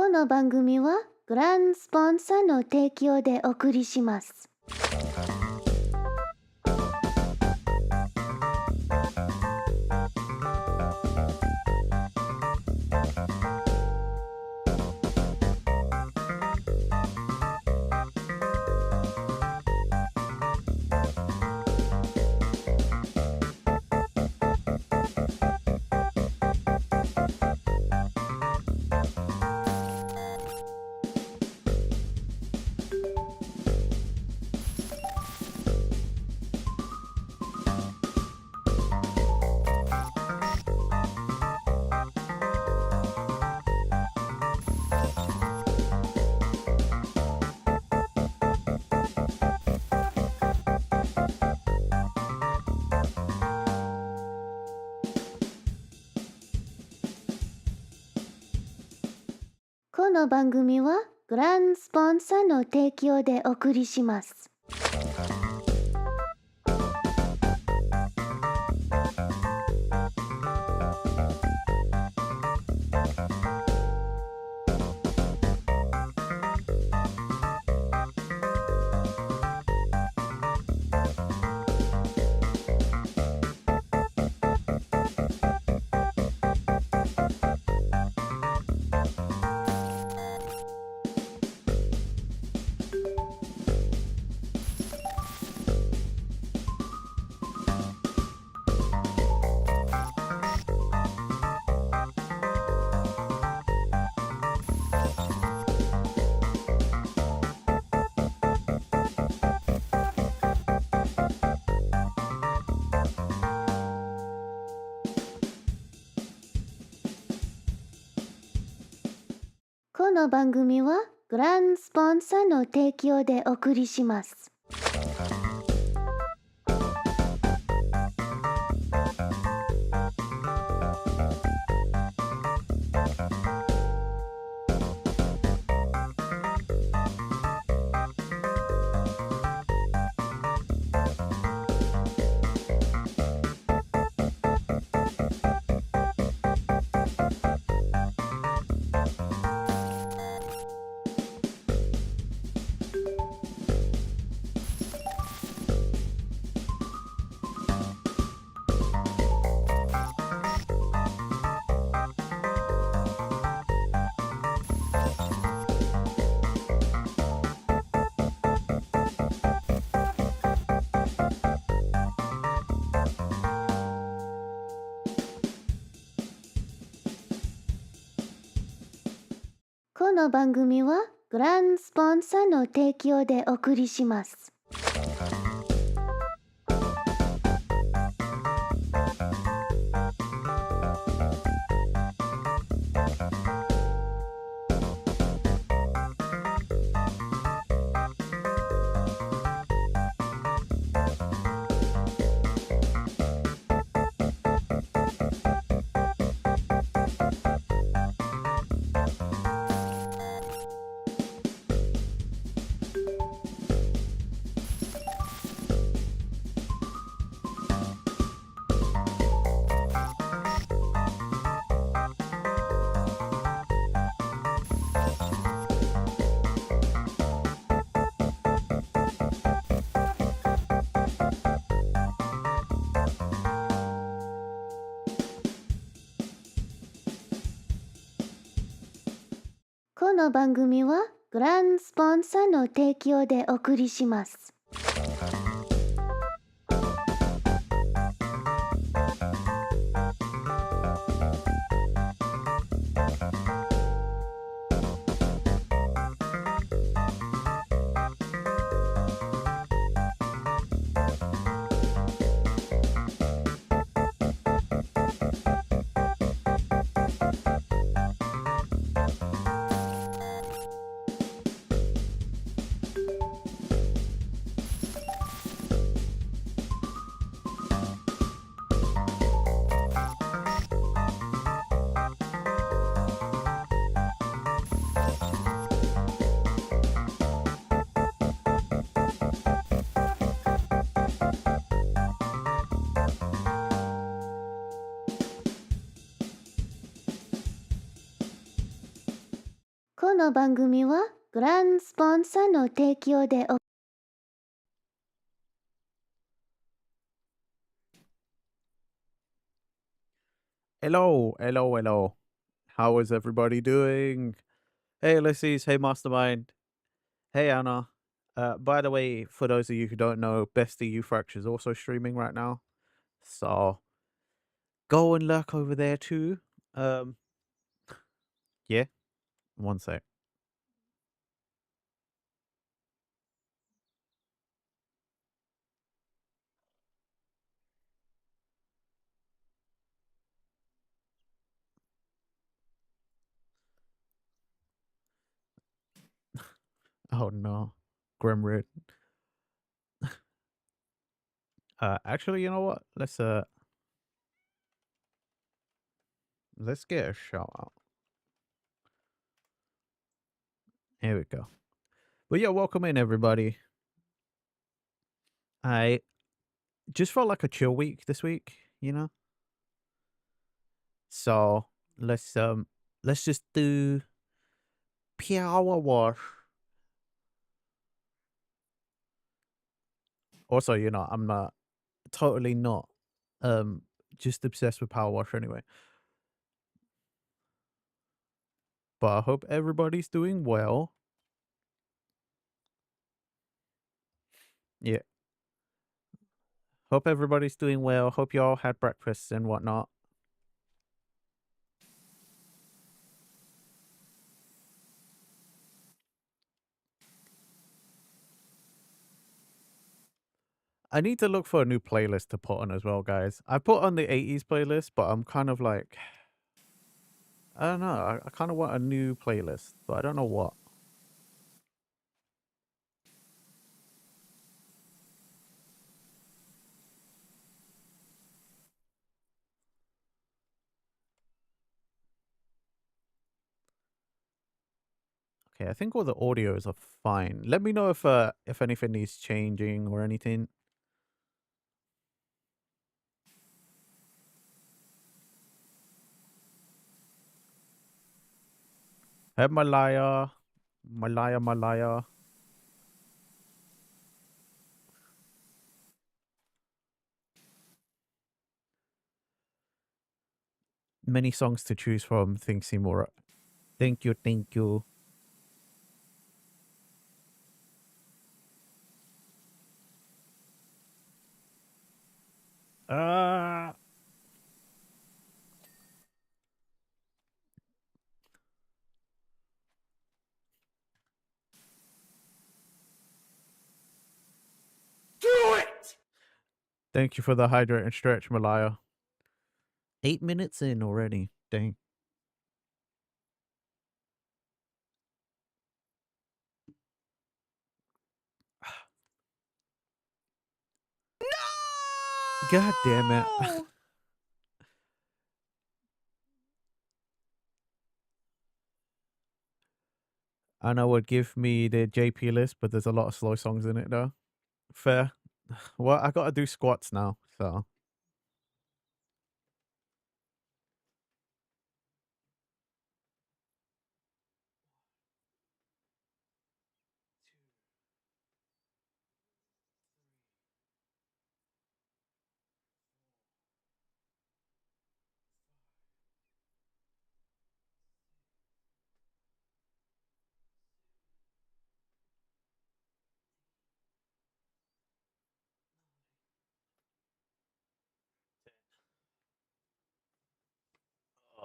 この番組はグランスポンサーの提供でお送りします。この番組はグランスポンサーの提供でお送りします。この番組はグランスポンサーの提供でお送りします。この番組はグランスポンサーの提供でお送りします。この番組はグランスポンサーの提供でお送りします。この番組はグランスポンサーの提供でお Hello, hello, hello. How is everybody doing? Hey, Ulysses. Hey, Mastermind. Hey, Anna. By the way, for those of you who don't know, Bestie U Fracture is also streaming right now. So go and lurk over there too. Yeah, one sec. Oh no, Grimrid. Actually, you know what? Let's get a shout out. Here we go. But yeah, welcome in everybody. I just felt like a chill week this week, you know. So let's just do PowerWash. Also, you know, I'm not totally not just obsessed with PowerWash anyway. But I hope everybody's doing well. Yeah. Hope everybody's doing well. Hope you all had breakfast and whatnot. I need to look for a new playlist to put on as well, guys. I put on the 80s playlist, but I'm kind of like, I don't know. I kind of want a new playlist, but I don't know what. Okay, I think all the audios are fine. Let me know if anything needs changing or anything. Hey, Malaya. Malaya. Many songs to choose from. Things seem alright. Thank you, thank you. Uh Do it! Thank you for the hydrate and stretch, Malaya. 8 minutes in already. Dang. No! God damn it. Anna would give me the JP list, but there's a lot of slow songs in it though. Fair. Well, I gotta do squats now, so.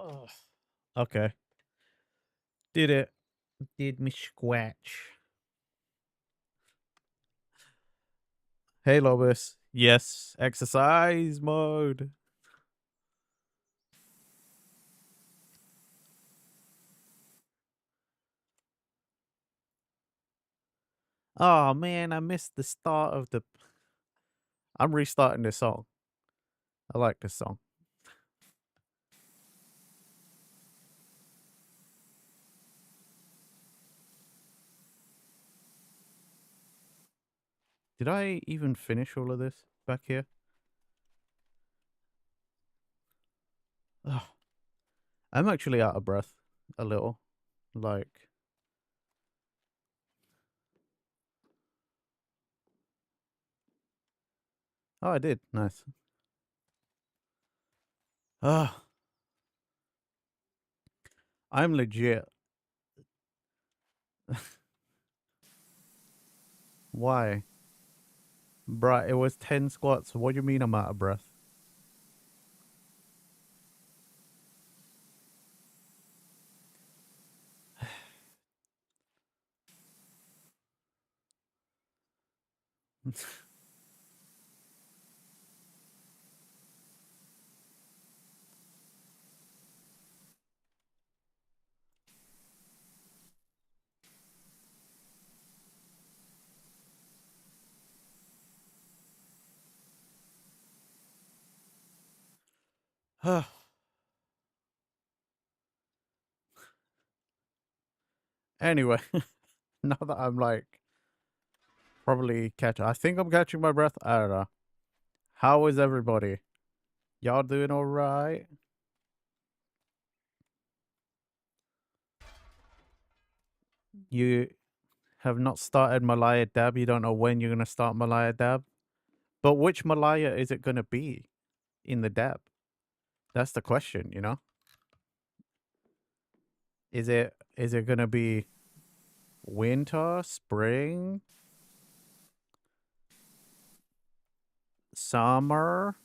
Oh. Okay. Did it. Did me scratch. Hey, Lobus. Yes, exercise mode. Oh man, I missed the start of the. I'm restarting this song. I like this song. Did I even finish all of this back here? Ugh. I'm actually out of breath a little. Like, Oh, I did. Nice. Ah, I'm legit. Why? Bruh, it was 10 squats. What do you mean I'm out of breath? Anyway, now that I'm like probably catching, I think I'm catching my breath. I don't know. How is everybody? Y'all doing all right? You have not started Malaya Dab. You don't know when you're gonna start Malaya Dab. But which Malaya is it gonna be in the dab? That's the question, you know? Is it gonna be winter, spring, summer?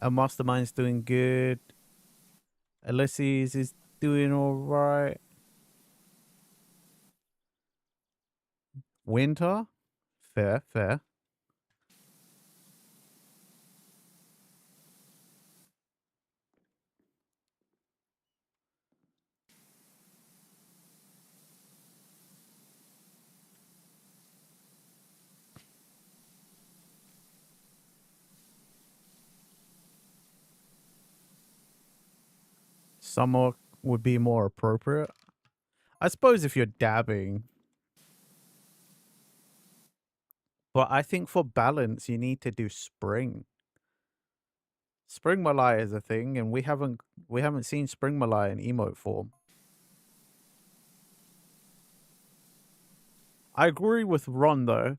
A Mastermind's doing good. Ulysses is doing all right. Winter? Fair, fair. Summer would be more appropriate. I suppose if you're dabbing. But I think for balance, you need to do spring. Spring Malaya is a thing, and we haven't seen Spring Malaya in emote form. I agree with Ron though.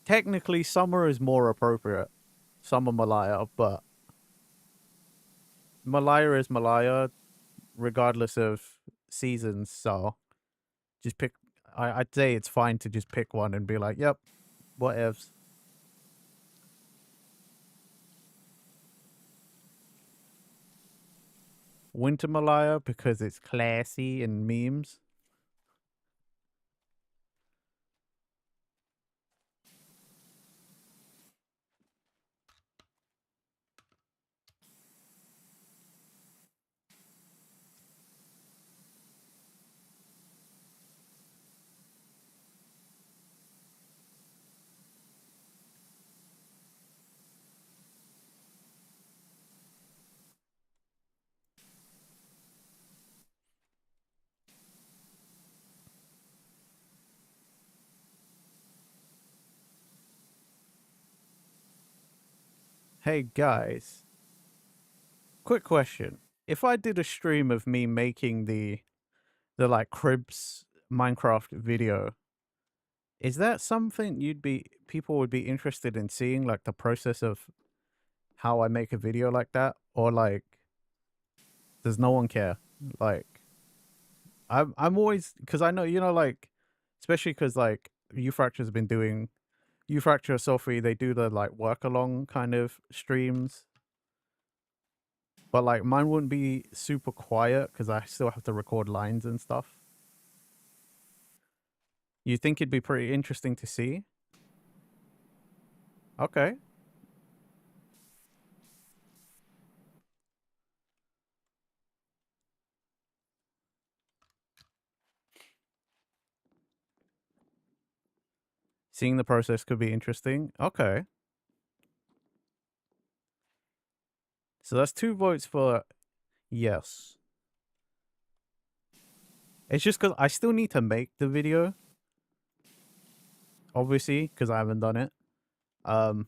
Technically, summer is more appropriate. Summer Malaya, but Malaya is Malaya, regardless of seasons. So just pick. I'd say it's fine to just pick one and be like, "Yep, whatevs." Winter Malaya because it's classy and memes. Hey guys, quick question. If I did a stream of me making the like cribs Minecraft video, is that something people would be interested in seeing, like the process of how I make a video like that? Or like does no one care? Like I'm always, because I know, like, especially because like Ufracture's been doing Ufracture Sophie, they do the like work along kind of streams. But like mine wouldn't be super quiet because I still have to record lines and stuff. You think it'd be pretty interesting to see? Okay. Seeing the process could be interesting. Okay. So that's 2 votes for yes. It's just because I still need to make the video, obviously, because I haven't done it. Um,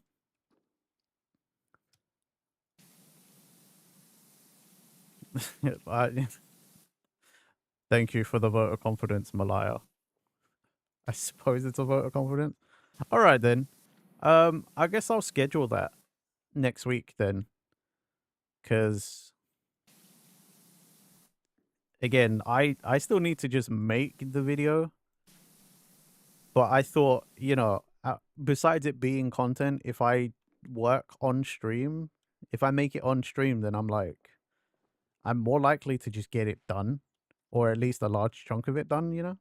thank you for the vote of confidence, Malaya. I suppose it's a vote of confidence. All right then. I guess I'll schedule that next week then, because again, I still need to just make the video, but I thought, besides it being content, if I work on stream, if I make it on stream, then I'm more likely to just get it done, or at least a large chunk of it done,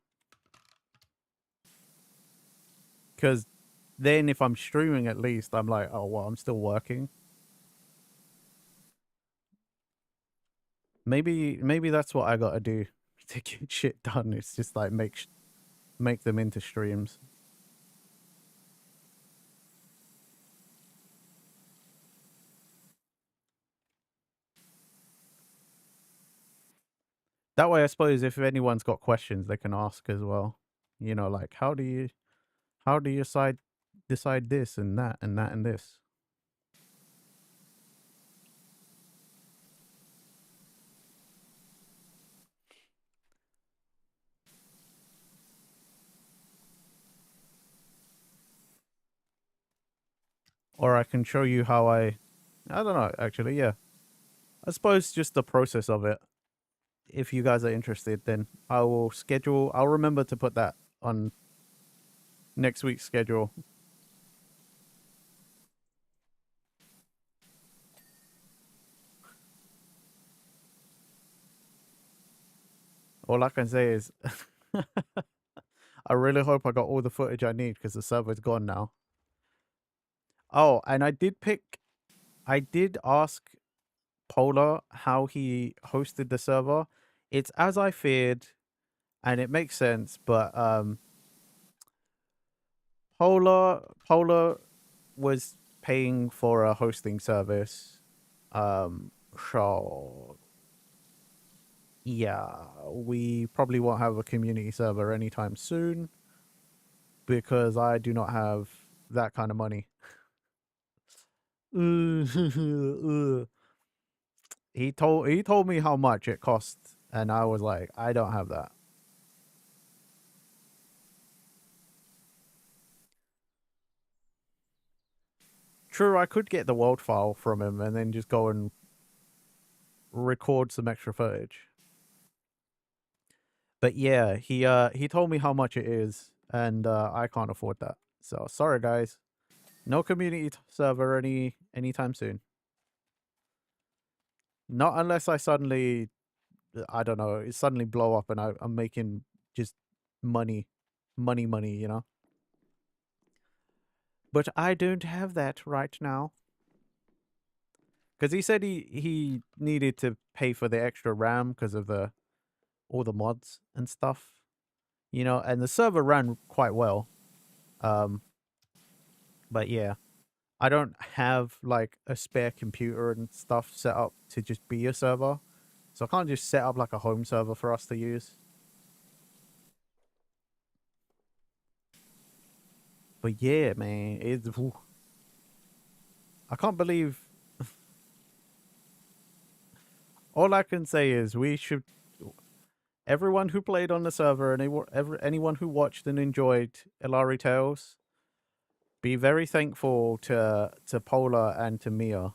because then if I'm streaming, at least I'm like, oh well, I'm still working. Maybe that's what I gotta do to get shit done. It's just like make them into streams. That way, I suppose if anyone's got questions, they can ask as well. Like how do you decide this and that and that and this? Or I can show you how I don't know, actually, yeah. I suppose just the process of it. If you guys are interested, then I'll remember to put that on next week's schedule. All I can say is I really hope I got all the footage I need because the server's gone now. Oh, and I did ask Polar how he hosted the server. It's as I feared, and it makes sense, but Polar was paying for a hosting service. So yeah, we probably won't have a community server anytime soon because I do not have that kind of money. He told me how much it cost, and I was like, I don't have that. True, I could get the world file from him and then just go and record some extra footage. But yeah, he told me how much it is, and I can't afford that. So sorry, guys. No community server anytime soon. Not unless I suddenly, I don't know, it suddenly blow up and I'm making just money, money. But I don't have that right now. Because he said he needed to pay for the extra RAM because of all the mods and stuff, and the server ran quite well. Um, but yeah, I don't have like a spare computer and stuff set up to just be a server, so I can't just set up like a home server for us to use. But yeah, man, I can't believe. All I can say is we should. Everyone who played on the server and anyone who watched and enjoyed Ilari Tales, be very thankful to Polar and to Mia.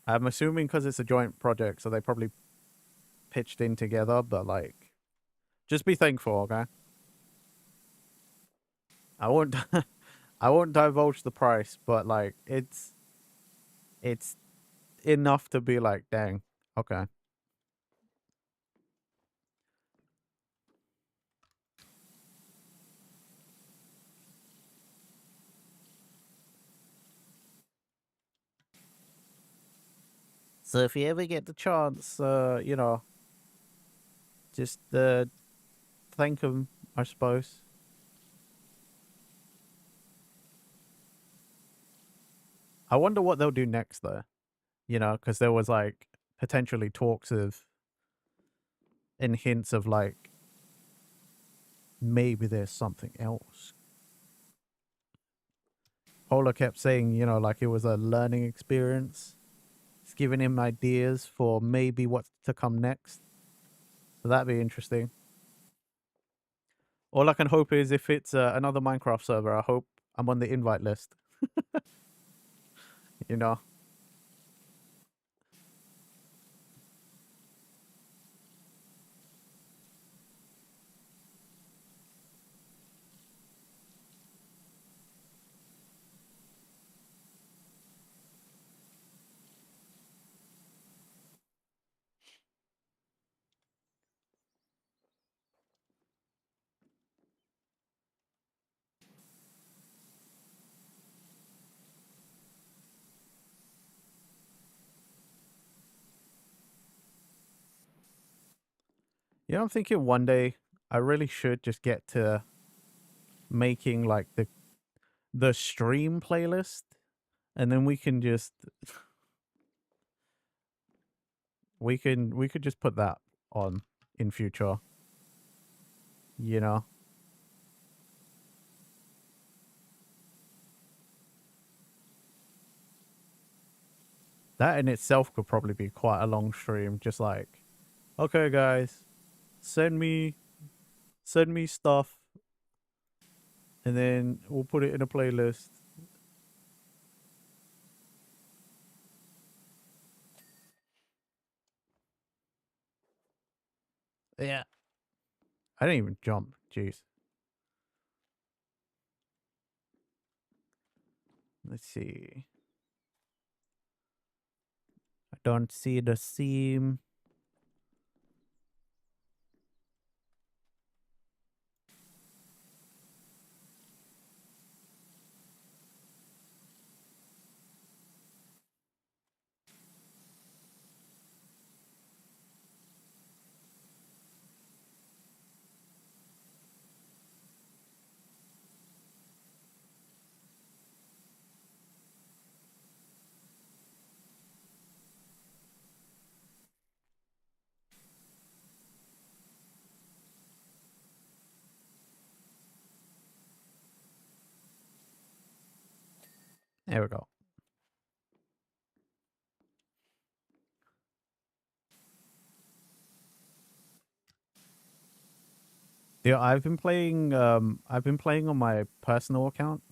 I'm assuming because it's a joint project, so they probably pitched in together. But like, just be thankful, okay? I won't. I won't divulge the price, but like, it's enough to be like, dang, okay. So if you ever get the chance, just thank them, I suppose. I wonder what they'll do next, though. Because there was like potentially talks of and hints of like maybe there's something else. Polar kept saying, you know, like it was a learning experience. It's giving him ideas for maybe what's to come next. So that'd be interesting. All I can hope is if it's another Minecraft server, I hope I'm on the invite list. You know. You know, I'm thinking one day I really should just get to making like the stream playlist, and then we can just we could just put that on in future. You know, that in itself could probably be quite a long stream. Just like, okay, guys, send me stuff, and then we'll put it in a playlist. Yeah, I didn't even jump. Jeez. Let's see. I don't see the seam. There we go. Yeah, I've been playing on my personal account,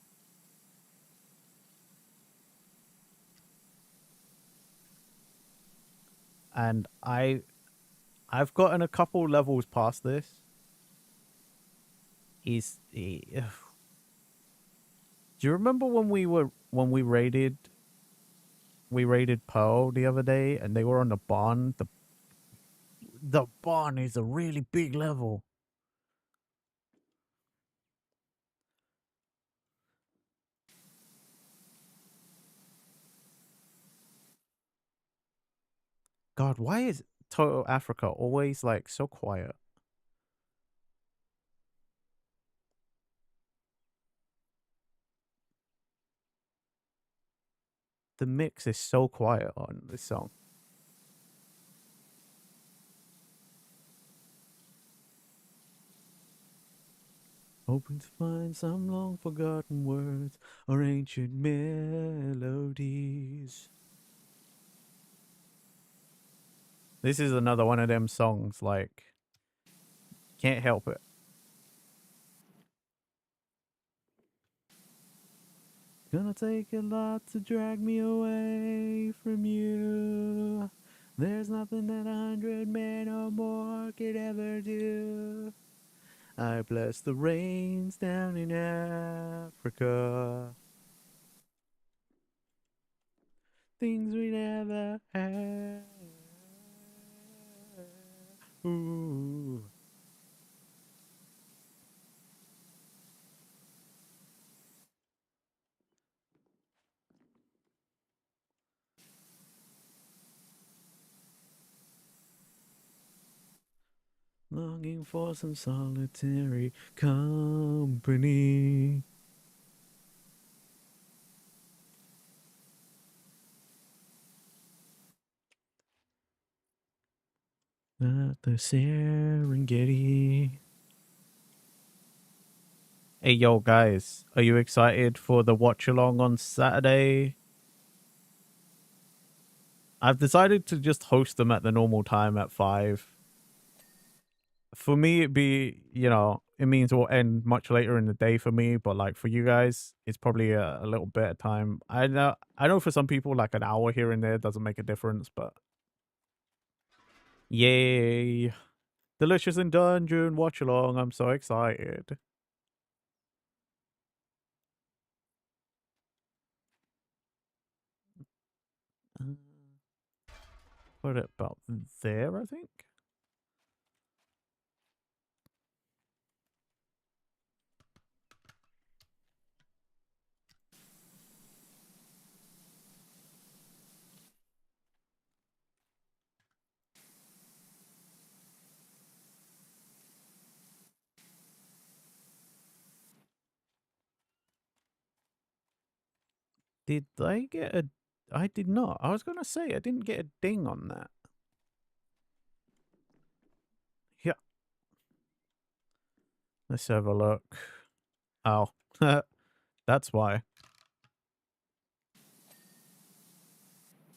and I've gotten a couple levels past this. Do you remember when we raided Pearl the other day and they were on the barn? The barn is a really big level. God, why is Total Africa always like so quiet? The mix is so quiet on this song. Hoping to find some long forgotten words or ancient melodies. This is another one of them songs, like, can't help it. Gonna take a lot to drag me away from you. There's nothing that 100 men or more could ever do. I bless the rains down in Africa. Things we never had. Ooh. Longing for some solitary company. At the Serengeti. Hey, yo, guys, are you excited for the watch along on Saturday? I've decided to just host them at the normal time at 5. For me, it'd be, it means it will end much later in the day for me, but like for you guys, it's probably a little bit of time. I know for some people, like an hour here and there doesn't make a difference, but yay. Delicious in Dungeon watch along. I'm so excited. Uh, Put it about there, I think. Did I get a... I did not. I was going to say, I didn't get a ding on that. Yeah. Let's have a look. Oh. That's why.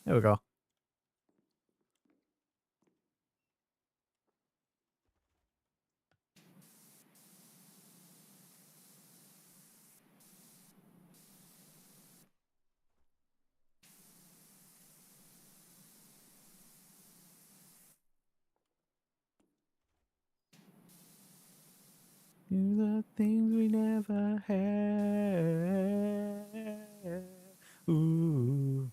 There we go. Do the things we never had. Ooh.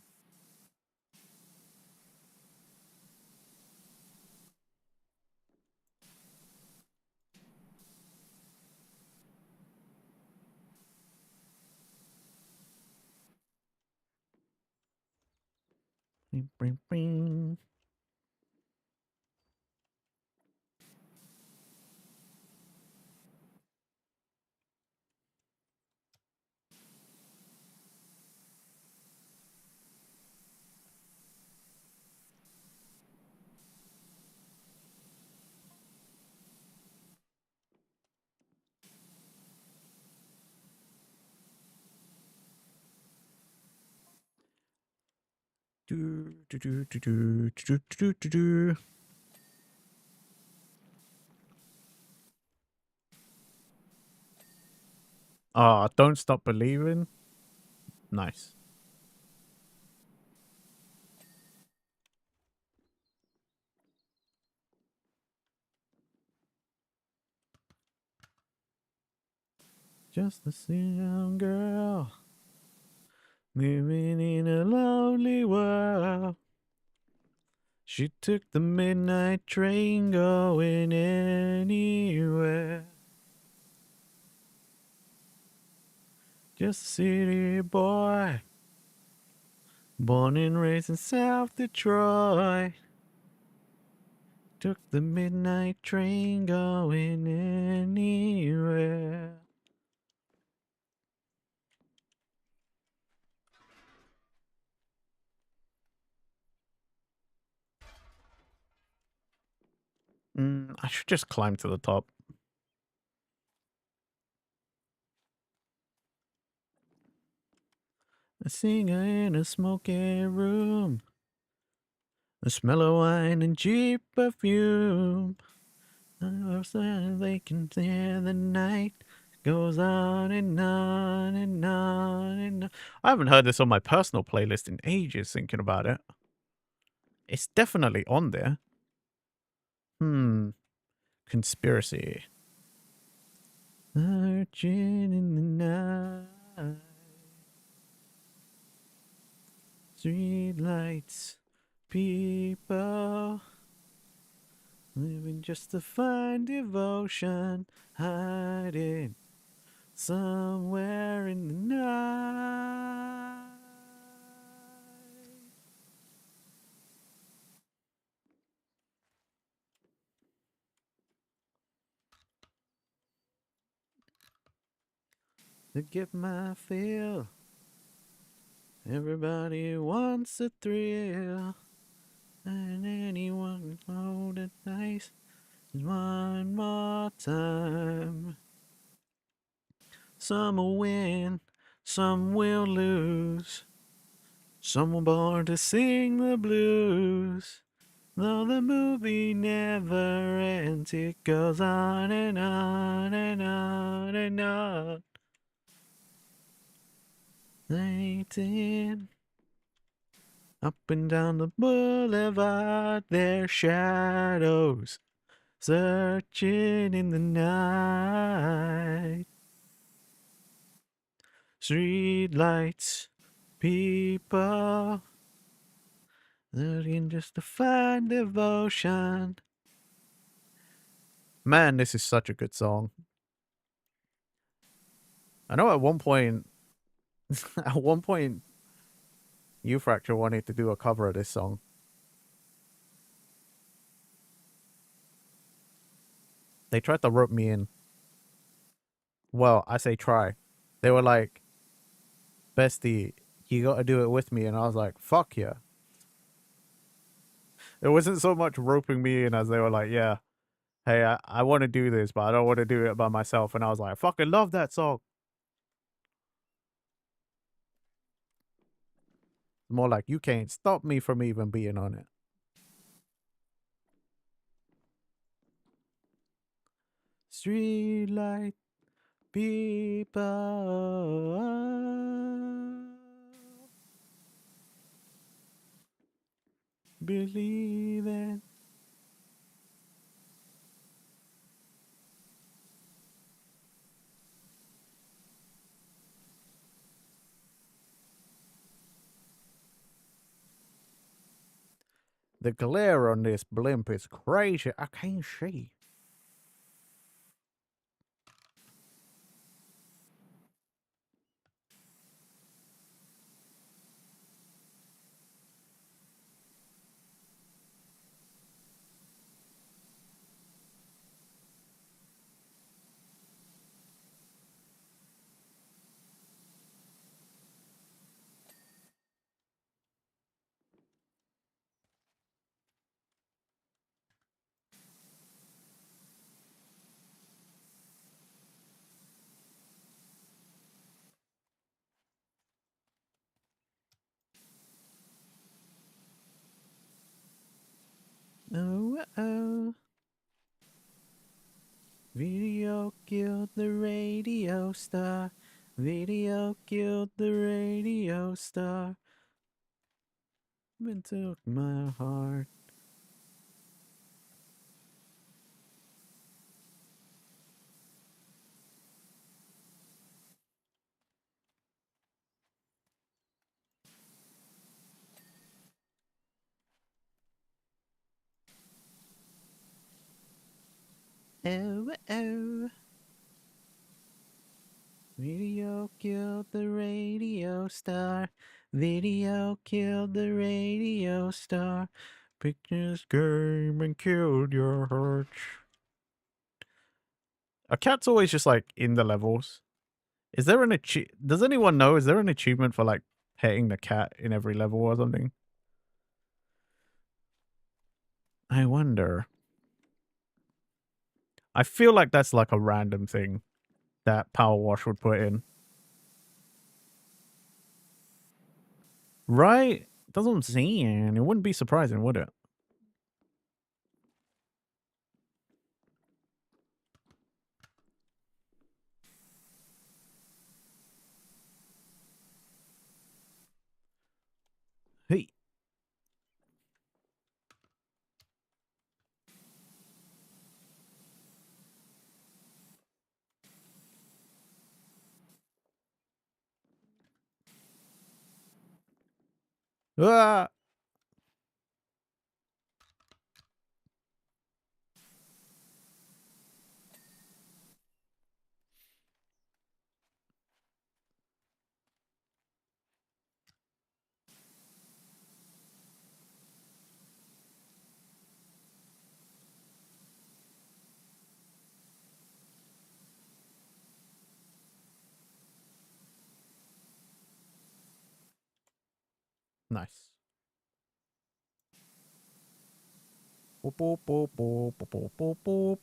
Bing, bing, bing. Do, do, do, do, do, do, do, do, do. Ah, don't stop believing. Nice. Just a young girl living in a lonely world. She took the midnight train going anywhere. Just a city boy, born and raised in South Detroit. Took the midnight train going anywhere. I should just climb to the top. A singer in a smoky room. The smell of wine and cheap perfume. They can hear the night goes on and on and on and on. I haven't heard this on my personal playlist in ages, thinking about it. It's definitely on there. Conspiracy. Searching in the night. Street lights. People. Living just to find devotion. Hiding somewhere in the night. To get my fill. Everybody wants a thrill. And anyone can hold it nice one more time. some will win, some will lose. Some were born to sing the blues. Though the movie never ends, it goes on and on and on and on. Waiting up and down the boulevard, their shadows searching in the night. Street lights, people looking just to find devotion. Man, this is such a good song. I know at one point, U-Fracture wanted to do a cover of this song. They tried to rope me in. Well, I say try. They were like, bestie, you gotta do it with me. And I was like, fuck yeah. It wasn't so much roping me in as they were like, yeah, hey, I want to do this, but I don't want to do it by myself. And I was like, I fucking love that song. More like, you can't stop me from even being on it. Streetlight people believe it. The glare on this blimp is crazy. I can't see. Oh, oh. Video killed the radio star. Video killed the radio star. And took my heart. Oh, oh. Video killed the radio star. Video killed the radio star. Pictures came and killed your heart. A cat's always just like in the levels. Is there an does anyone know? Is there an achievement for like petting the cat in every level or something? I wonder. I feel like that's like a random thing that PowerWash would put in. Right? That's what I'm saying. It wouldn't be surprising, would it? Hey. Ah! Nice. Boop, boop, boop, boop, boop, boop, boop, boop.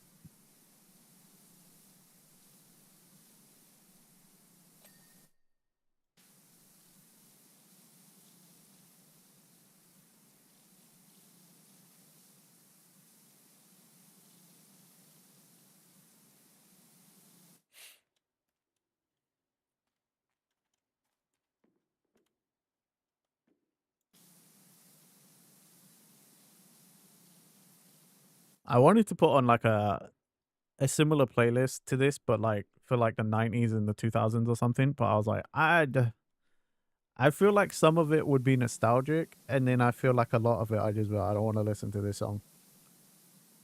I wanted to put on like a similar playlist to this, but like for like the 90s and the 2000s or something. But I was like, I feel like some of it would be nostalgic, and then I feel like a lot of it I just I don't want to listen to this song.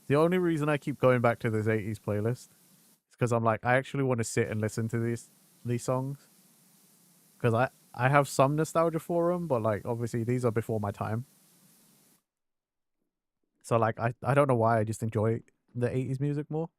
The only reason I keep going back to this 80s playlist is because I'm like, I actually want to sit and listen to these songs because I have some nostalgia for them, but like obviously these are before my time. So like I don't know why I just enjoy the 80s music more.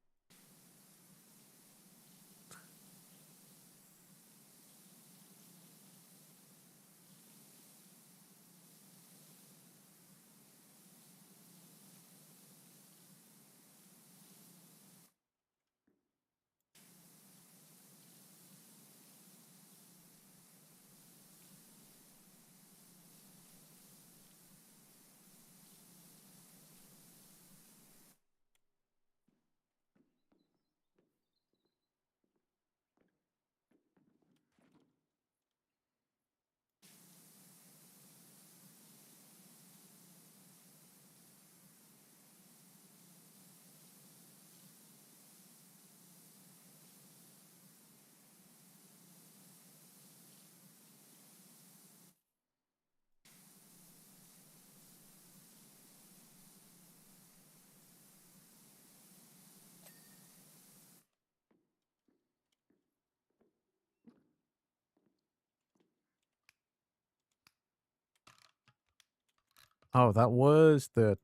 Oh, that was the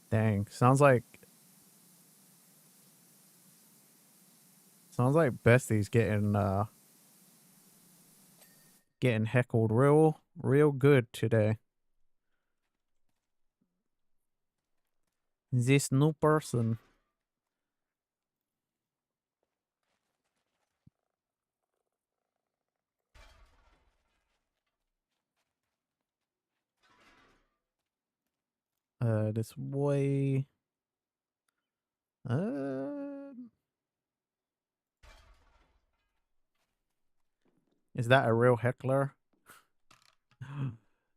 dang. Sounds like Bestie's getting heckled real good today. This new person. This way. Um, is that a real heckler?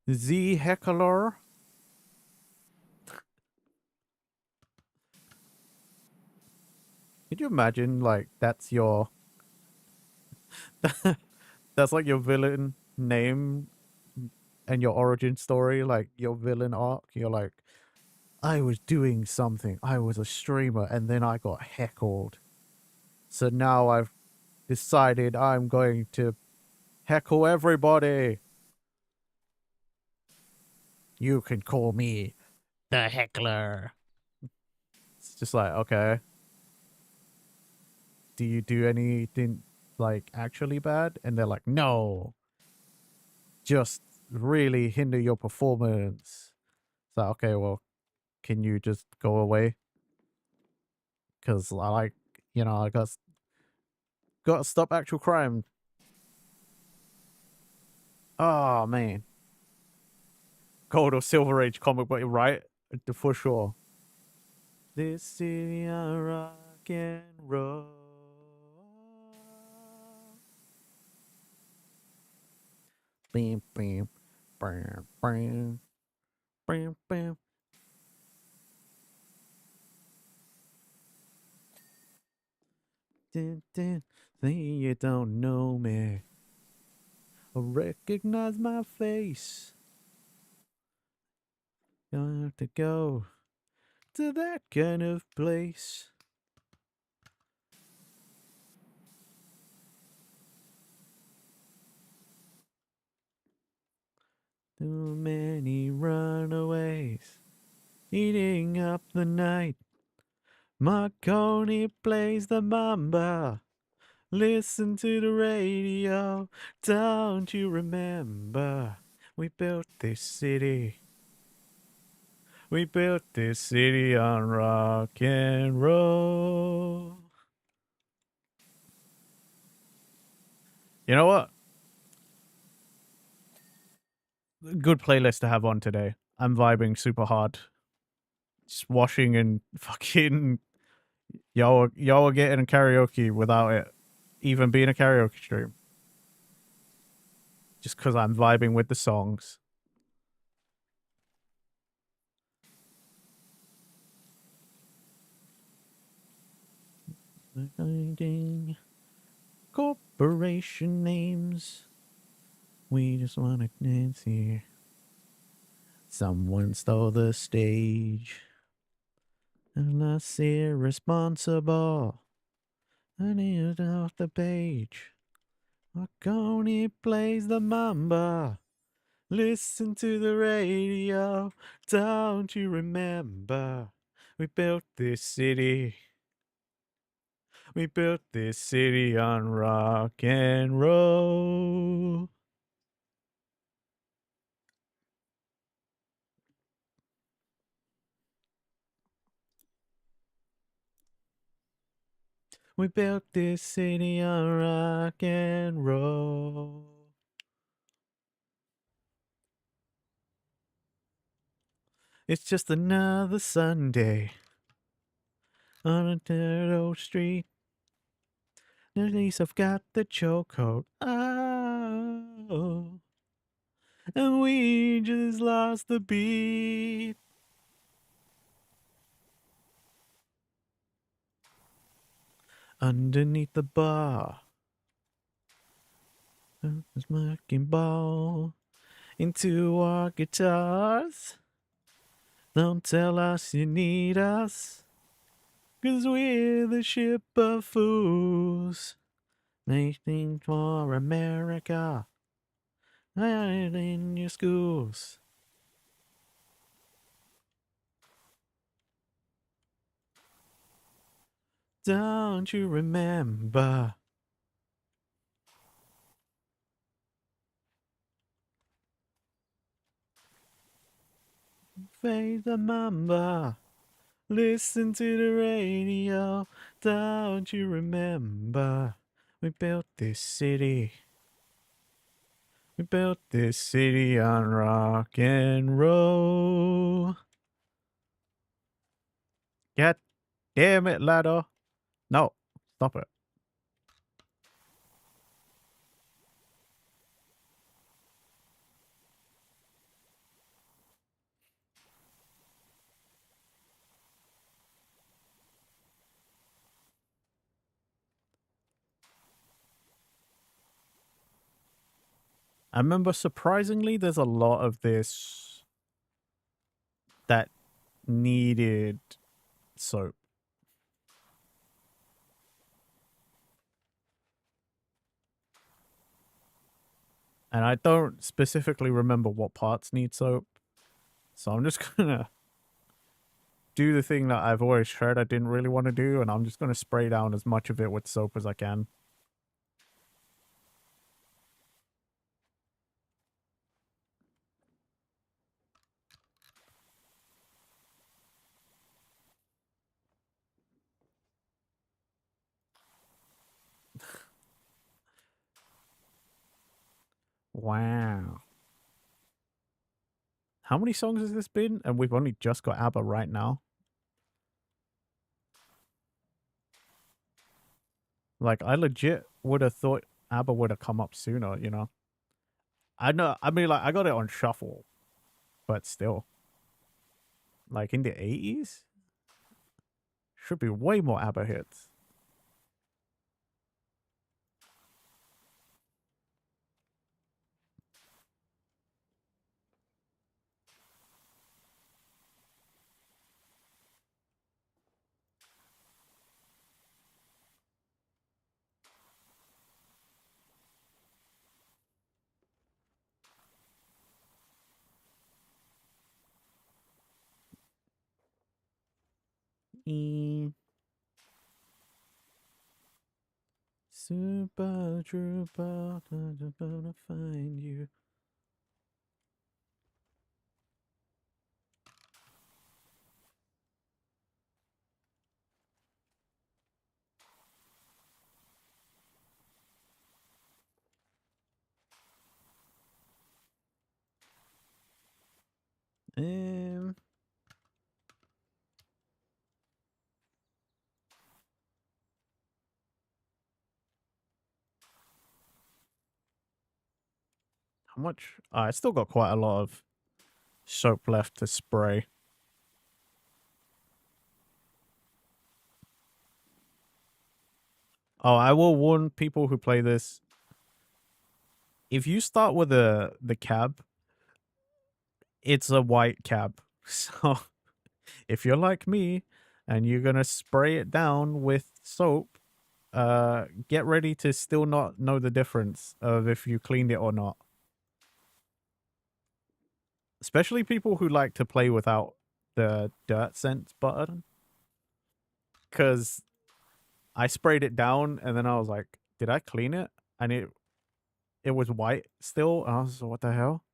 The heckler. Could you imagine like that's like your villain name and your origin story, like your villain arc? You're like, I was doing something. I was a streamer and then I got heckled. So now I've decided I'm going to heckle everybody. You can call me the heckler. It's just like, okay, do you do anything like actually bad? And they're like, no, just really hinder your performance. So, okay, well, can you just go away? Because I like, I got to stop actual crime. Oh, man. Gold or Silver Age comic book, right? For sure. This city of rock and roll. Bam, bam, bam, bam, bam, bam. Dun, dun. Say you don't know me. I recognize my face. Gonna have to go to that kind of place. Too many runaways eating up the night. Marconi plays the mamba. Listen to the radio. Don't you remember? We built this city. We built this city on rock and roll. You know what? Good playlist to have on today. I'm vibing super hard. Just washing and fucking y'all are getting karaoke without it even being a karaoke stream. Just because I'm vibing with the songs. Corporation names. We just want to dance here. Someone stole the stage. And that's irresponsible. And it's off the page. Marconi plays the mamba. Listen to the radio. Don't you remember? We built this city. We built this city on rock and roll. We built this city on rock and roll. It's just another Sunday on a dirt old street. At least I've got the chokehold. Oh, and we just lost the beat. Underneath the bar, there's marking ball into our guitars. Don't tell us you need us, 'cause we're the ship of fools. Waiting for America, right in your schools. Don't you remember? Face the mamba. Listen to the radio. Don't you remember? We built this city. We built this city on rock and roll. God damn it, Lado. No, stop it. I remember surprisingly, there's a lot of this that needed soap. And I don't specifically remember what parts need soap. So I'm just gonna do the thing that I've always heard I didn't really want to do, and I'm just gonna spray down as much of it with soap as I can. Wow. How many songs has this been? And we've only just got ABBA right now. Like, I legit would have thought ABBA would have come up sooner, you know? I know, I mean, like, I got it on shuffle, but still. Like, in the 80s? Should be way more ABBA hits. Super Trooper, I'm gonna find you. Um, how much? I still got quite a lot of soap left to spray. Oh, I will warn people who play this. If you start with the cab, it's a white cab. So if you're like me and you're gonna spray it down with soap, get ready to still not know the difference of if you cleaned it or not. Especially people who like to play without the dirt sense button. Because I sprayed it down and then I was like, did I clean it? And it was white still. And I was like, what the hell?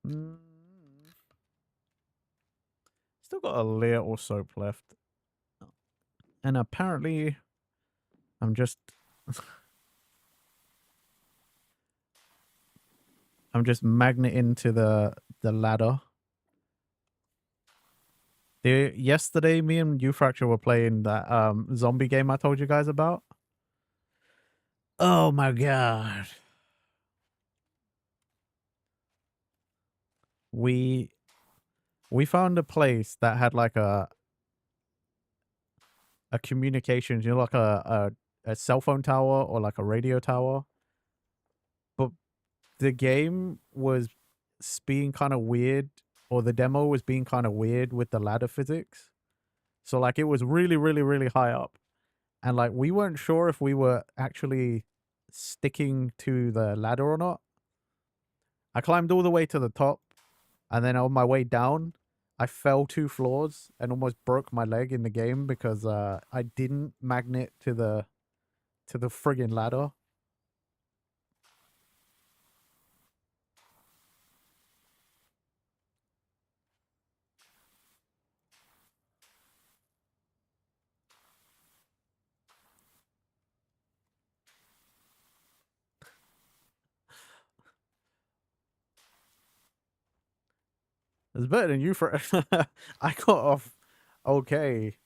Mm. Still got a little soap left. And apparently I'm just I'm just magneting to the ladder. Yesterday me and you Fracture were playing that zombie game I told you guys about. Oh my god. We we found a place that had like a communications, like a cell phone tower or like a radio tower. But the game was being kind of weird, or the demo was being kind of weird with the ladder physics. So like it was really, really, really high up. And like we weren't sure if we were actually sticking to the ladder or not. I climbed all the way to the top, and then on my way down, I fell 2 floors and almost broke my leg in the game because I didn't magnet to the friggin' ladder. It's better than you for. I got off okay.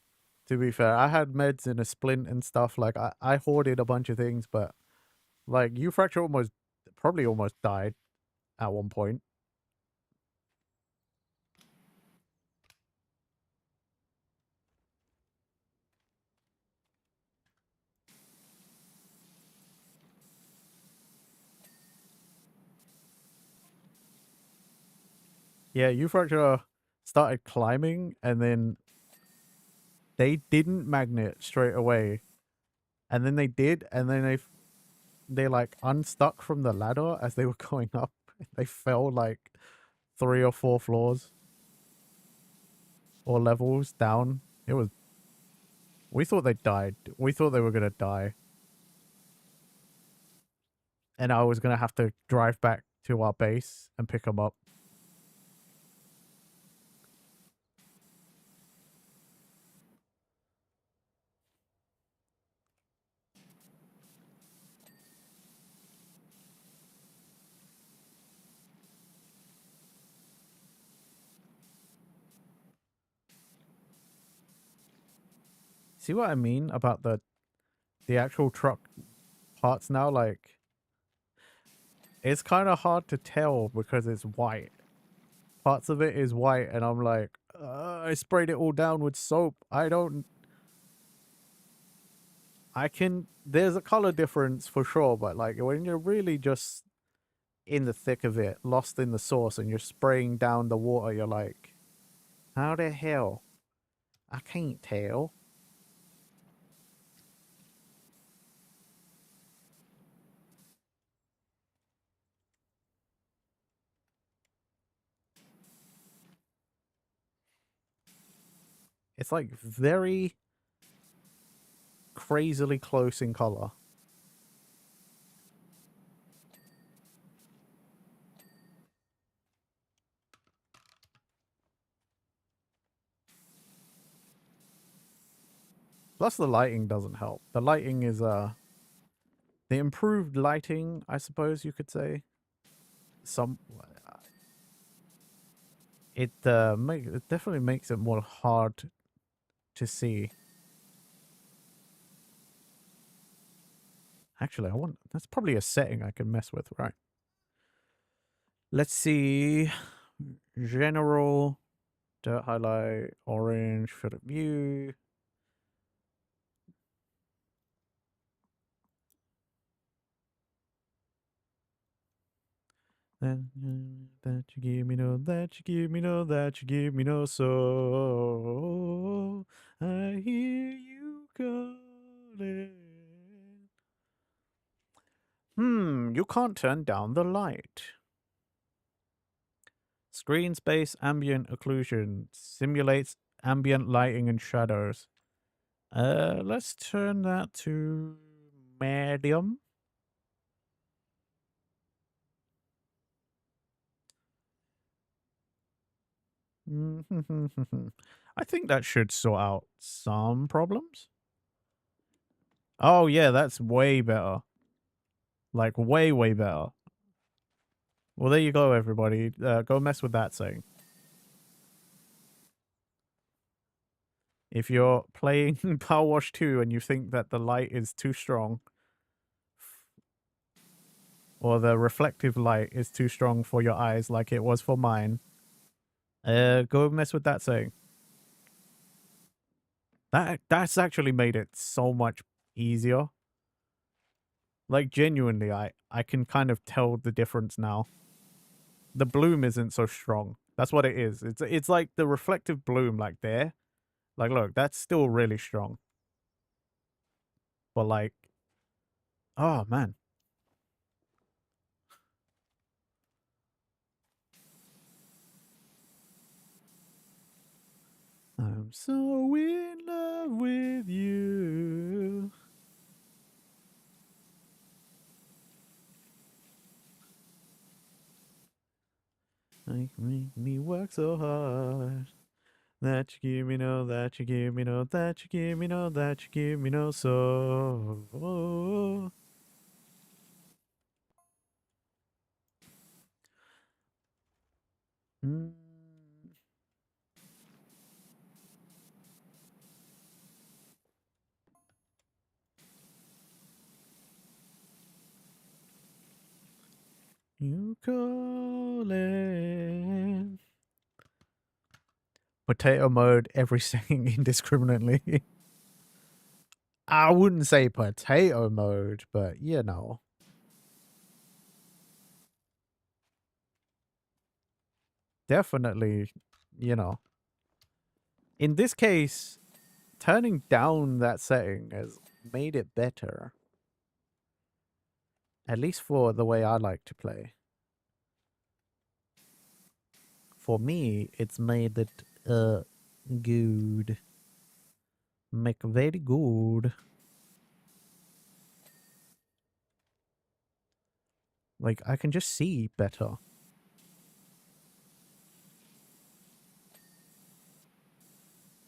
To be fair, I had meds and a splint and stuff. Like I hoarded a bunch of things, but like you fracture almost probably almost died at one point. Yeah, you fracture started climbing and then they didn't magnet straight away. And then they did, and then they like unstuck from the ladder as they were going up. They fell like 3 or 4 floors or levels down. It was we thought they died. We thought they were gonna die. And I was gonna have to drive back to our base and pick them up. See what I mean about the actual truck parts now? Like it's kind of hard to tell because it's white. Parts of it is white, and I'm like, I sprayed it all down with soap. I don't. I can. There's a color difference for sure, but like when you're really just in the thick of it, lost in the sauce, and you're spraying down the water, you're like, how the hell? I can't tell. It's like very crazily close in color. Plus the lighting doesn't help. The lighting is the improved lighting, I suppose you could say. Some it definitely makes it more hard to see. Actually, that's probably a setting I can mess with, right? Let's see. General, dirt highlight, orange, field of view. That you give me no, that you give me no, that you give me no soul. I hear you calling. You can't turn down the light. Screen space ambient occlusion simulates ambient lighting and shadows. Let's turn that to medium. I think that should sort out some problems. Oh yeah, that's way better. Like way, way better. Well, there you go, everybody. Go mess with that thing. If you're playing PowerWash 2 and you think that the light is too strong, or the reflective light is too strong for your eyes like it was for mine, go mess with that thing. That's actually made it so much easier. Like genuinely, I can kind of tell the difference now. The bloom isn't so strong. That's what it is. It's like the reflective bloom like there. Like look, that's still really strong. But like, oh man. I'm so in love with you. Make me work so hard. That you give me no, that you give me no, that you give me no, that you give me no so. Mm. You calling. Potato mode, every second indiscriminately. I wouldn't say potato mode, but you know. Definitely, you know. In this case, turning down that setting has made it better. At least for the way I like to play. For me, it's made it good. Make very good. Like I can just see better.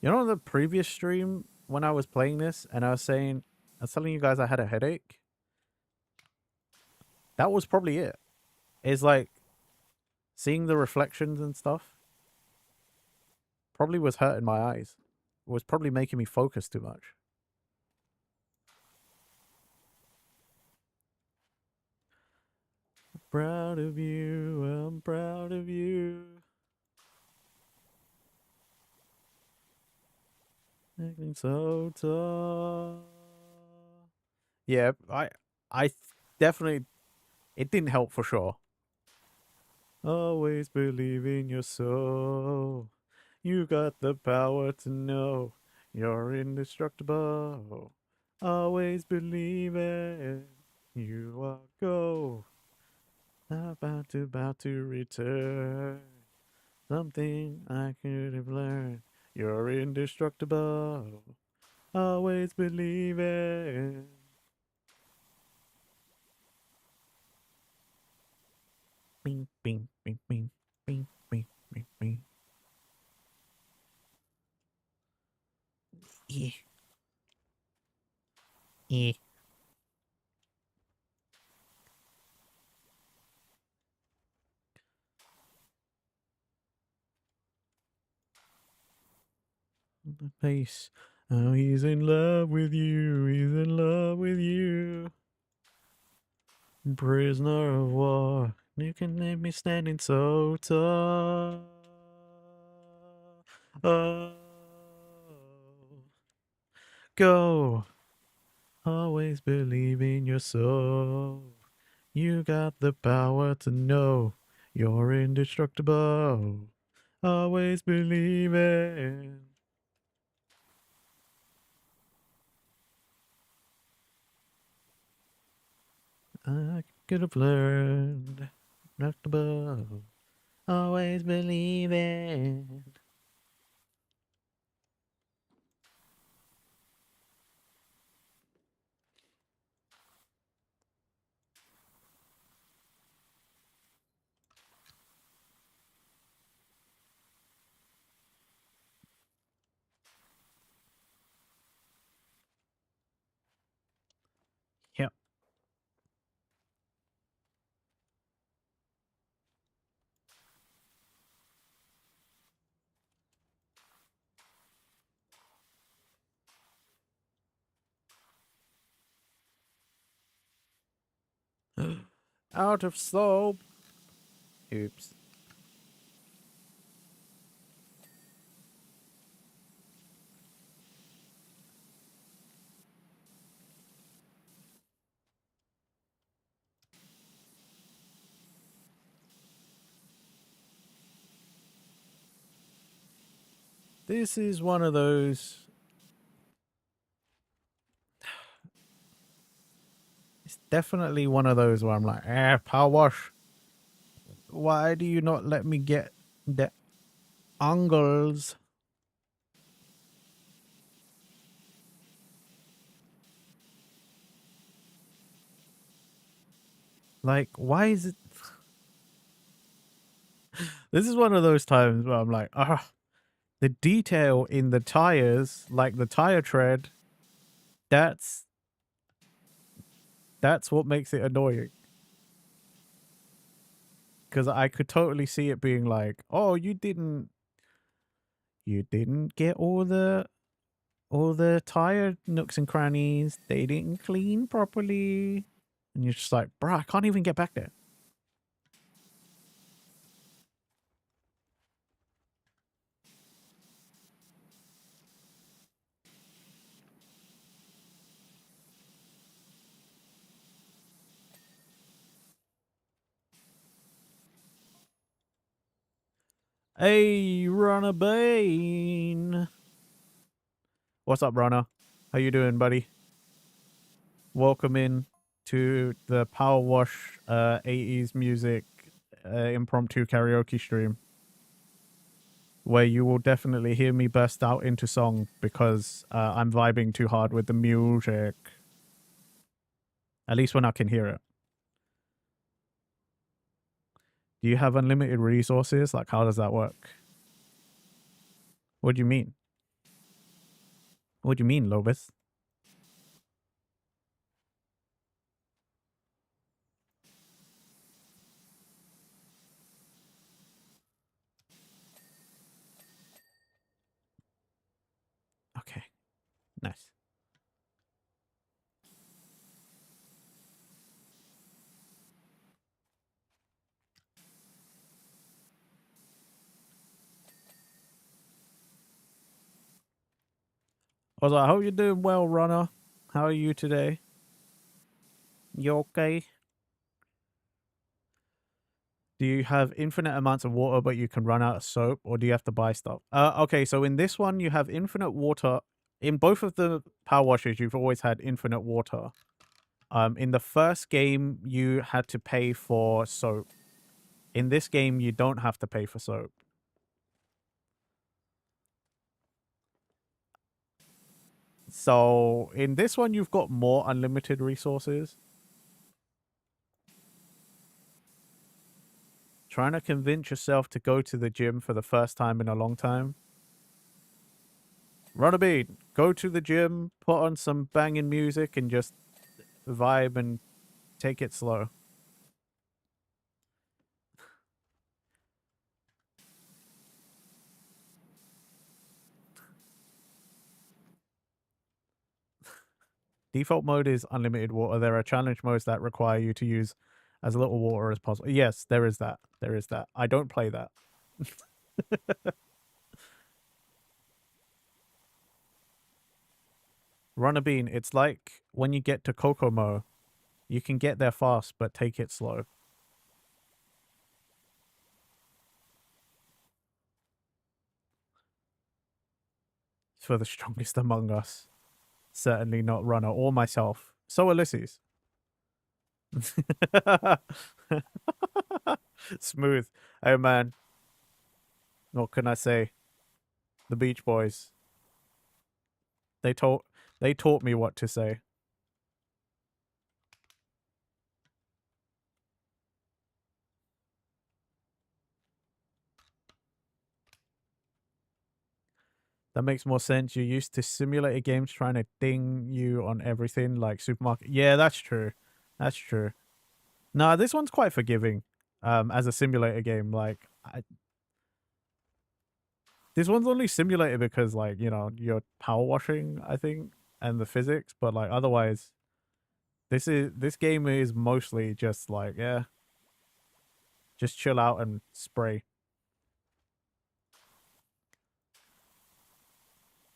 You know the previous stream when I was playing this and I was telling you guys I had a headache? That was probably it. It's like seeing the reflections and stuff probably was hurting my eyes. It was probably making me focus too much. I'm proud of you, I'm proud of you. Acting so tall. Yeah, I definitely, it didn't help for sure. Always believe in your soul. You got the power to know you're indestructible. Always believe it. You are gold. About to return. Something I could have learned. You're indestructible. Always believe it. Bing, bing, bing, bing, bing, bing, bing, bing. Yeah. Yeah. The face. Oh, he's in love with you. He's in love with you. Prisoner of war. You can leave me standing so tall. Oh, go. Always believe in your soul. You got the power to know you're indestructible. Always believe it. I could have learned. Indestructible. Always believe it. Yep. Out of soap. Oops. This is one of those. It's definitely one of those where I'm like, power wash. Why do you not let me get the angles? Like, why is it? This is one of those times where I'm like, the detail in the tires, like the tire tread, that's what makes it annoying. Because I could totally see it being like, oh, you didn't get all the tire nooks and crannies. They didn't clean properly. And you're just like, bro, I can't even get back there. Hey, Runner Bane. What's up, Runner? How you doing, buddy? Welcome in to the PowerWash 80s music impromptu karaoke stream, where you will definitely hear me burst out into song because I'm vibing too hard with the music. At least when I can hear it. Do you have unlimited resources? Like, how does that work? What do you mean? What do you mean, Lobis? Okay, nice. I was like, I hope you're doing well, Runner. How are you today? You okay? Do you have infinite amounts of water, but you can run out of soap, or do you have to buy stuff? Okay, so in this one, you have infinite water. In both of the power washes, you've always had infinite water. In the first game, you had to pay for soap. In this game, you don't have to pay for soap. So in this one, you've got more unlimited resources. Trying to convince yourself to go to the gym for the first time in a long time. Run a beat. Go to the gym, put on some banging music, and just vibe and take it slow. Default mode is unlimited water. There are challenge modes that require you to use as little water as possible. Yes, there is that. There is that. I don't play that. Run a bean. It's like when you get to Kokomo, you can get there fast, but take it slow. For the strongest among us. Certainly not Runner or myself. So Ulysses. Smooth. Hey man, what can I say? The Beach Boys. They taught me what to say. That makes more sense. You're used to simulator games trying to ding you on everything like supermarket. Yeah, that's true. That's true. Nah, this one's quite forgiving. As a simulator game, like this one's only simulated because like, you know, you're power washing, I think, and the physics, but like otherwise this game is mostly just like, yeah, just chill out and spray.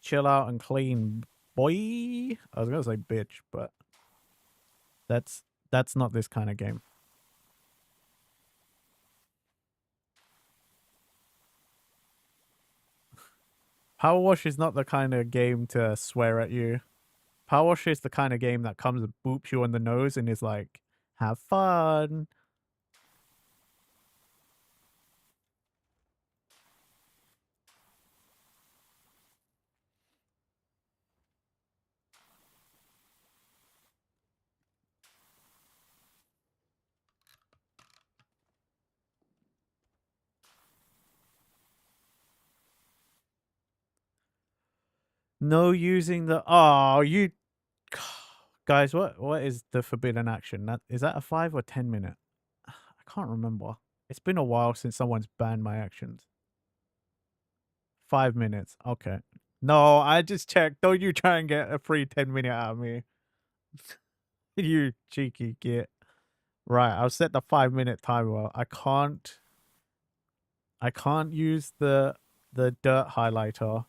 Chill out and clean, boy. I was gonna say bitch, but that's not this kind of game. Power Wash is not the kind of game to swear at you. Power Wash is the kind of game that comes and boops you on the nose and is like, have fun. No using the you guys, what is the forbidden action? Is that a 5 or 10 minute? I can't remember. It's been a while since someone's banned my actions. 5 minutes. Okay. No, I just checked. Don't you try and get a free 10 minute out of me. You cheeky git. Right, I'll set the 5 minute timer. I can't use the dirt highlighter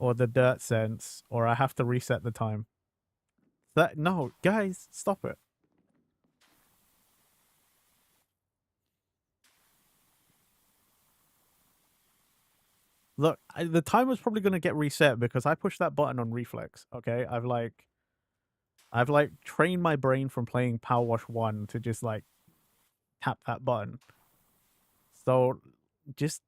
or the dirt sense, or I have to reset the time. No, guys, stop it. Look, the timer's probably gonna get reset because I pushed that button on reflex. Okay, I've like trained my brain from playing Power Wash 1 to just like tap that button. So just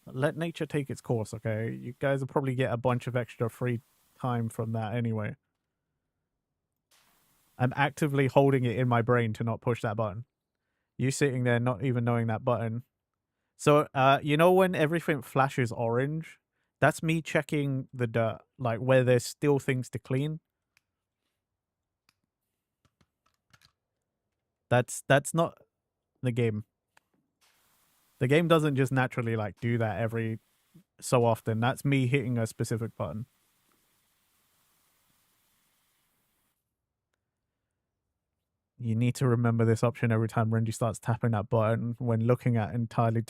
let nature take its course, okay? You guys will probably get a bunch of extra free time from that anyway. I'm actively holding it in my brain to not push that button. You sitting there not even knowing that button. So, you know when everything flashes orange? That's me checking the dirt, like where there's still things to clean. That's not the game. The game doesn't just naturally like do that every so often. That's me hitting a specific button. You need to remember this option every time Renji starts tapping that button when looking at entirely.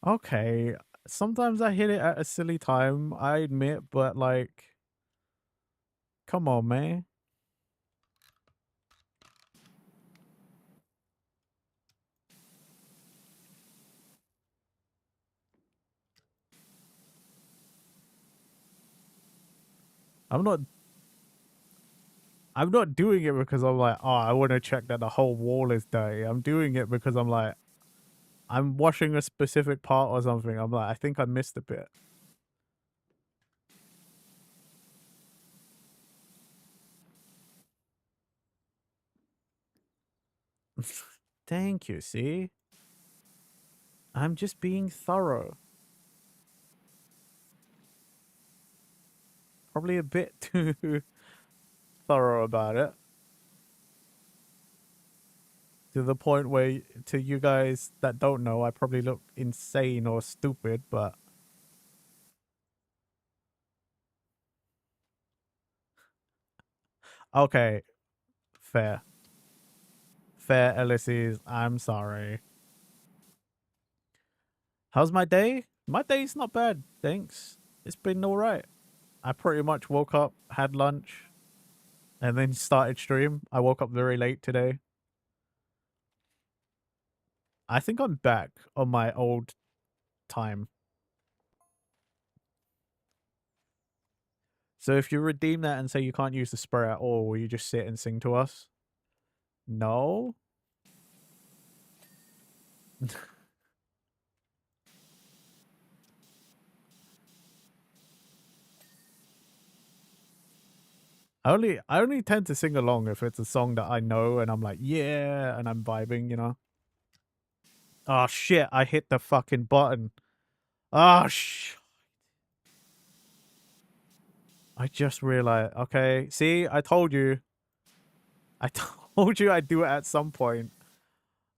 Okay, sometimes I hit it at a silly time, I admit, but like, come on, man. I'm not I'm not doing it because I'm like, oh, I want to check that the whole wall is dirty. I'm doing it because I'm like, I'm watching a specific part or something. I'm like, I think I missed a bit. Thank you, see? I'm just being thorough. Probably a bit too thorough about it. To the point where, to you guys that don't know, I probably look insane or stupid, but okay, fair. Fair, LSEs, I'm sorry. How's my day? My day's not bad, thanks. It's been alright. I pretty much woke up, had lunch, and then started stream. I woke up very late today. I think I'm back on my old time. So if you redeem that and say you can't use the spray at all, will you just sit and sing to us? No? I only tend to sing along if it's a song that I know and I'm like, yeah, and I'm vibing, you know? Oh shit, I hit the fucking button. Oh shit. I just realized. Okay, see, I told you. I told you I'd do it at some point.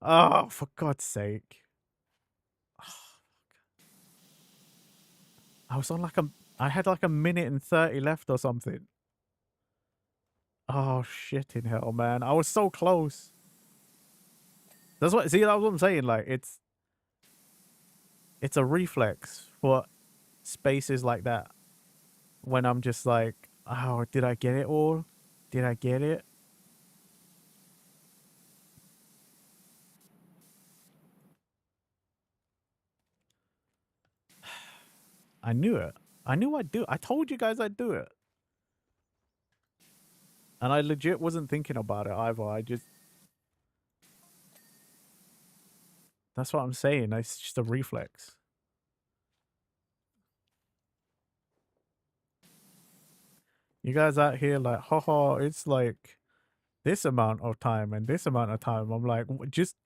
Oh, for God's sake. I was on like I had like a minute and 30 left or something. Oh, shit in hell, man. I was so close. That's what, see, that's what I'm saying. Like, it's a reflex for spaces like that. When I'm just like, oh, did I get it all? Did I get it? I knew it. I knew I'd do it. I told you guys I'd do it. And I legit wasn't thinking about it either. I just, that's what I'm saying. It's just a reflex. You guys out here like, haha, it's like this amount of time and this amount of time. I'm like, just,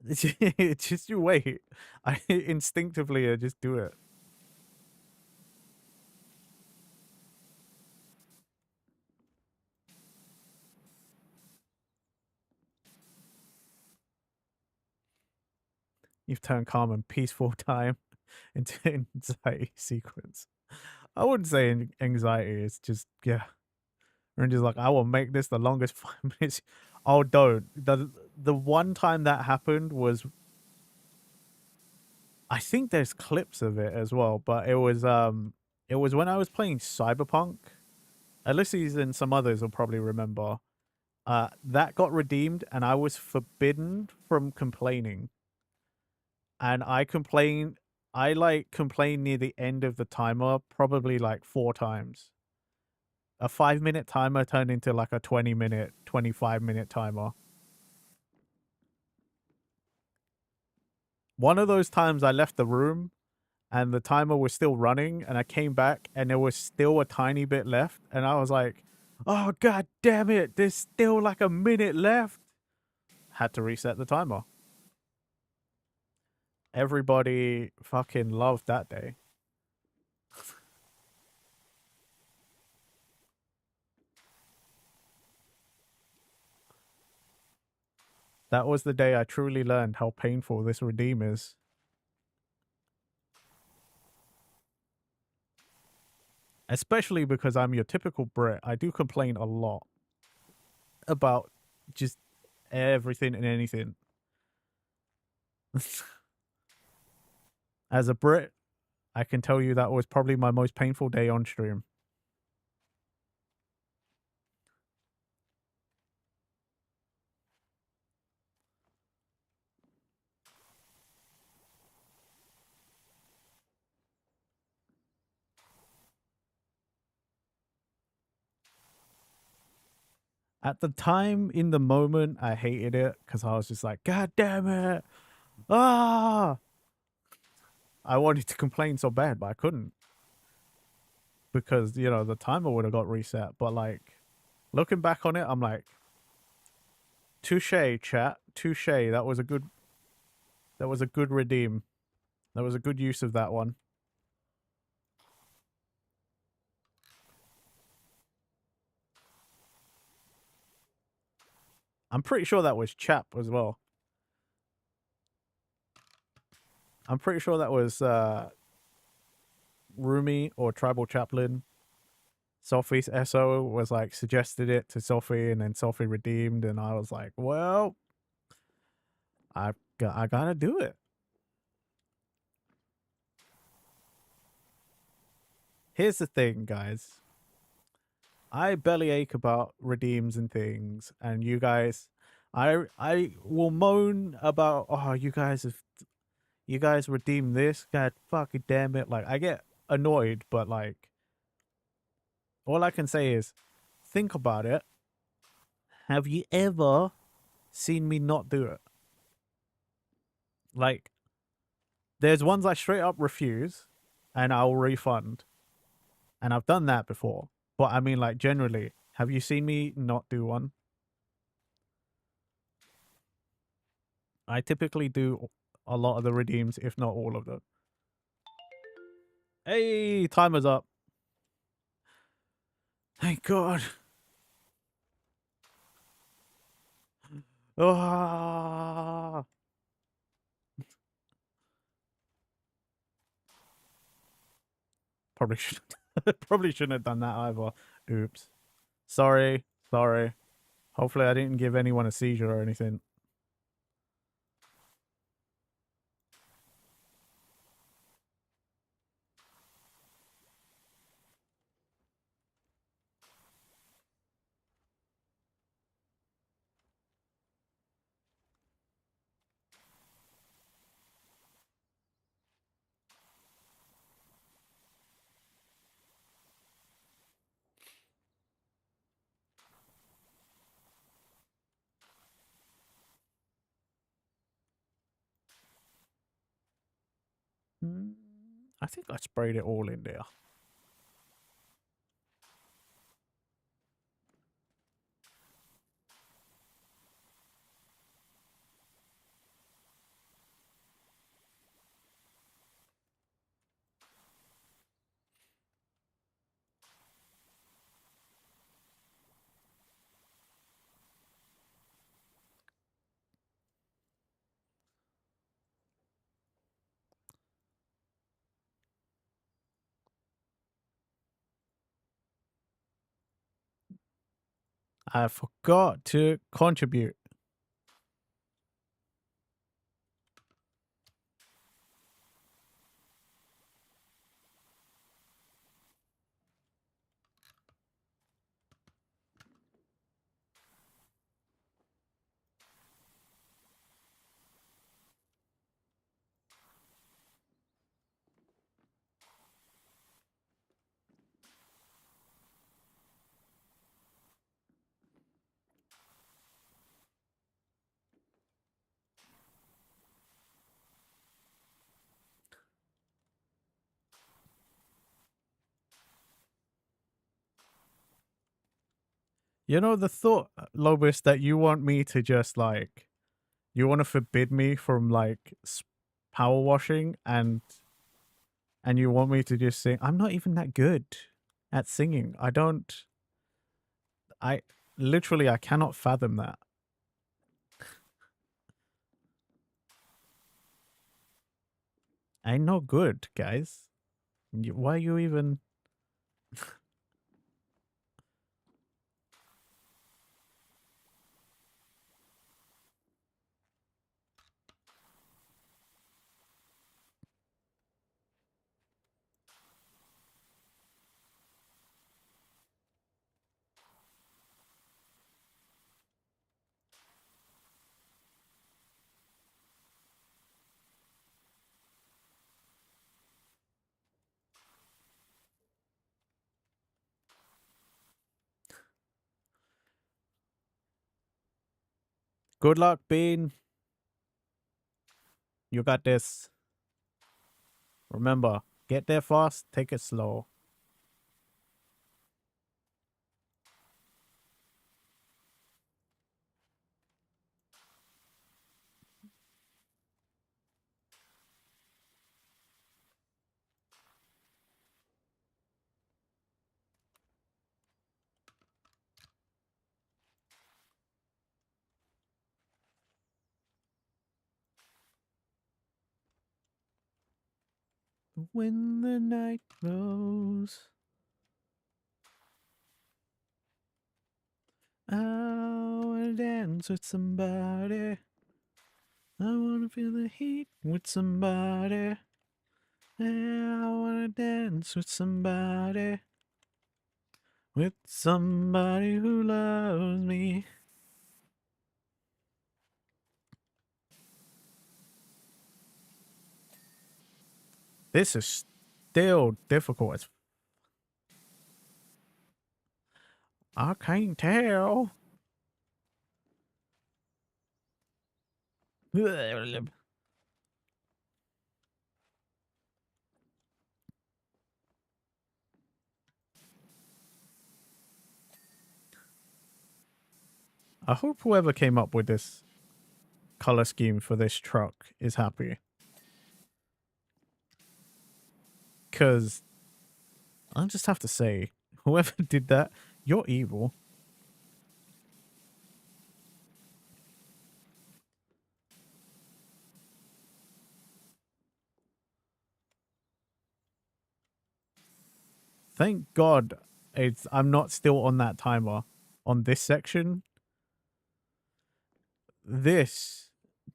just you wait. I instinctively just do it. You've turned calm and peaceful time into anxiety sequence. I wouldn't say anxiety. It's just, yeah. And just like, I will make this the longest 5 minutes. Oh, don't. The one time that happened was, I think there's clips of it as well, but it was when I was playing Cyberpunk. Ulysses and some others will probably remember. That got redeemed and I was forbidden from complaining. And I complained near the end of the timer probably like 4 times. A 5-minute timer turned into like a 20-minute, 25-minute timer. One of those times I left the room and the timer was still running and I came back and there was still a tiny bit left and I was like, oh god damn it, there's still like a minute left. Had to reset the timer. Everybody fucking loved that day. That was the day I truly learned how painful this redeem is. Especially because I'm your typical Brit. I do complain a lot about just everything and anything. As a Brit, I can tell you that was probably my most painful day on stream. At the time, in the moment, I hated it because I was just like, God damn it. Ah! I wanted to complain so bad, but I couldn't because, you know, the timer would have got reset. But, like, looking back on it, I'm like, touche, chat. Touche. That was a good redeem. That was a good use of that one. I'm pretty sure that was Chap as well. I'm pretty sure that was Rumi or Tribal Chaplain. Sophie's SO was like suggested it to Sophie, and then Sophie redeemed, and I was like, well, I gotta do it. Here's the thing, guys. I bellyache about redeems and things, and you guys, I will moan about, oh, you guys redeemed this. God fucking damn it! Like I get annoyed, but like all I can say is, think about it. Have you ever seen me not do it? Like, there's ones I straight up refuse, and I'll refund, and I've done that before. But I mean, like generally, have you seen me not do one? I typically do a lot of the redeems, if not all of them. Hey, timer's up. Thank God. Ah. Probably should probably shouldn't have done that either. Oops. Sorry. Sorry. Hopefully I didn't give anyone a seizure or anything. I think I sprayed it all in there. I forgot to contribute. You know the thought, Lobus, that you want me to just like, you want to forbid me from like power washing, and you want me to just sing. I'm not even that good at singing. I literally, I cannot fathom that. I'm not good, guys. Why are you even? Good luck, Bean. You got this. Remember, get there fast, take it slow. When the night grows, I wanna dance with somebody. I wanna feel the heat with somebody. Yeah, I wanna dance with somebody. With somebody who loves me. This is still difficult. I can't tell. I hope whoever came up with this color scheme for this truck is happy. Because I just have to say, whoever did that, you're evil. Thank God I'm not still on that timer on this section. This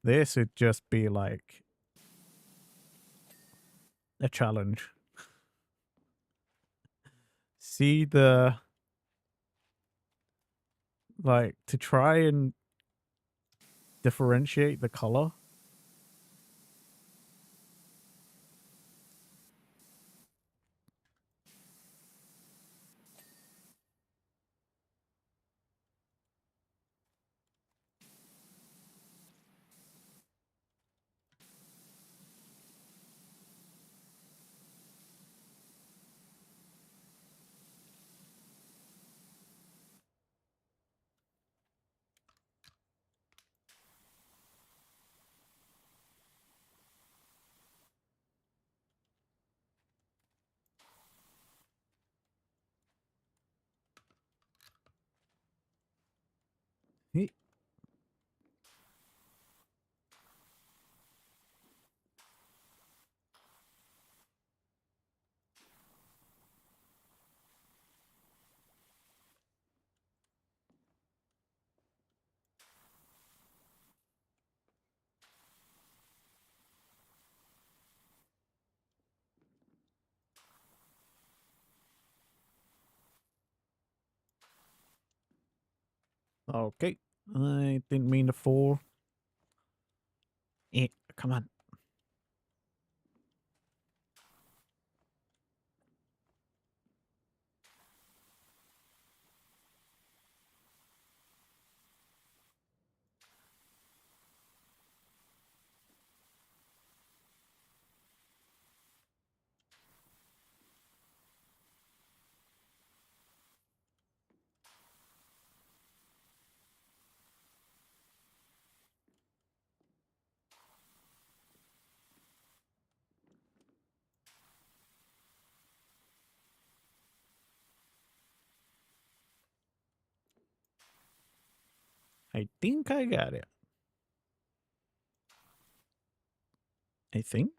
would just be like a challenge. See like to try and differentiate the color. Okay. I didn't mean to fall. Come on. I think I got it. I think.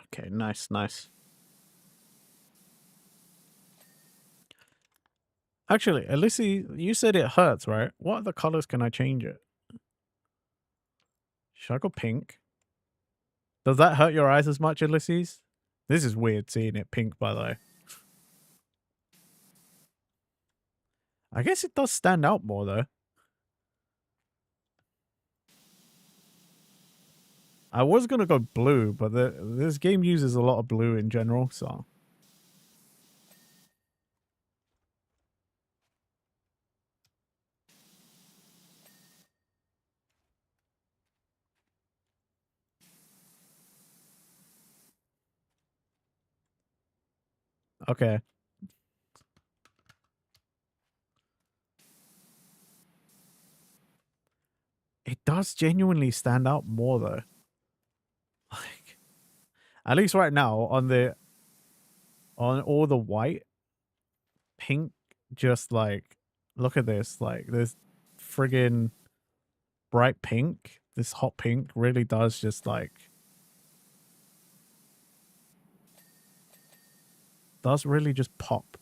Okay, nice, nice. Actually, Elise, you said it hurts, right? What other colors can I change it? Should I go pink? Does that hurt your eyes as much, Ulysses? This is weird seeing it pink, by the way. I guess it does stand out more, though. I was going to go blue, but this game uses a lot of blue in general, so... Okay. It does genuinely stand out more, though. Like, at least right now, on all the white, pink just like, look at this, like this friggin' bright pink, this hot pink really does just like, does really just pop.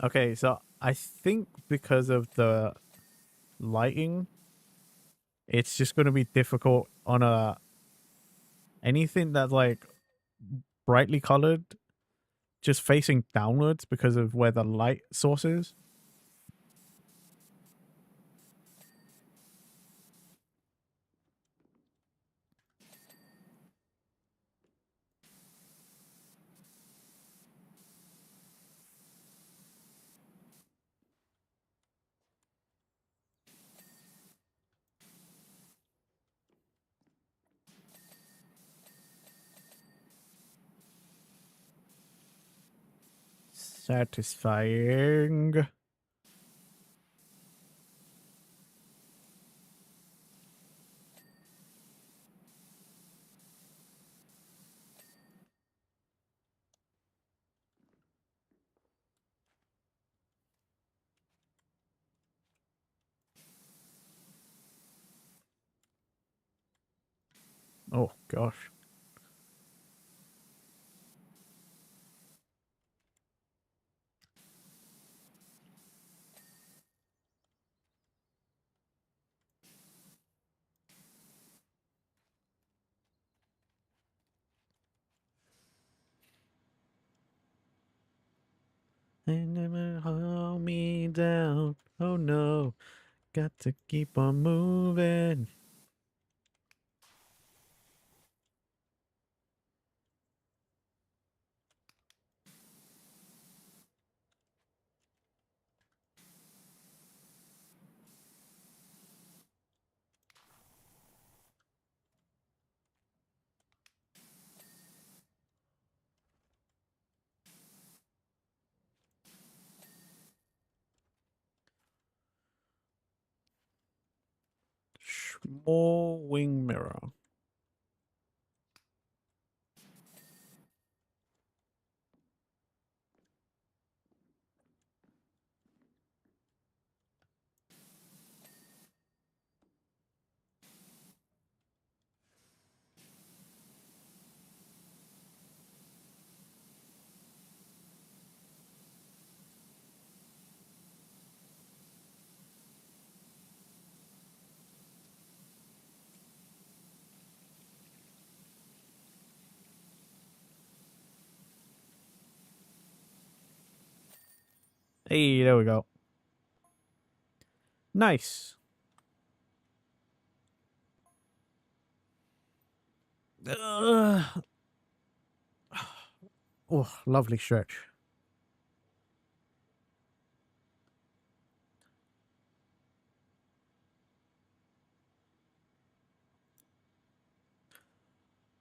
Okay, so I think because of the lighting, it's just going to be difficult on anything that's like brightly colored, just facing downwards because of where the light source is. Satisfying. Oh gosh. They never hold me down. Oh no. Got to keep on moving. Small wing mirror. Hey, there we go. Nice. Oh, lovely stretch.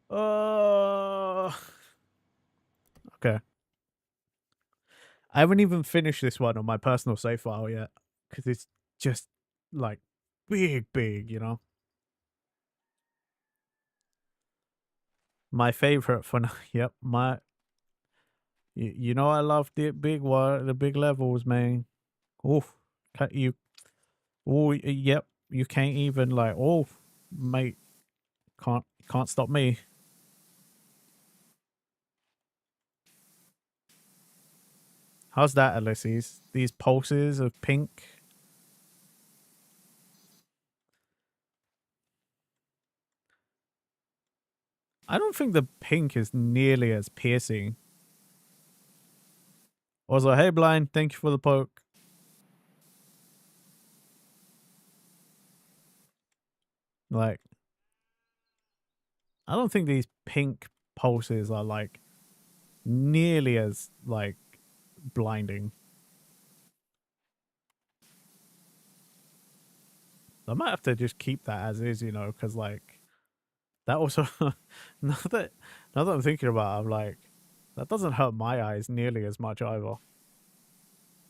Uh, okay. I haven't even finished this one on my personal save file yet because it's just like big, you know. My favorite for now. Yep, you know I love the big one, the big levels, man. Oof, you. Oh, yep. You can't even like. Oh, mate, can't stop me. How's that, Ulysses? These pulses of pink. I don't think the pink is nearly as piercing. Also, hey, Blind, thank you for the poke. Like, I don't think these pink pulses are like nearly as like blinding. I might have to just keep that as is, you know, because like that also now that now that I'm thinking about it, I'm like, that doesn't hurt my eyes nearly as much either.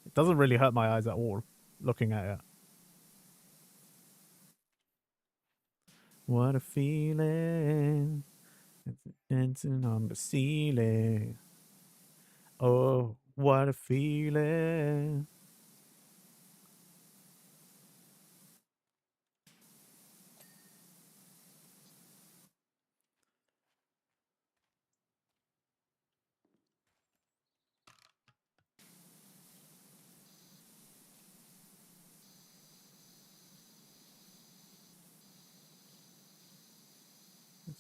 It doesn't really hurt my eyes at all looking at it. What a feeling. It's dancing on the ceiling. Oh, what a feeling.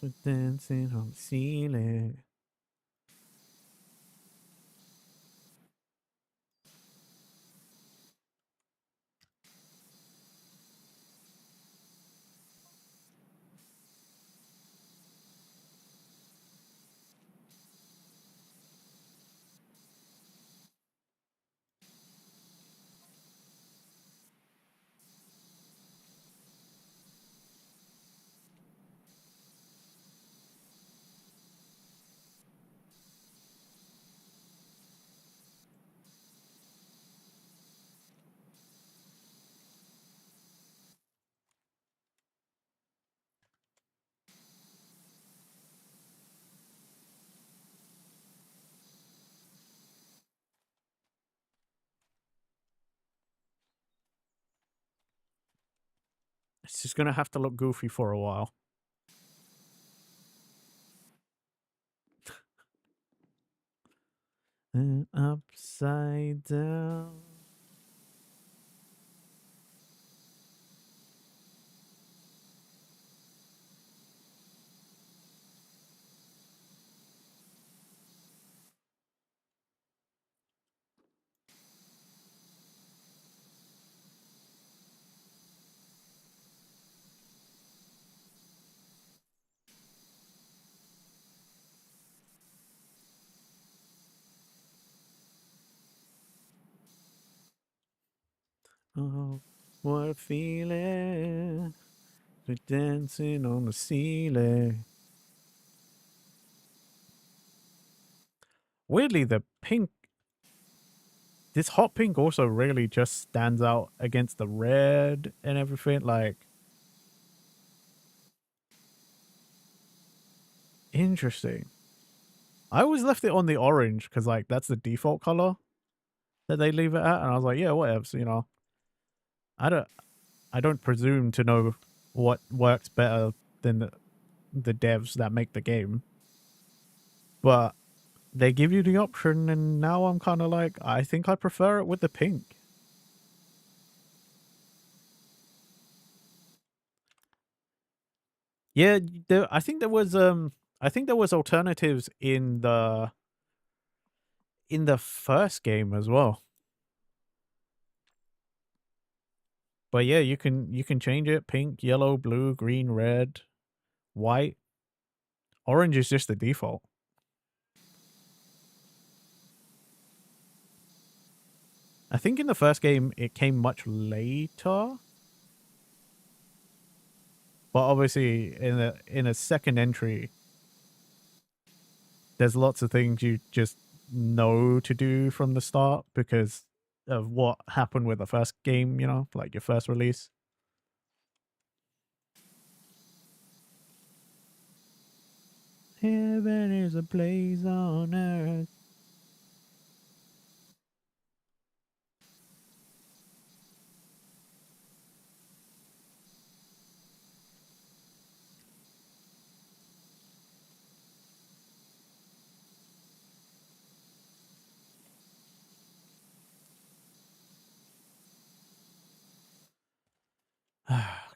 It's dancing on the ceiling. It's just gonna have to look goofy for a while. And upside down. Oh, what a feeling. We're dancing on the ceiling. Weirdly, the pink, this hot pink also really just stands out against the red and everything. Like, interesting. I always left it on the orange because, like, that's the default color that they leave it at. And I was like, yeah, whatever. So, you know, I don't, I don't presume to know what works better than the devs that make the game. But they give you the option, and now I'm kind of like, I think I prefer it with the pink. Yeah, I think there was alternatives in the first game as well. But yeah, you can change it pink, yellow, blue, green, red, white. Orange is just the default. I think in the first game it came much later. But obviously in a second entry, there's lots of things you just know to do from the start because of what happened with the first game, like your first release. Heaven is a place on earth.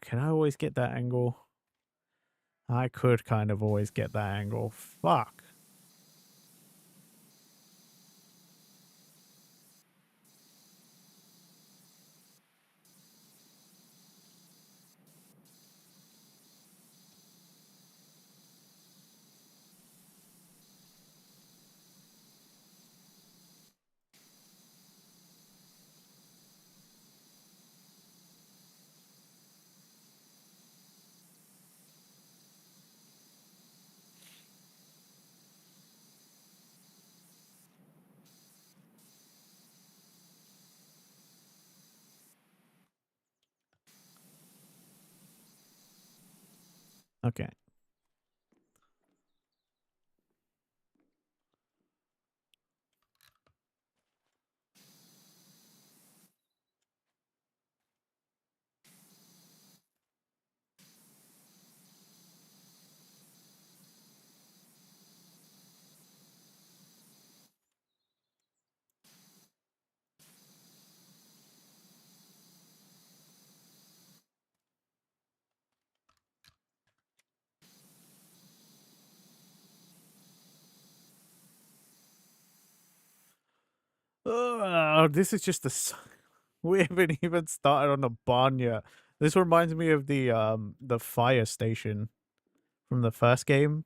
Can I always get that angle? I could kind of always get that angle. Fuck. Okay. This is just we haven't even started on the barn yet. This reminds me of the fire station from the first game.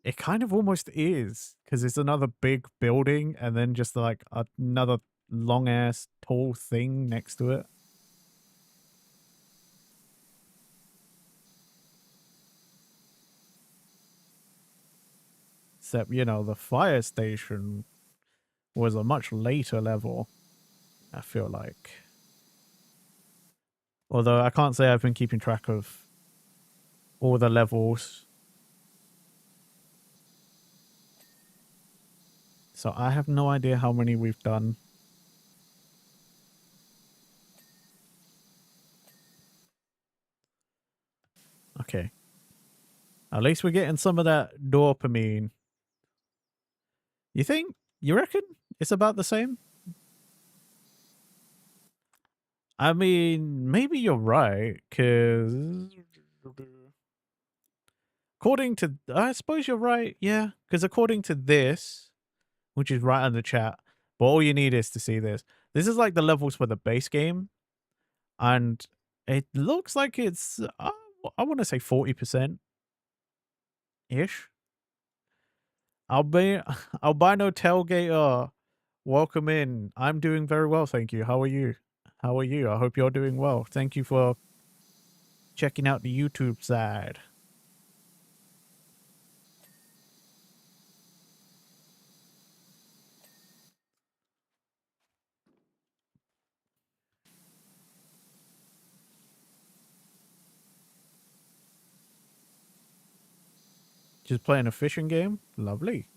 It kind of almost is because it's another big building and then just like another long ass tall thing next to it. Except, the fire station was a much later level, I feel like. Although I can't say I've been keeping track of all the levels. So I have no idea how many we've done. Okay. At least we're getting some of that dopamine. You think? You reckon it's about the same? I mean, maybe you're right, because according to, I suppose you're right, yeah, because according to this, which is right on the chat, but all you need is to see this. This is like the levels for the base game, and it looks like it's, I want to say 40% ish. Albino Tailgater, welcome in. I'm doing very well, thank you. How are you? How are you? I hope you're doing well. Thank you for checking out the YouTube side. Just playing a fishing game? Lovely.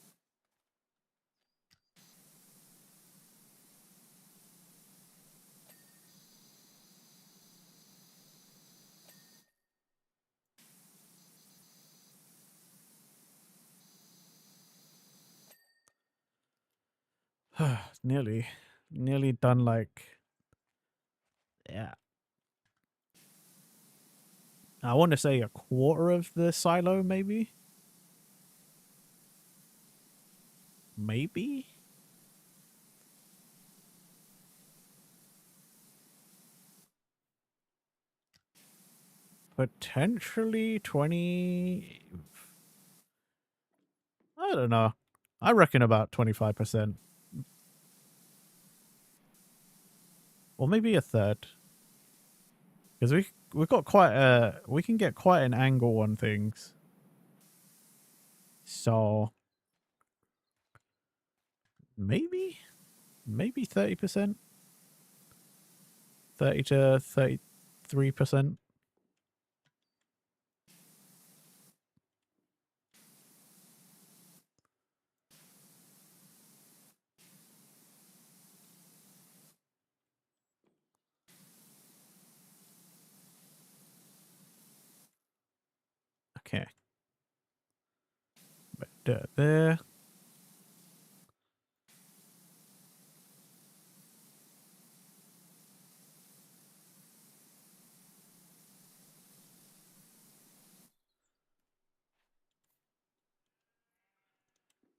Nearly done like, yeah. I want to say a quarter of the silo, maybe? Maybe? Potentially 20. I don't know. I reckon about 25%. Or maybe a third. Because we've got quite a... We can get quite an angle on things. So... Maybe 30%. 30 to 33%. Okay. There.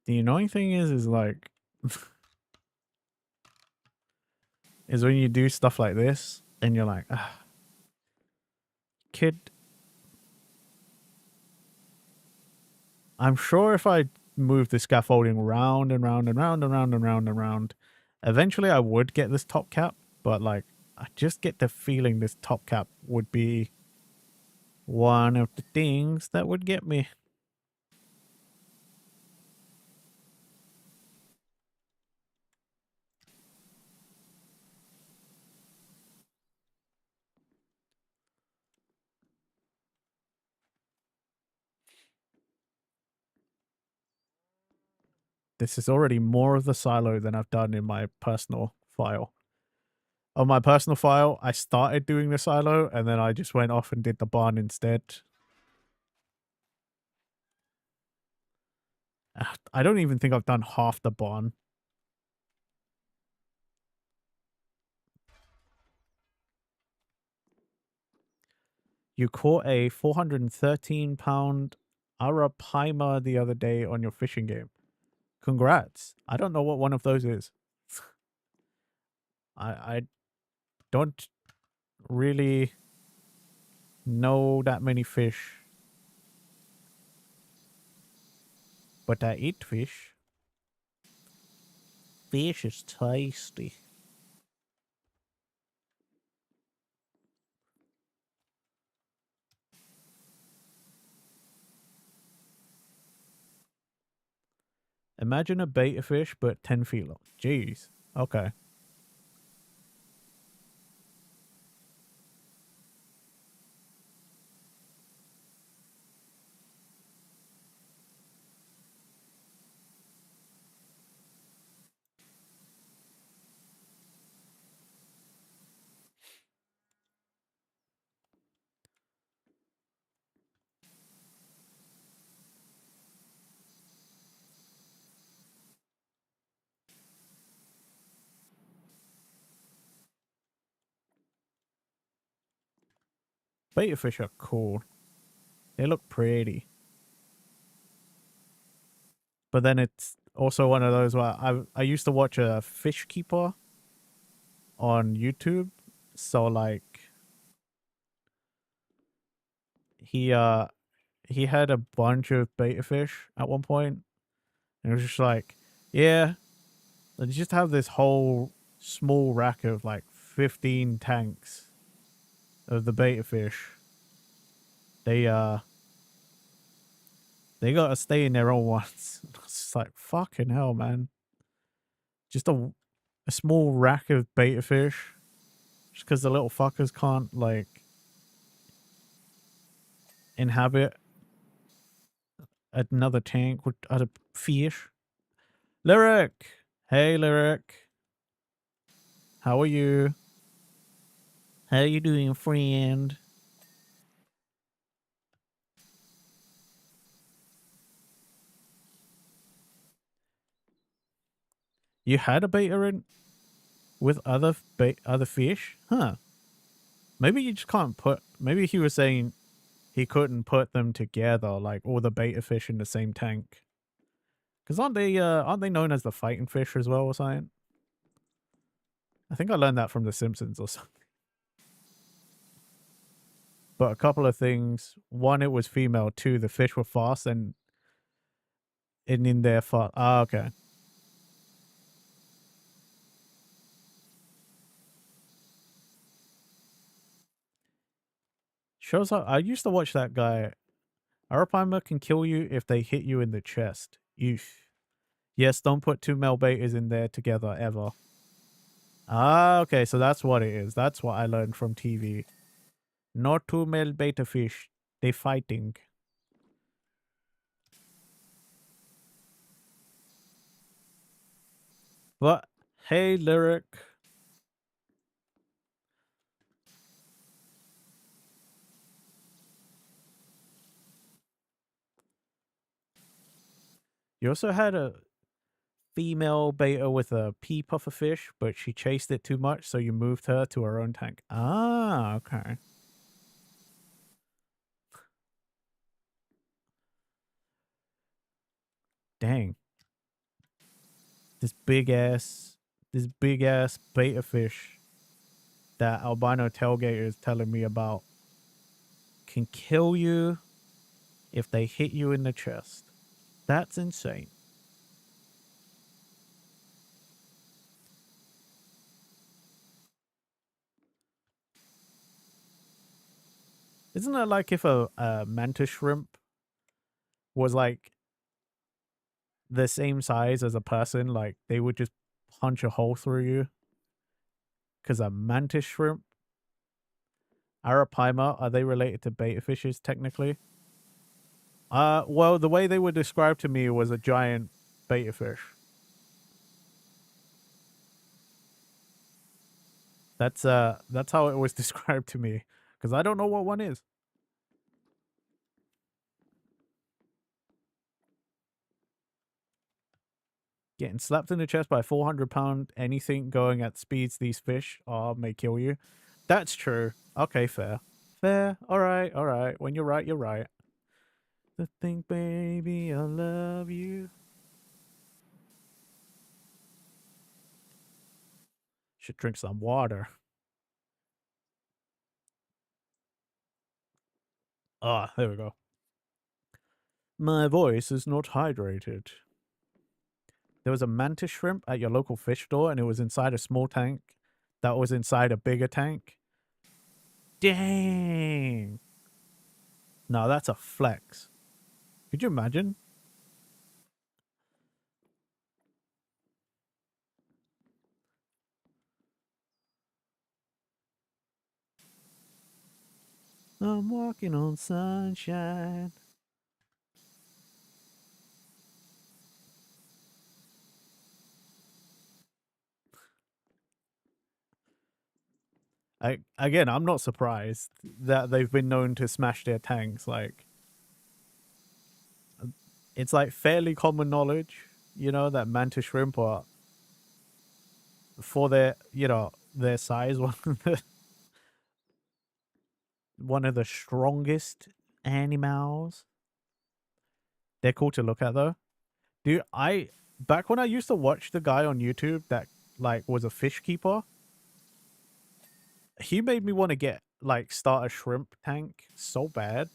The annoying thing is like... is when you do stuff like this, and you're like, ah, kid... I'm sure if I move the scaffolding round and round and round and round and round and round, eventually I would get this top cap, but like, I just get the feeling this top cap would be one of the things that would get me. This is already more of the silo than I've done in my personal file. On my personal file, I started doing the silo, and then I just went off and did the barn instead. I don't even think I've done half the barn. You caught a 413-pound arapaima the other day on your fishing game. Congrats. I don't know what one of those is. I don't really know that many fish. But I eat fish. Fish is tasty. Imagine a beta fish, but 10 feet long. Jeez. Okay. Beta fish are cool. They look pretty. But then it's also one of those where I used to watch a fish keeper on YouTube. So like he had a bunch of beta fish at one point, and it was just like, yeah, they just have this whole small rack of like 15 tanks of the beta fish. They gotta stay in their own ones. It's just like, fucking hell, man. Just a small rack of beta fish, just because the little fuckers can't like inhabit another tank with other fish. Lyric! Hey, Lyric. How are you? How you doing, friend? You had a beta in with other fish? Huh. Maybe you just can't put... Maybe he was saying he couldn't put them together, like all the beta fish in the same tank. Because aren't they known as the fighting fish as well or something? I think I learned that from The Simpsons or something. but a couple of things. One, it was female. Two, the fish were fast and in there fast. Ah, okay. Shows up. I used to watch that guy. Arapaima can kill you if they hit you in the chest. Eesh. Yes, don't put two male betas in there together ever. Ah, okay, so that's what it is. That's what I learned from TV. Not two male beta fish. They fighting. But hey, Lyric. You also had a female beta with a pea puffer fish, but she chased it too much, so you moved her to her own tank. Ah, okay. Dang. This big ass beta fish that albino tailgater is telling me about can kill you if they hit you in the chest. That's insane. Isn't it like if a mantis shrimp was like the same size as a person, like they would just punch a hole through you? Because a mantis shrimp, Arapaima, are they related to beta fishes technically? Well, the way they were described to me was a giant beta fish. That's how it was described to me, because I don't know what one is. Getting slapped in the chest by a 400-pound anything going at speeds these fish are may kill you. That's true. Okay, fair. Fair. All right, all right. When you're right, you're right. The thing, baby, I love you. Should drink some water. Ah, there we go. My voice is not hydrated. There was a mantis shrimp at your local fish store, and it was inside a small tank that was inside a bigger tank. Dang. No, that's a flex. Could you imagine? I'm walking on sunshine. Again, I'm not surprised that they've been known to smash their tanks. Like, it's like fairly common knowledge, that mantis shrimp are, for their, their size, one of the strongest animals. They're cool to look at though. Dude, back when I used to watch the guy on YouTube that like was a fish keeper, he made me want to start a shrimp tank so bad.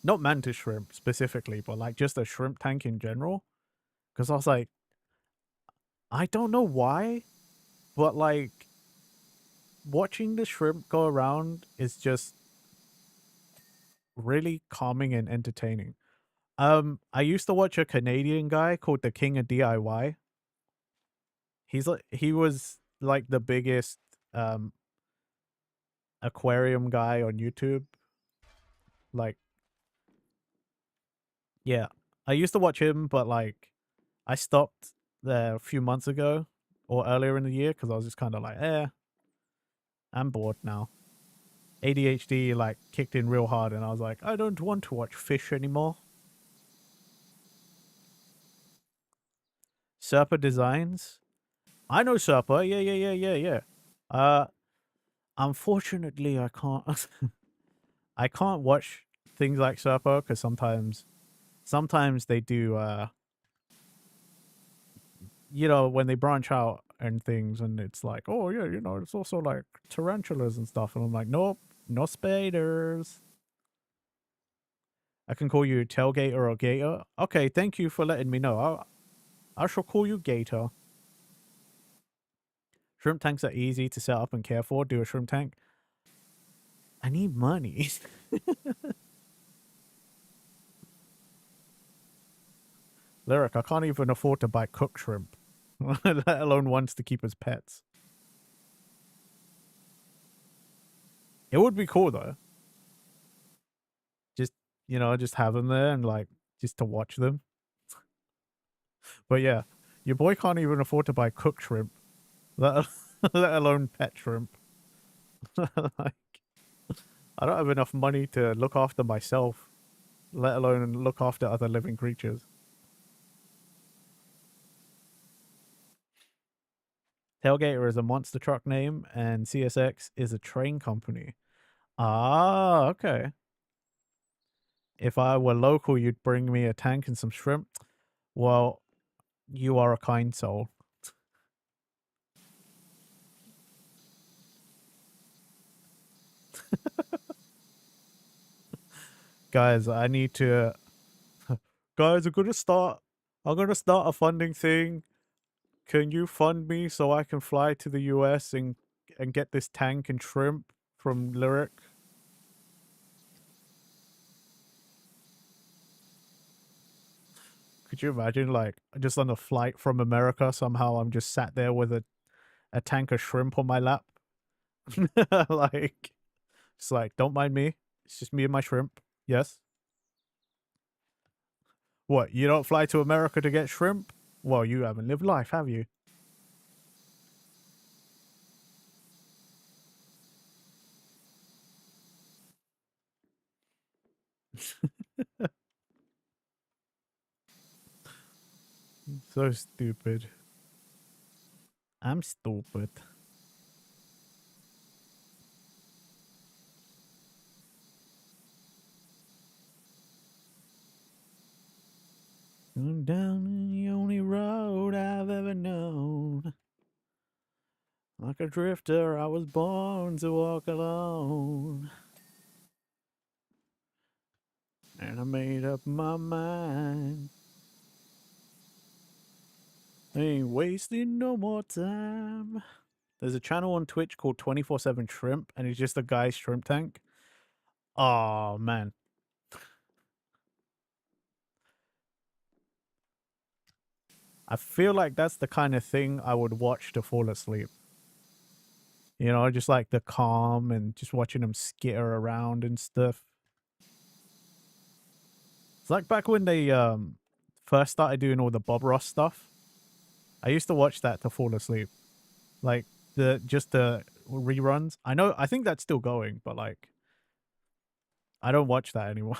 Not mantis shrimp specifically, but like just a shrimp tank in general. Because I was like, I don't know why, but like watching the shrimp go around is just really calming and entertaining. I used to watch a Canadian guy called the King of DIY. He was like the biggest aquarium guy on YouTube. Like, yeah, I used to watch him, but like I stopped there a few months ago or earlier in the year because I was just kind of like, I'm bored now. ADHD like kicked in real hard, and I was like, I don't want to watch fish anymore. Serpa Designs. I know Serpa. Yeah. Uh, unfortunately, I can't. I can't watch things like Serpa because sometimes they do. When they branch out and things, and it's like, oh yeah, it's also like tarantulas and stuff, and I'm like, nope, No spiders. I can call you Tailgater or Gator. Okay, thank you for letting me know. I shall call you Gator. Shrimp tanks are easy to set up and care for. Do a shrimp tank. I need money. Lyric, I can't even afford to buy cooked shrimp, let alone ones to keep as pets. It would be cool though. Just, just have them there and like, just to watch them. But yeah, your boy can't even afford to buy cooked shrimp, let, let alone pet shrimp. Like, I don't have enough money to look after myself, let alone look after other living creatures. Tailgater is a monster truck name, and CSX is a train company. Ah, okay. If I were local, you'd bring me a tank and some shrimp. Well, you are a kind soul. Guys, I need to... Guys, I'm gonna start a funding thing. Can you fund me so I can fly to the US and get this tank and shrimp from Lyric? Could you imagine, like, just on a flight from America, somehow I'm just sat there with a tank of shrimp on my lap? Like, it's like, don't mind me. It's just me and my shrimp. Yes? What, you don't fly to America to get shrimp? Well, you haven't lived life, have you? So stupid. I'm stupid. I'm down the only road I've ever known. Like a drifter, I was born to walk alone. And I made up my mind. I ain't wasting no more time. There's a channel on Twitch called 24/7 Shrimp, and it's just a guy's shrimp tank. Oh, man. I feel like that's the kind of thing I would watch to fall asleep. Just like the calm and just watching them skitter around and stuff. It's like back when they first started doing all the Bob Ross stuff. I used to watch that to fall asleep. Like the reruns. I think that's still going, but like I don't watch that anymore.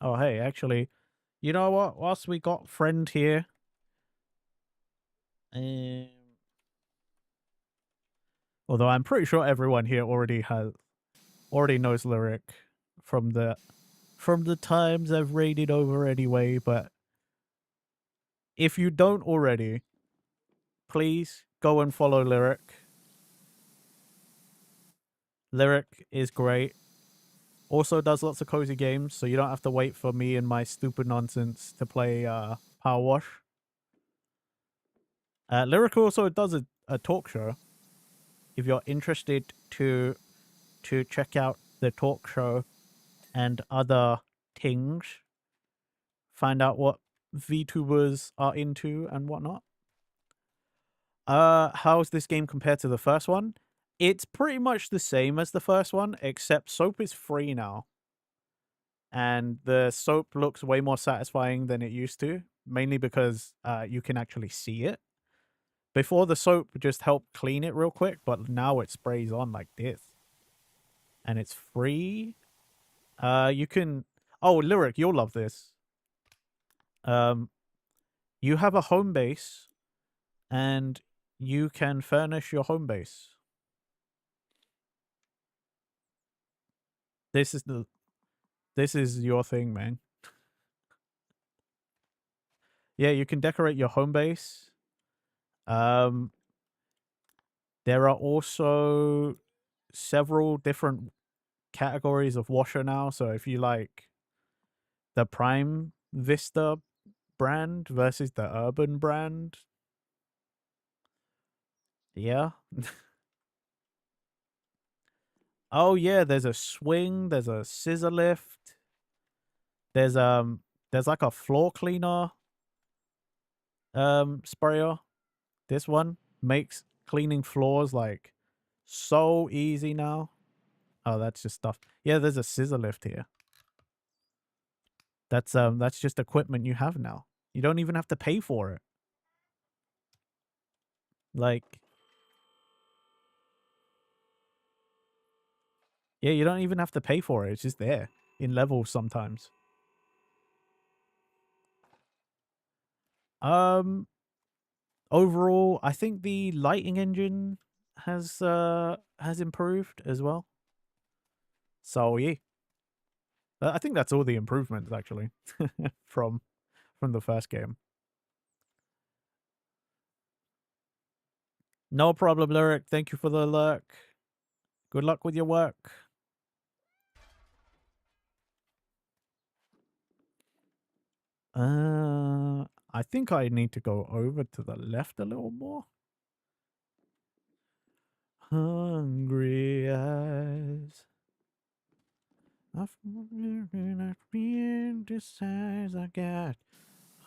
Oh, hey, actually, you know what? Whilst we got friend here, um, although I'm pretty sure everyone here already knows Lyric from the times I've raided over anyway, but if you don't already, please go and follow Lyric. Lyric is great. Also does lots of cozy games, so you don't have to wait for me and my stupid nonsense to play PowerWash. Lyric also does a talk show. If you're interested to check out the talk show and other things, find out what VTubers are into and whatnot. How's this game compared to the first one? It's pretty much the same as the first one, except soap is free now. And the soap looks way more satisfying than it used to, mainly because you can actually see it. Before, the soap just helped clean it real quick, but now it sprays on like this. And it's free. You can... Oh, Lyric, you'll love this. You have a home base, and you can furnish your home base. This is your thing, man. Yeah, you can decorate your home base. There are also several different categories of washer now. So if you like the Prime Vista brand versus the Urban brand, yeah. Oh yeah, there's a swing, there's a scissor lift, there's like a floor cleaner sprayer. This one makes cleaning floors like so easy now. Oh, that's just stuff. Yeah, there's a scissor lift here. That's just equipment you have now. You don't even have to pay for it. Like, yeah, you don't even have to pay for it. It's just there in levels sometimes. Overall, I think the lighting engine has improved as well. So yeah, I think that's all the improvements actually from the first game. No problem, Lyric. Thank you for the lurk. Good luck with your work. I think I need to go over to the left a little more. Hungry eyes. I've been decides I got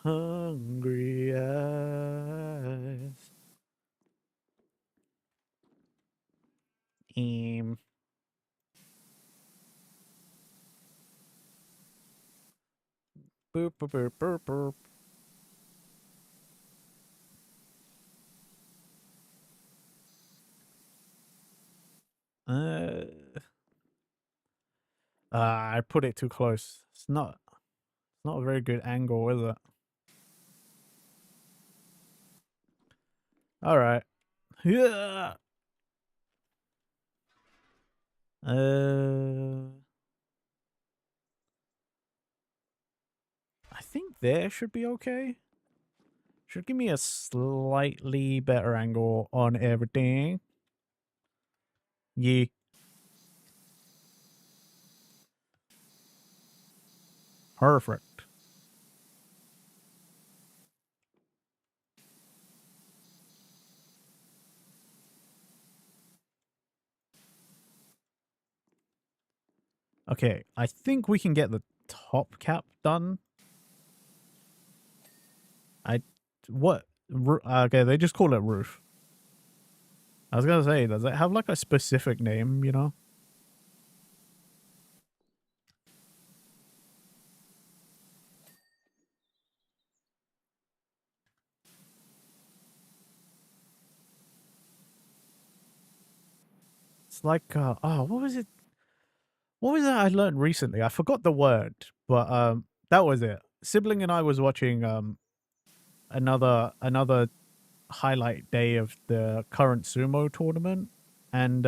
hungry eyes. Boop, boop, boop, boop, boop. I put it too close. It's not a very good angle, is it? All right. Yeah. I think there should be okay. Should give me a slightly better angle on everything. Yeah. Perfect. Okay, I think we can get the top cap done. What? Okay, they just call it roof. I was gonna say, does it have like a specific name, you know? It's like, what was it? What was that I learned recently? I forgot the word, but that was it. Sibling and I was watching another highlight day of the current sumo tournament, and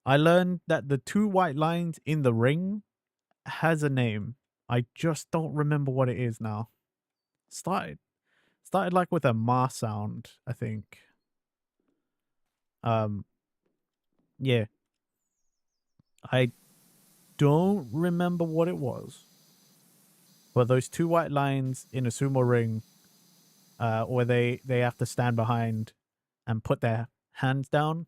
I learned that the two white lines in the ring has a name. I just don't remember what it is now. Started like with a ma sound, I think. Um, yeah, I don't remember what it was, but those two white lines in a sumo ring, where they have to stand behind and put their hands down,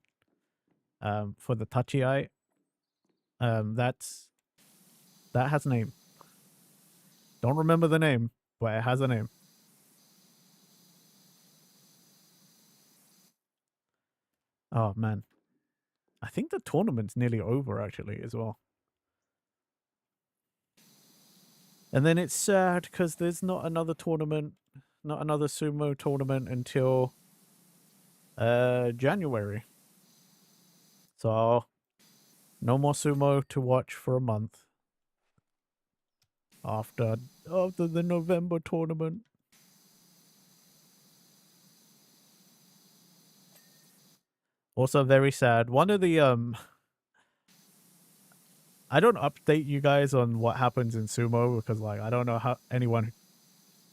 for the touchy eye. That has a name. Don't remember the name, but it has a name. Oh man, I think the tournament's nearly over actually as well. And then it's sad because there's not another tournament, not another sumo tournament until January. So no more sumo to watch for a month after the November tournament. Also very sad. One of the I don't update you guys on what happens in sumo because like I don't know how anyone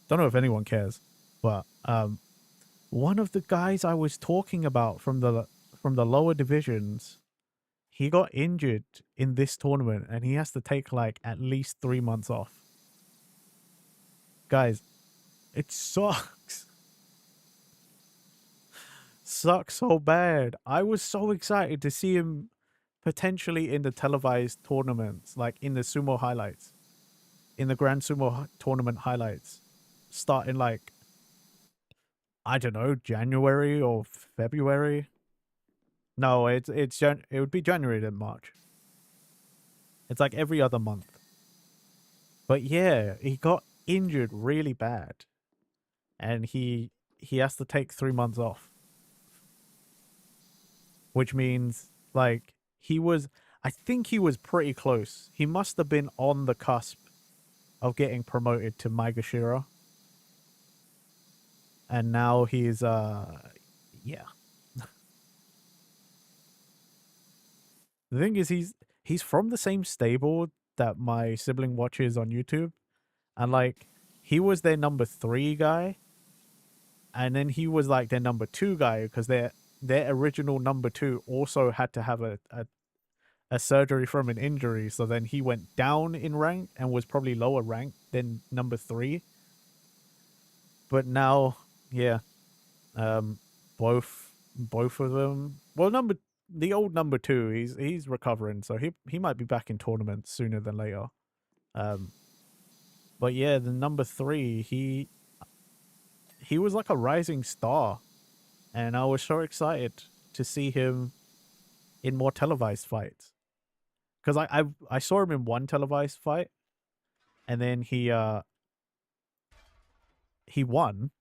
don't know if anyone cares, but one of the guys I was talking about from the lower divisions, he got injured in this tournament and he has to take like at least 3 months off. Guys, it sucks. Sucks so bad. I was so excited to see him potentially in the televised tournaments, like in the sumo highlights, in the Grand Sumo tournament highlights, starting like, I don't know, January or February. No, it would be January then March. It's like every other month. But yeah, he got injured really bad, and he has to take 3 months off, which means like I think he was pretty close. He must have been on the cusp of getting promoted to Maegashira. And now he's yeah. The thing is he's from the same stable that my sibling watches on YouTube. And like he was their number 3 guy. And then he was like their number 2 guy because their original number 2 also had to have a surgery from an injury. So then he went down in rank and was probably lower ranked than number 3. But now, yeah, both of them. Well, the old number 2, he's recovering, so he might be back in tournaments sooner than later. But yeah, the number 3, he was like a rising star, and I was so excited to see him in more televised fights. Because I saw him in one televised fight, and then he won,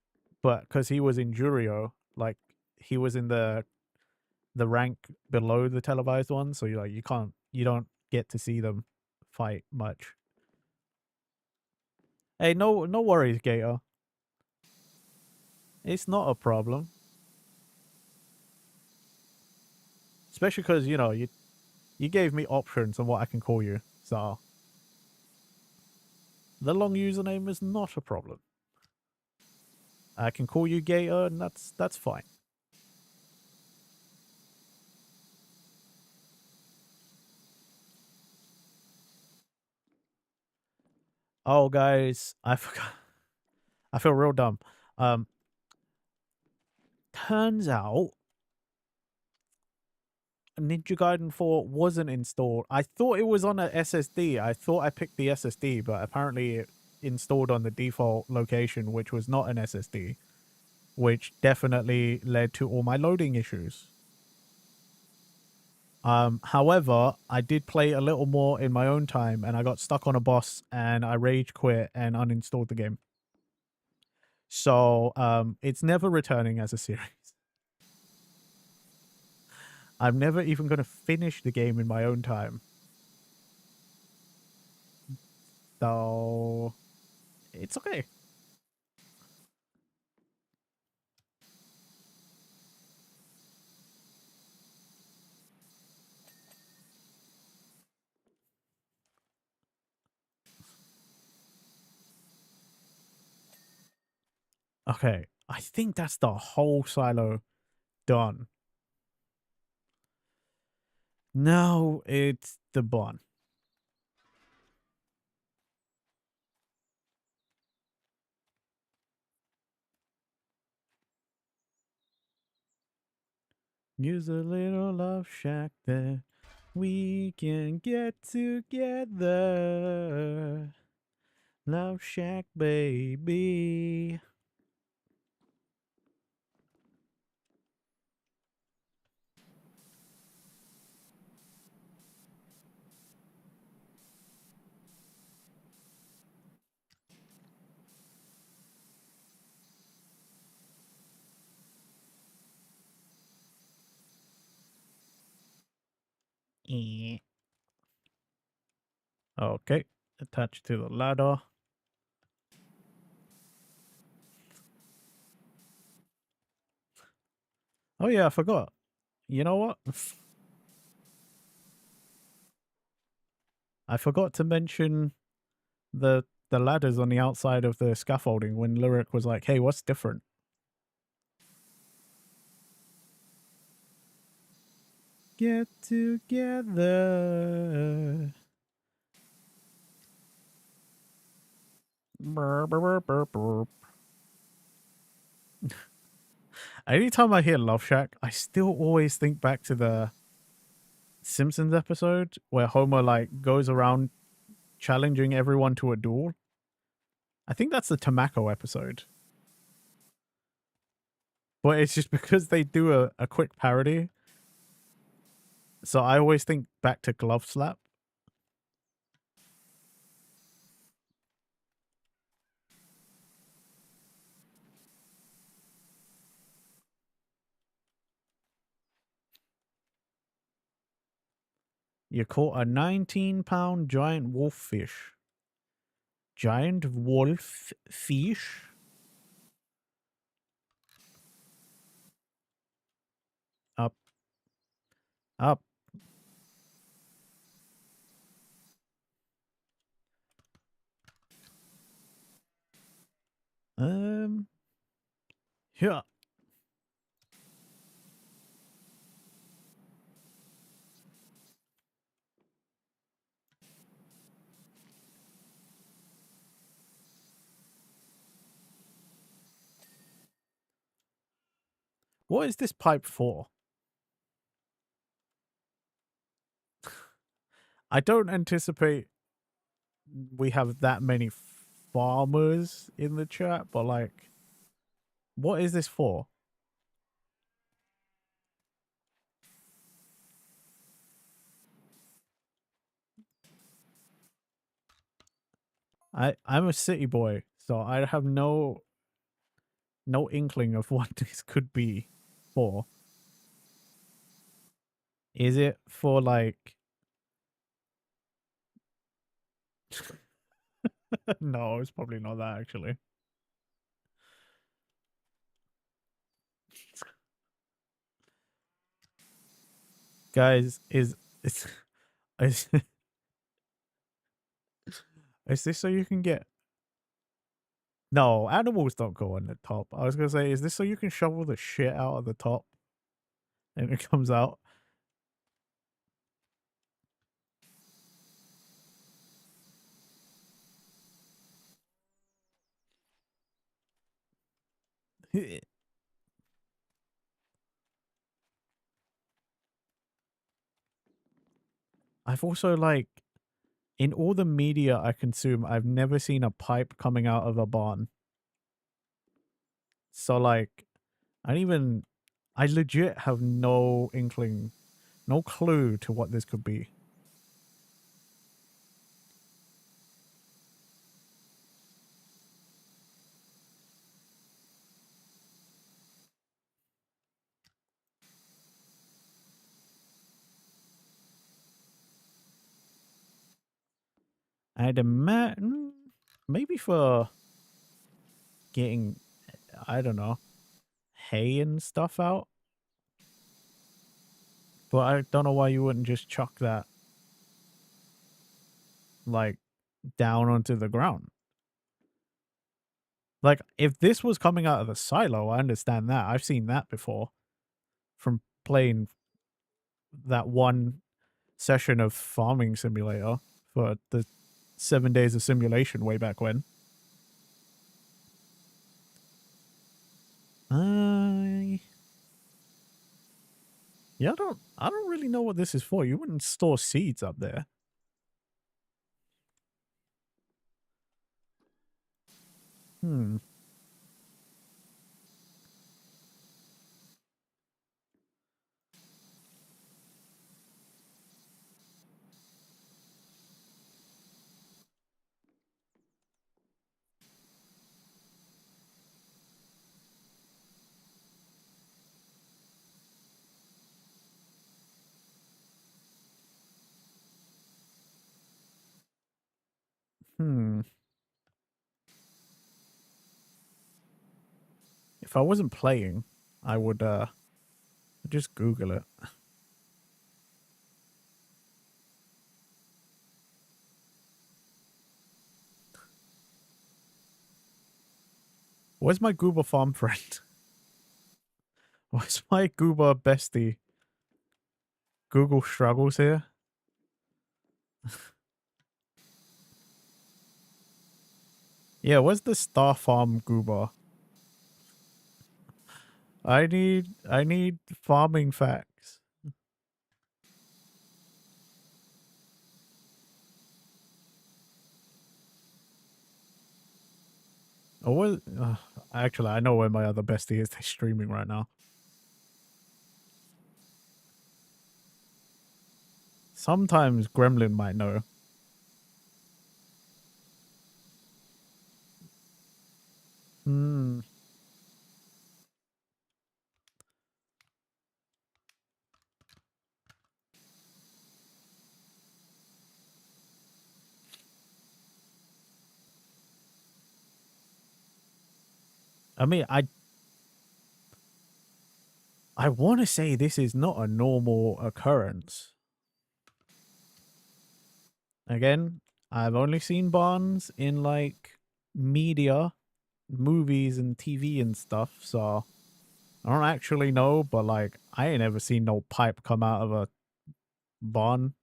but because he was in Jurio, like he was in the rank below the televised one, so you don't get to see them fight much. Hey, no worries, Gator. It's not a problem. Especially because, you gave me options on what I can call you, so the long username is not a problem. I can call you Gator, and that's fine. Oh, guys, I forgot. I feel real dumb. Turns out Ninja Gaiden 4 wasn't installed. I thought it was on a SSD. I thought I picked the SSD, but apparently it installed on the default location, which was not an SSD, which definitely led to all my loading issues. However, I did play a little more in my own time, and I got stuck on a boss, and I rage quit and uninstalled the game. So it's never returning as a series. I'm never even going to finish the game in my own time. So it's okay. Okay, I think that's the whole silo done. Now it's the bun. Use a little love shack that we can get together. Love shack, baby. Eh. Okay, attached to the ladder. Oh yeah, I forgot. You know what? I forgot to mention the the ladders on the outside of the scaffolding when Lyric was like, hey, what's different? Get together. Burr, burr, burr, burr. Anytime I hear Love Shack, I still always think back to the Simpsons episode where Homer like goes around challenging everyone to a duel. I think that's the Tamako episode. But it's just because they do a quick parody. So I always think back to Glove Slap. You caught a 19-pound giant wolf fish. Giant wolf fish? Up. Up. Yeah. What is this pipe for? I don't anticipate we have that many farmers in the chat, but like, what is this for? I'm a city boy, so I have no inkling of what this could be for. Is it for like no, it's probably not that actually. Guys, is it's is, is this so you can get no, animals don't go on the top. I was gonna say, is this so you can shovel the shit out of the top and it comes out? I've also like in all the media I consume, I've never seen a pipe coming out of a barn. So like I legit have no inkling, no clue to what this could be. I'd imagine maybe for getting, I don't know, hay and stuff out. But I don't know why you wouldn't just chuck that like down onto the ground. Like if this was coming out of the silo, I understand that. I've seen that before from playing that one session of Farming Simulator for the 7 days of simulation way back when. Yeah, I don't really know what this is for. You wouldn't store seeds up there. Hmm. Hmm. If I wasn't playing, I would just Google it. Where's my Goober farm friend? Where's my Goober bestie? Google struggles here. Yeah, where's the Star Farm Goober? I need farming facts. Oh, what? Actually, I know where my other bestie is. They're streaming right now. Sometimes Gremlin might know. Hmm. I mean, I want to say this is not a normal occurrence. Again, I've only seen barns in like media, movies and TV and stuff, so I don't actually know, but like I ain't ever seen no pipe come out of a barn.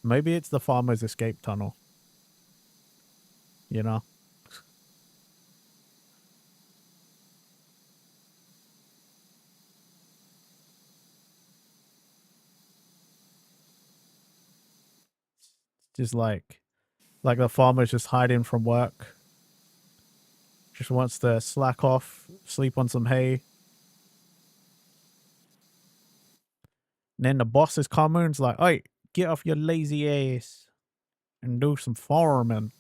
Maybe it's the farmer's escape tunnel, you know? Just like the farmer's just hiding from work. Just wants to slack off, sleep on some hay. And then the boss is coming and's like, "Hey, get off your lazy ass and do some farming."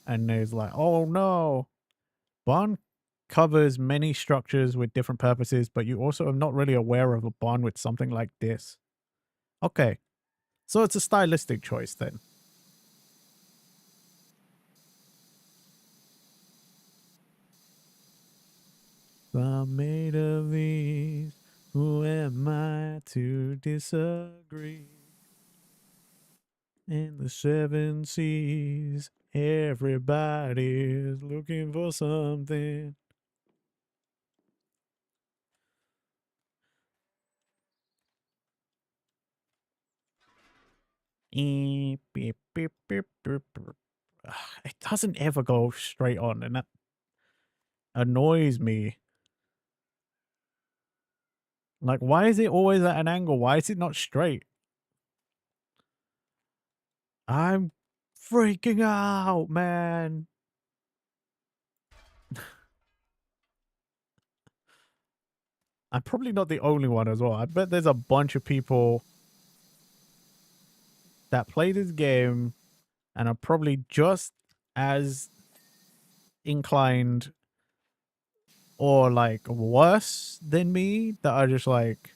And he's like, "Oh no." Barn covers many structures with different purposes, but you also are not really aware of a barn with something like this. Okay. So it's a stylistic choice then. I'm made of these. Who am I to disagree? In the seven seas, everybody's looking for something. Beep, beep, beep, beep, beep. It doesn't ever go straight on, and that annoys me. Like, why is it always at an angle? Why is it not straight? I'm freaking out, man. I'm probably not the only one as well. I bet there's a bunch of people that play this game and are probably just as inclined or like worse than me that are just like,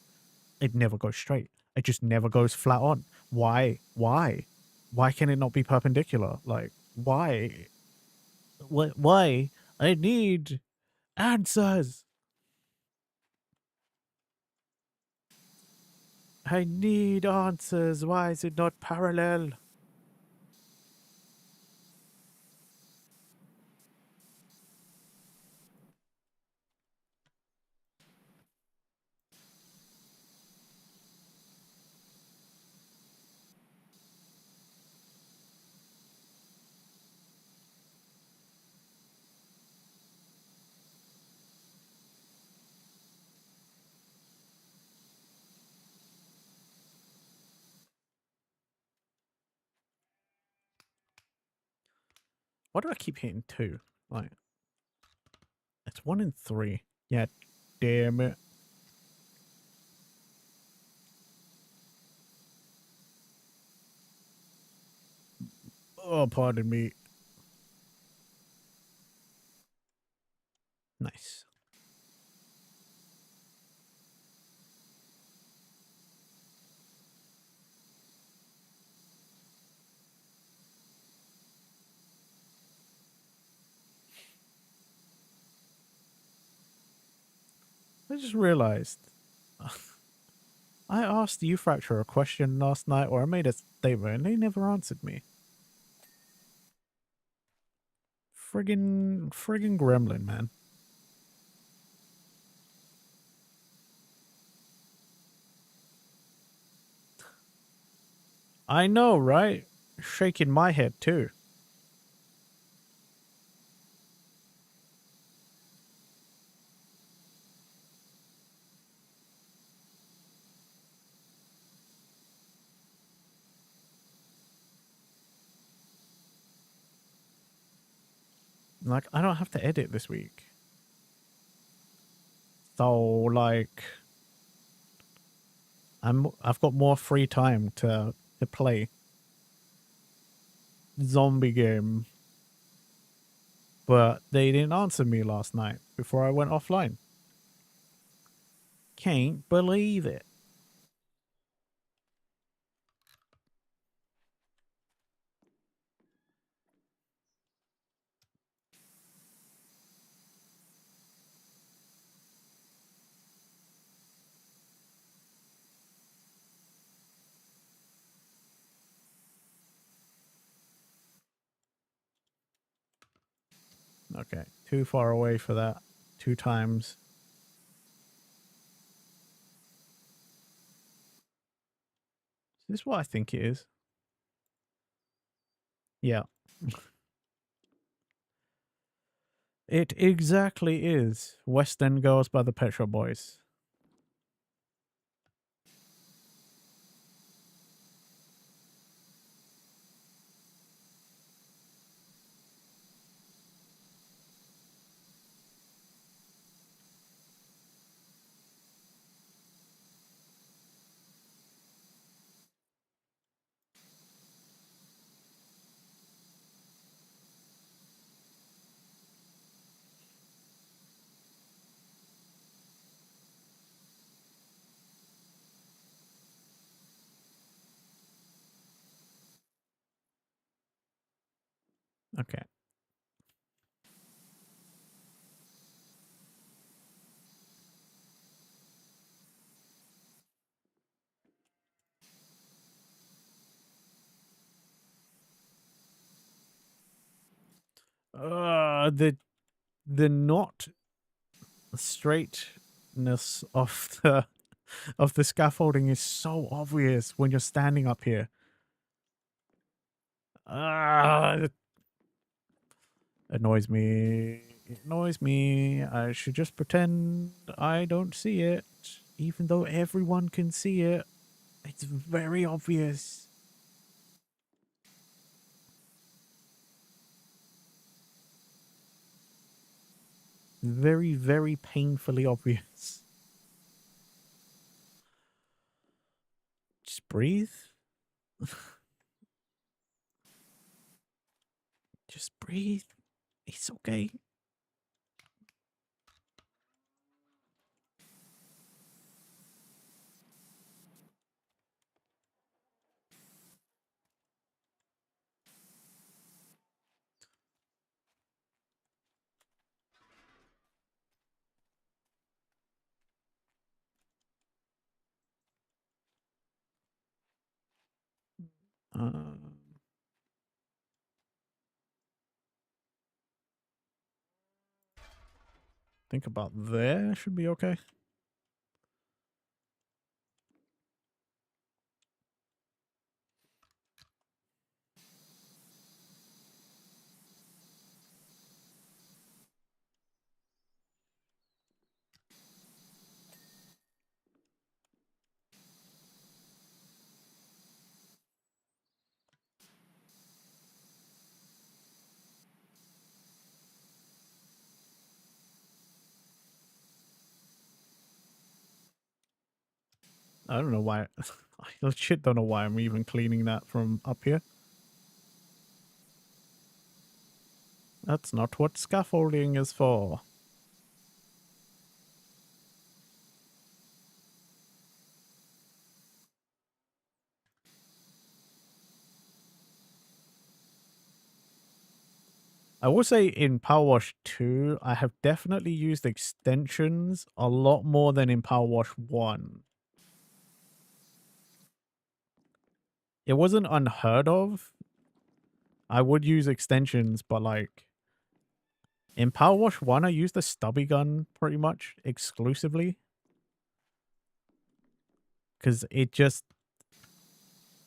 it never goes straight. It just never goes flat on. Why? Why? Why can it not be perpendicular? Like, why? What? Why? I need answers. I need answers. Why is it not parallel? Why do I keep hitting two? Like, it's 1 in 3. Yeah, damn it. Oh, pardon me. Nice. I just realized I asked the Fracture a question last night, or I made a statement, and they never answered me. Friggin' gremlin, man. I know, right? Shaking my head too. Like, I don't have to edit this week. So, like, I've got more free time to play zombie game. But they didn't answer me last night before I went offline. Can't believe it. Okay, too far away for that. 2 times. Is this what I think it is? Yeah. It exactly is. West End Girls by the Pet Shop Boys. Okay. The not straightness of the scaffolding is so obvious when you're standing up here. It annoys me. It annoys me. I should just pretend I don't see it, even though everyone can see it. It's very obvious. Very, very painfully obvious. Just breathe. Just breathe. It's okay. Uh, think about there. Should be okay. I don't know why. I legit don't know why I'm even cleaning that from up here. That's not what scaffolding is for. I will say in PowerWash 2, I have definitely used extensions a lot more than in PowerWash 1. It wasn't unheard of. I would use extensions, but like in PowerWash 1, I used the stubby gun pretty much exclusively. Because it just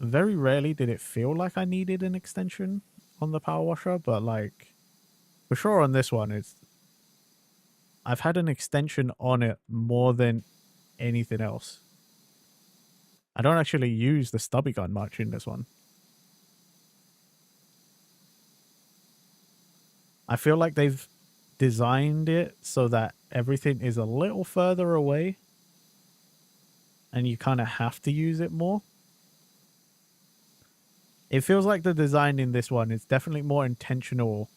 very rarely did it feel like I needed an extension on the Power Washer, but like for sure on this one, I've had an extension on it more than anything else. I don't actually use the stubby gun much in this one. I feel like they've designed it so that everything is a little further away and you kind of have to use it more. It feels like the design in this one is definitely more intentional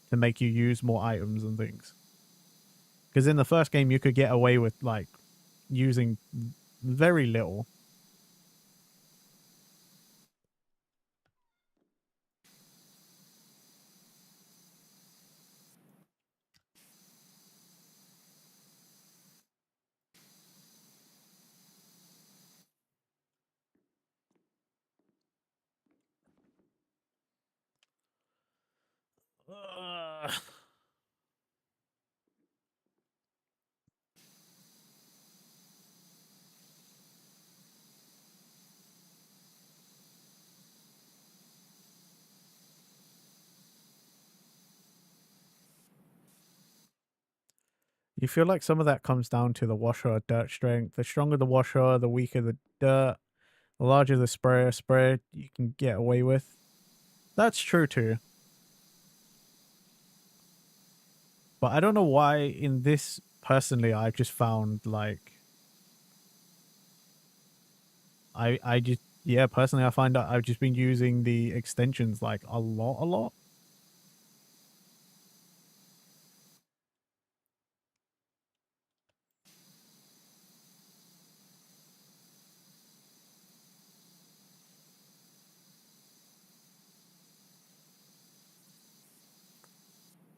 to make you use more items and things. Because in the first game, you could get away with like using very little. Ugh. You feel like some of that comes down to the washer dirt strength. The stronger the washer, the weaker the dirt. The larger the sprayer you can get away with. That's true too. But I don't know why in this personally I've just found like I just yeah, personally I find that I've just been using the extensions like a lot.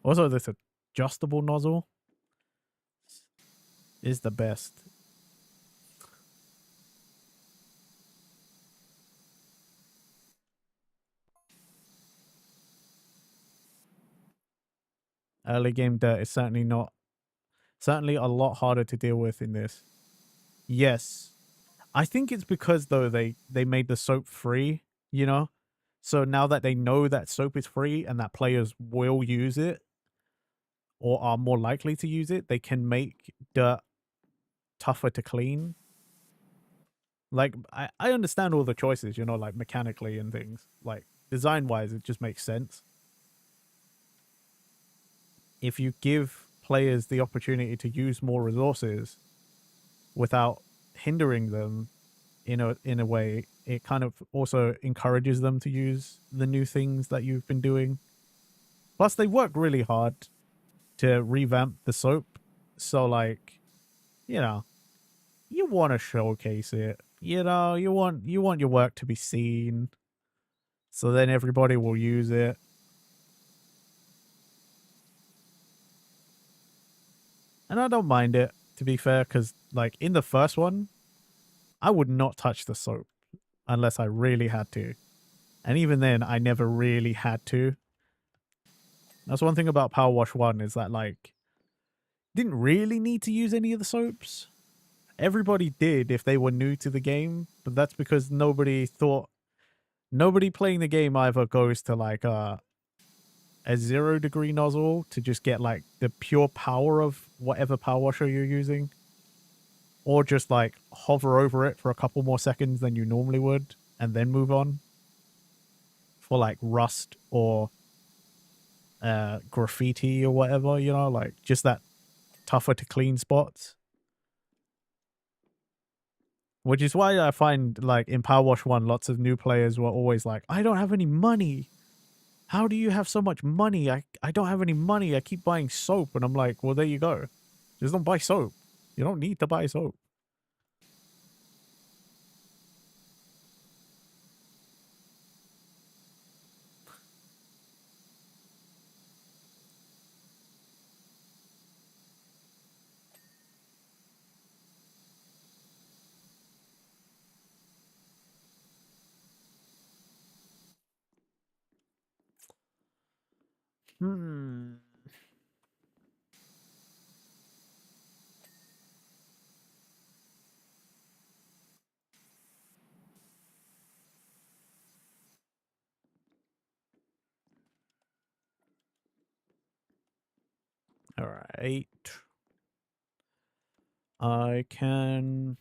Also this adjustable nozzle is the best. Early game dirt is certainly a lot harder to deal with in this. Yes. I think it's because though they made the soap free, you know? So now that they know that soap is free and that players will use it or are more likely to use it, they can make dirt tougher to clean. Like I understand all the choices, you know, like mechanically and things. Like design wise, it just makes sense. If you give players the opportunity to use more resources without hindering them in a way, it kind of also encourages them to use the new things that you've been doing. Plus, they work really hard to revamp the soap, so like, you know, you want to showcase it. You know, you want your work to be seen, so then everybody will use it. And I don't mind it, to be fair, because like in the first one, I would not touch the soap unless I really had to. And even then, I never really had to. That's one thing about Power Wash 1 is that like didn't really need to use any of the soaps. Everybody did if they were new to the game, but that's because nobody playing the game either goes to like a 0 degree nozzle to just get like the pure power of whatever power washer you're using, or just like hover over it for a couple more seconds than you normally would and then move on for like rust or graffiti or whatever, you know, like just that tougher to clean spots. Which is why I find like in Power Wash 1, lots of new players were always like, I don't have any money. How do you have so much money? I don't have any money. I keep buying soap. And I'm like, well, there you go. Just don't buy soap. You don't need to buy soap. Hmm. All right. I can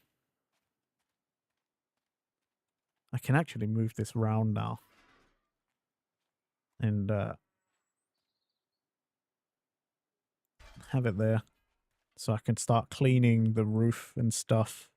actually move this round now. And have it there. So I can start cleaning the roof and stuff.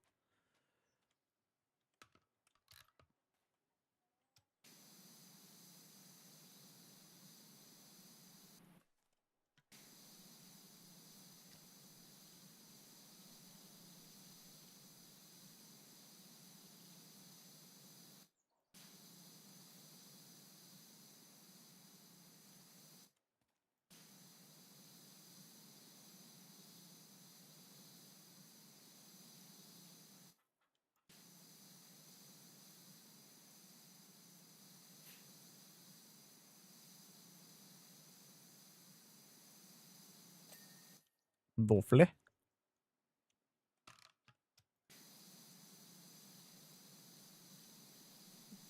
Lovely.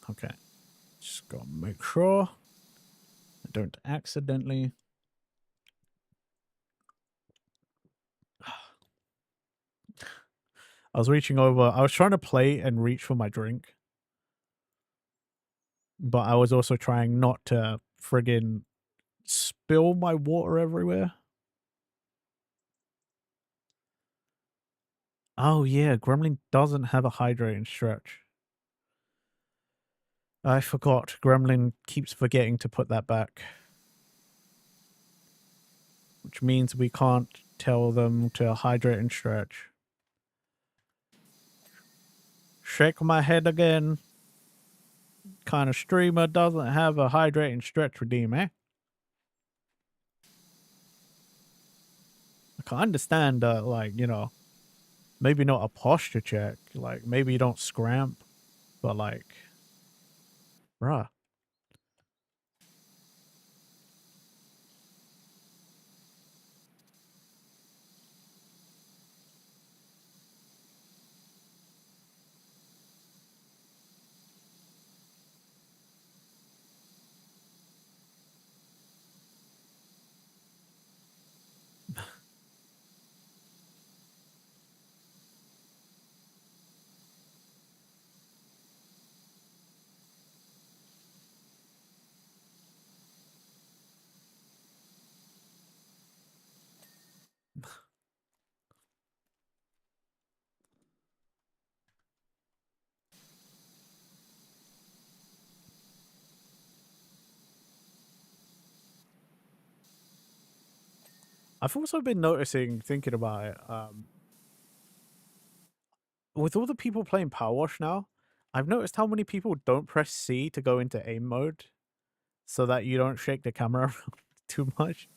Okay. Just gotta make sure I don't accidentally. I was reaching over. I was trying to play and reach for my drink. But I was also trying not to friggin' spill my water everywhere. Oh yeah, Gremlin doesn't have a hydrate and stretch. I forgot. Gremlin keeps forgetting to put that back. Which means we can't tell them to hydrate and stretch. Shake my head again. Kind of streamer doesn't have a hydrate and stretch redeem, eh? I can understand, like, you know, maybe not a posture check. Like, maybe you don't scramp, but like, bruh. I've also been noticing, thinking about it, with all the people playing PowerWash now, I've noticed how many people don't press C to go into aim mode so that you don't shake the camera around too much.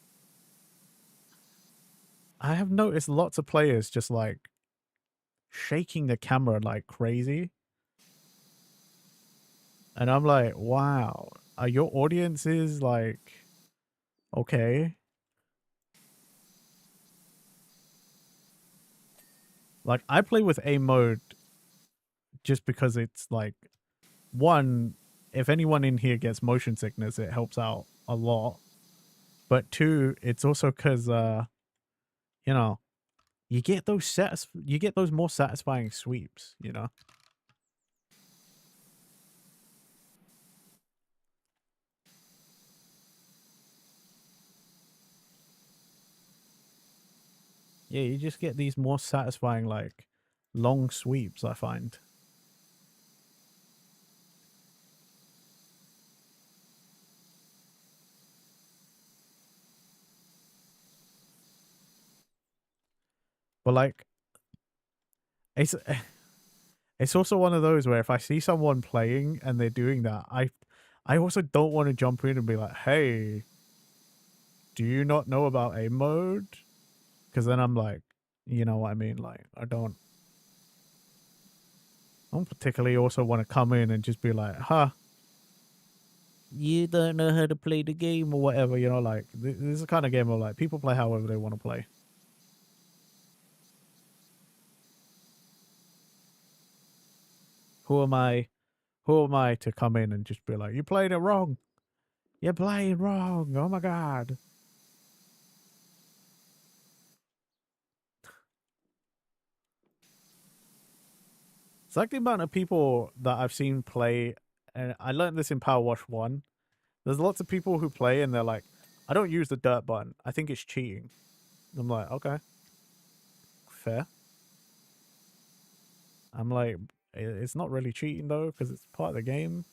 I have noticed lots of players just like shaking the camera like crazy. And I'm like, wow, are your audiences like okay? Like I play with aim mode just because it's like one, if anyone in here gets motion sickness, it helps out a lot. But two, it's also because you know, you get those more satisfying sweeps, you know. Yeah, you just get these more satisfying like long sweeps, I find. But like it's it's also one of those where if I see someone playing and they're doing that, I also don't want to jump in and be like, "Hey, do you not know about aim mode?" Because then I'm like, you know what I mean? Like, I don't particularly also want to come in and just be like, "Huh, you don't know how to play the game or whatever, you know, like this is the kind of game of like people play however they want to play. Who am I? Who am I to come in and just be like, you played it wrong? You're playing wrong. Oh my god. It's like the amount of people that I've seen play, and I learned this in PowerWash 1. There's lots of people who play and they're like, I don't use the dirt button. I think it's cheating. I'm like, okay, fair. I'm like, it's not really cheating though, because it's part of the game.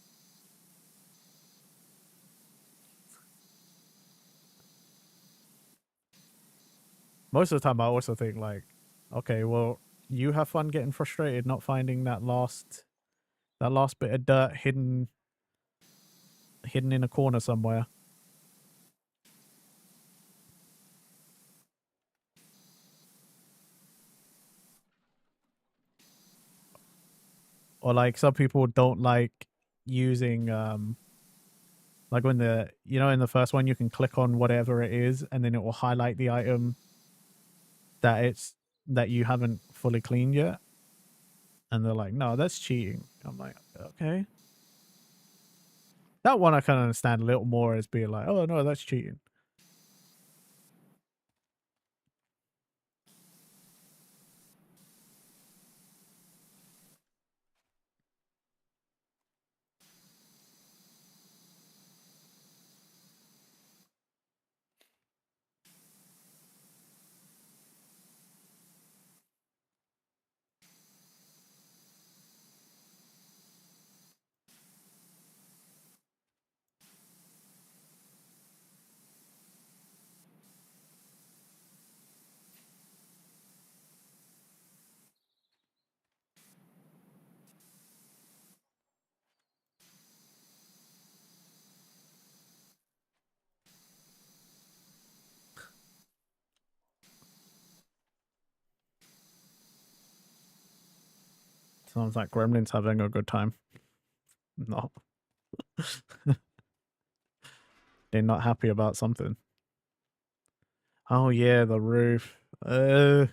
Most of the time I also think like, okay, well, you have fun getting frustrated not finding that last bit of dirt hidden in a corner somewhere. Or like some people don't like using like when the in the first one you can click on whatever it is and then it will highlight the item that you haven't fully cleaned yet. And they're like, no, that's cheating. I'm like, okay. That one I can understand a little more as being like, oh no, that's cheating. Sounds like Gremlin's having a good time. No. They're not happy about something. Oh yeah, the roof. The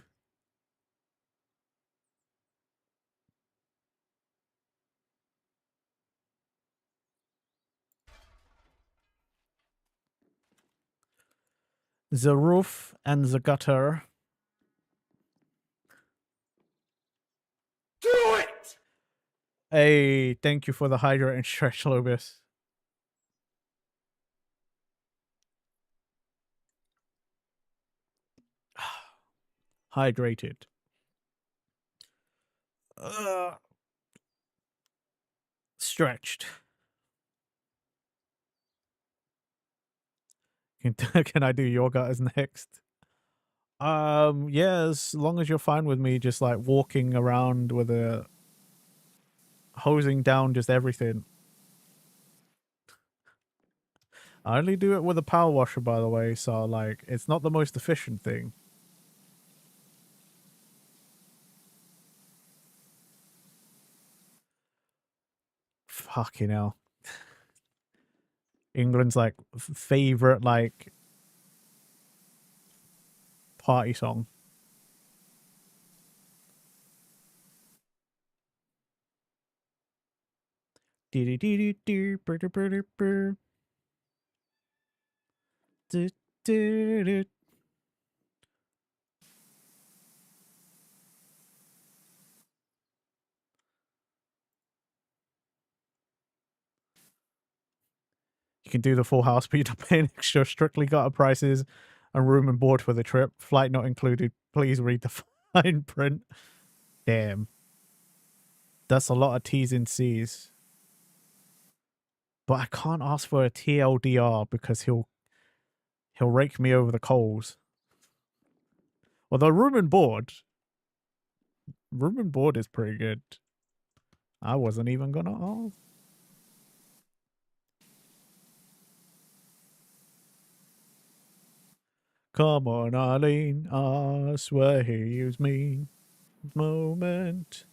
roof and the gutter. Do it! Hey, thank you for the hydrate and stretch, Lobis. Hydrated. Stretched. Can I do yoga as next? Yeah, as long as you're fine with me just like walking around with a hosing down just everything. I only do it with a power washer, by the way, so like it's not the most efficient thing. Fucking hell. England's like favorite like party song. You can do the full house, but you're not paying extra. Strictly gutter prices and room and board for the trip. Flight not included. Please read the fine print. Damn. That's a lot of T's and C's. But I can't ask for a TLDR because he'll rake me over the coals. Although room and board is pretty good. I wasn't even gonna ask. Come on, Arlene, I swear he used me. Moment,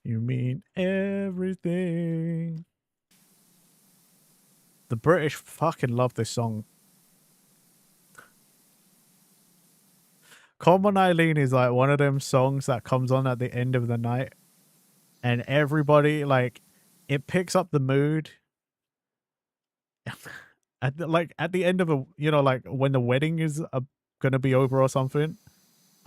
you mean everything. The British fucking love this song. Come On Eileen is like one of them songs that comes on at the end of the night, and everybody, like, it picks up the mood. At the end of a, you know, like when the wedding is gonna be over or something.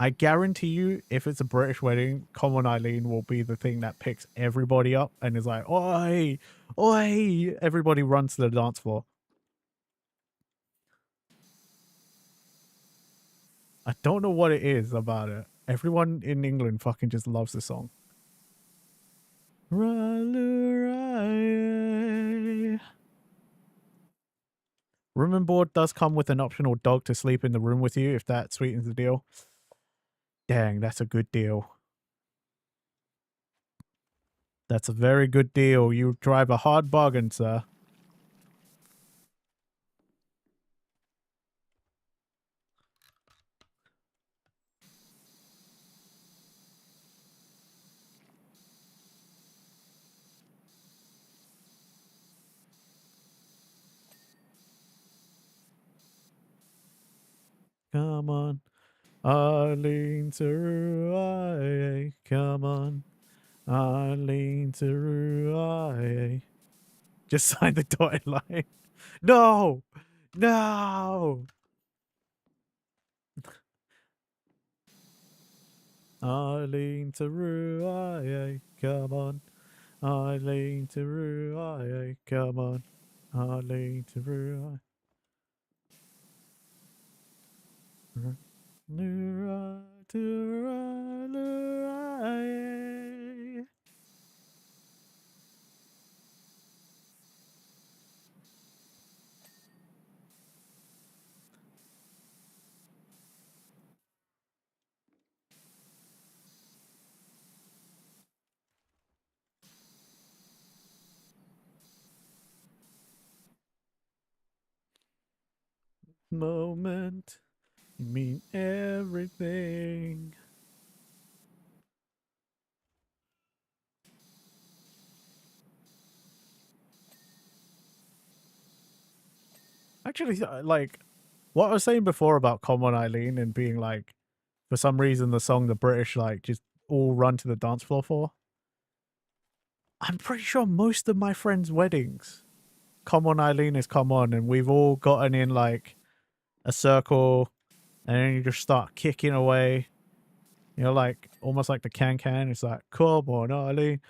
I guarantee you, if it's a British wedding, Come On Eileen will be the thing that picks everybody up and is like, oi, oi, everybody runs to the dance floor. I don't know what it is about it. Everyone in England fucking just loves the song. Room and board does come with an optional dog to sleep in the room with you if that sweetens the deal. Dang, that's a good deal. That's a very good deal. You drive a hard bargain, sir. Come on. Eileen Saru, come on. Eileen Saru. Just sign the dotted line. No! No! Eileen Saru, come on. Eileen Saru, come on. Eileen Saru. Moment, you mean everything. Actually, like, what I was saying before about Come On Eileen and being like, for some reason, the song the British, like, just all run to the dance floor for. I'm pretty sure most of my friends' weddings, Come On Eileen is Come On, and we've all gotten in, like, a circle, and then you just start kicking away. You know, like, almost like the can-can. It's like, Come On Eileen.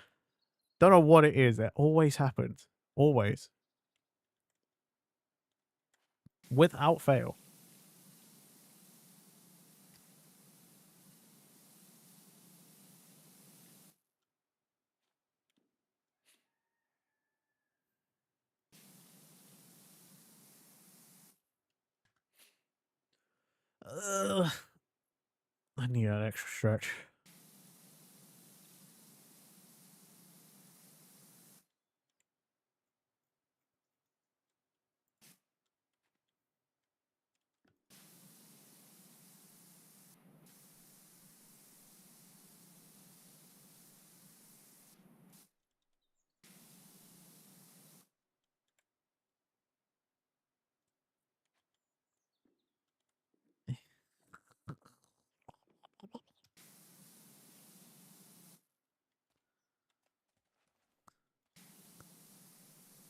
Don't know what it is. It always happens. Always. Without fail. Ugh. I need an extra stretch.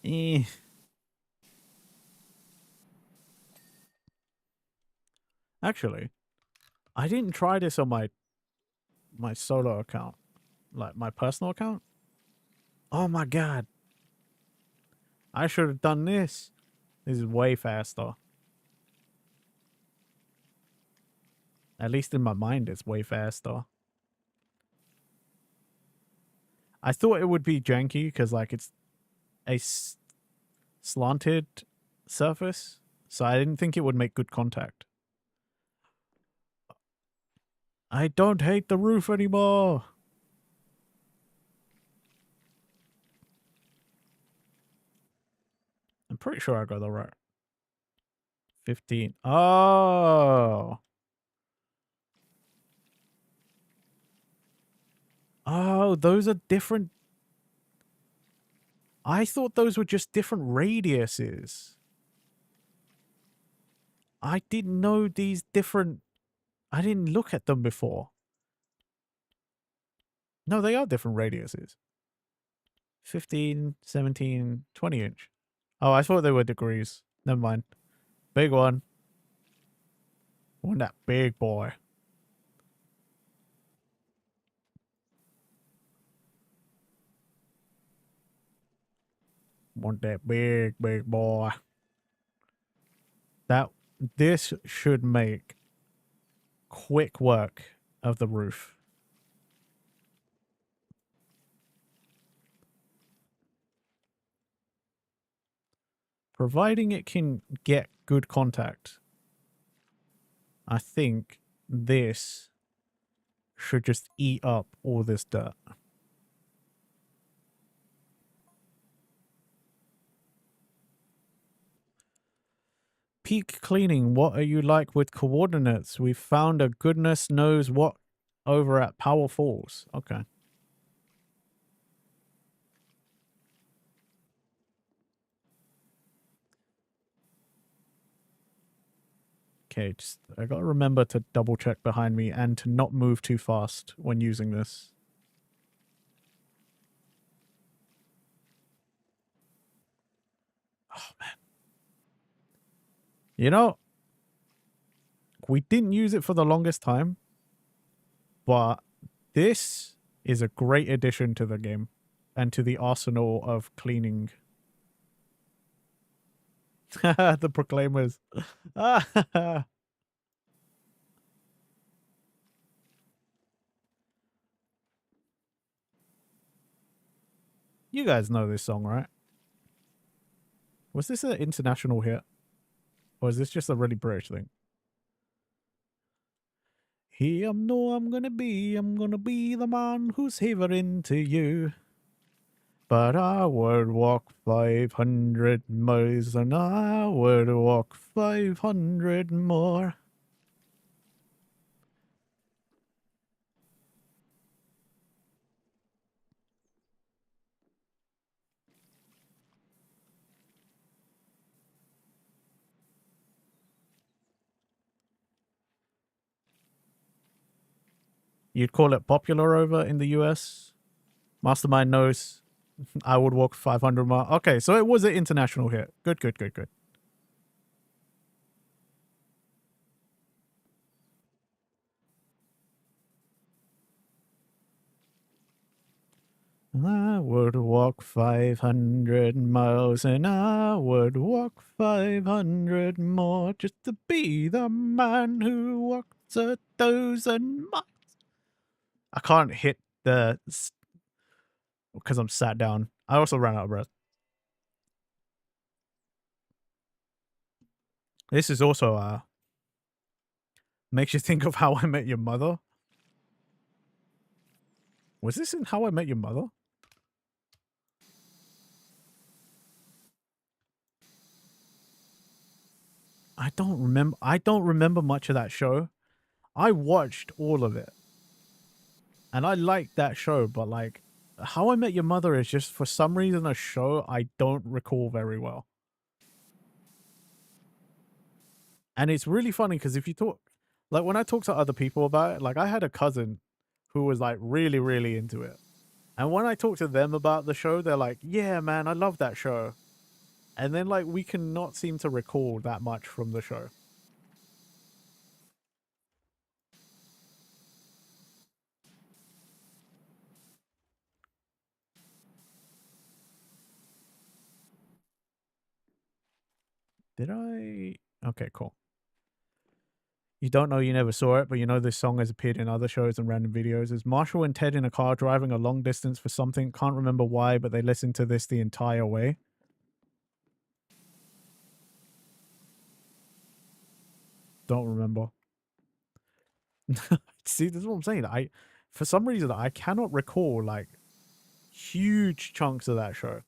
Eh. Actually, I didn't try this on my solo account, like my personal account. Oh my god. I should have done this. This is way faster. At least in my mind, it's way faster. I thought it would be janky because, like, it's a slanted surface, so I didn't think it would make good contact. I don't hate the roof anymore. I'm pretty sure I got the right. 15. Oh. Oh, those are different. I thought those were just different radiuses. I didn't know these different... I didn't look at them before. No, they are different radiuses. 15, 17, 20 inch. Oh, I thought they were degrees. Never mind. Big one. Want that big boy. Want that big, big boy. This should make quick work of the roof. Providing it can get good contact, I think this should just eat up all this dirt. Peak cleaning. What are you like with coordinates? We found a goodness knows what over at Power Falls. Okay. Okay, just I gotta remember to double check behind me and to not move too fast when using this. Oh man. You know, we didn't use it for the longest time, but this is a great addition to the game and to the arsenal of cleaning. The Proclaimers. You guys know this song, right? Was this an international hit? Or is this just a really British thing? Here I'm gonna be the man who's havering to you. But I would walk 500 miles and I would walk 500 more. You'd call it popular over in the US? Mastermind knows I would walk 500 miles. Okay, so it was an international hit. Good, good, good, good. I would walk 500 miles and I would walk 500 more just to be the man who walks 1,000 miles. I can't hit the... because I'm sat down. I also ran out of breath. This is also makes you think of How I Met Your Mother. Was this in How I Met Your Mother? I don't remember much of that show. I watched all of it. And I liked that show, but like How I Met Your Mother is just for some reason a show I don't recall very well. And it's really funny because if you talk, like when I talk to other people about it, like I had a cousin who was like really, really into it. And when I talk to them about the show, they're like, yeah, man, I love that show. And then like we cannot seem to recall that much from the show. Did I? Okay, cool. You don't know, you never saw it, but you know this song has appeared in other shows and random videos. Is Marshall and Ted in a car driving a long distance for something? Can't remember why, but they listened to this the entire way. Don't remember. See, this is what I'm saying. For some reason, I cannot recall like huge chunks of that show.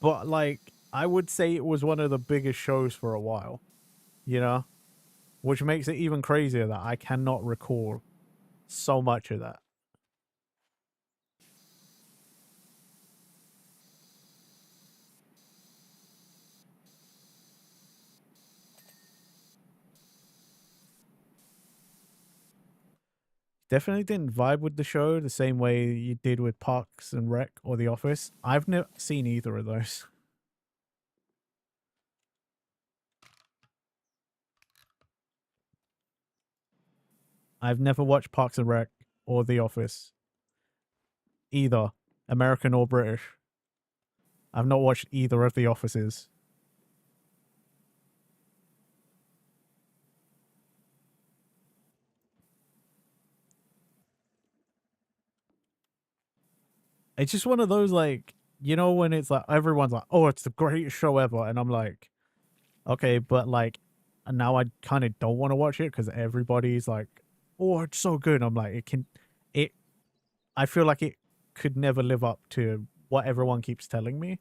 But like, I would say it was one of the biggest shows for a while, you know, which makes it even crazier that I cannot recall So much of that. Definitely didn't vibe with the show the same way you did with Parks and Rec or The Office. I've never seen either of those. I've never watched Parks and Rec or The Office. Either. American or British. I've not watched either of The Offices. It's just one of those, like, you know, when it's like, everyone's like, oh, it's the greatest show ever. And I'm like, okay, but like, now I kind of don't want to watch it because everybody's like, oh, it's so good. I'm like, I feel like it could never live up to what everyone keeps telling me.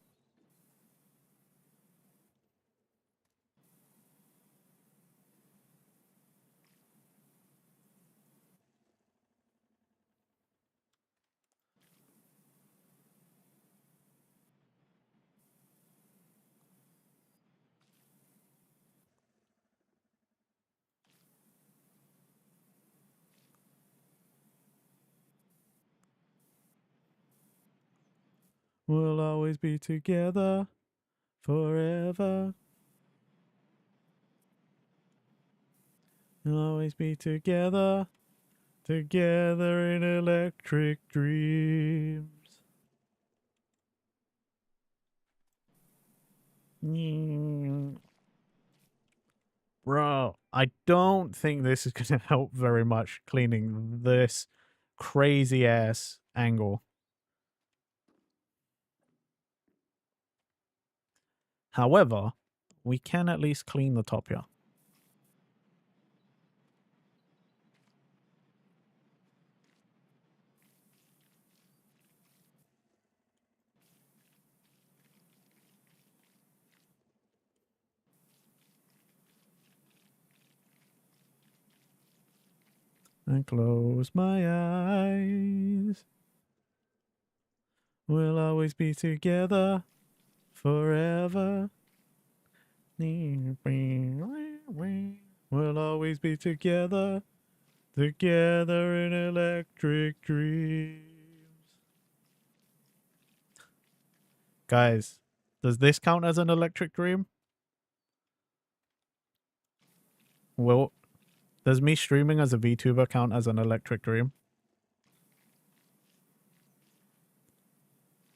We'll always be together forever. We'll always be together, together in electric dreams. Bro, I don't think this is going to help very much cleaning this crazy ass angle. However, we can at least clean the top here. I close my eyes. We'll always be together forever. We'll always be together, together in electric dreams. Guys, does this count as an electric dream? Well, does me streaming as a VTuber count as an electric dream?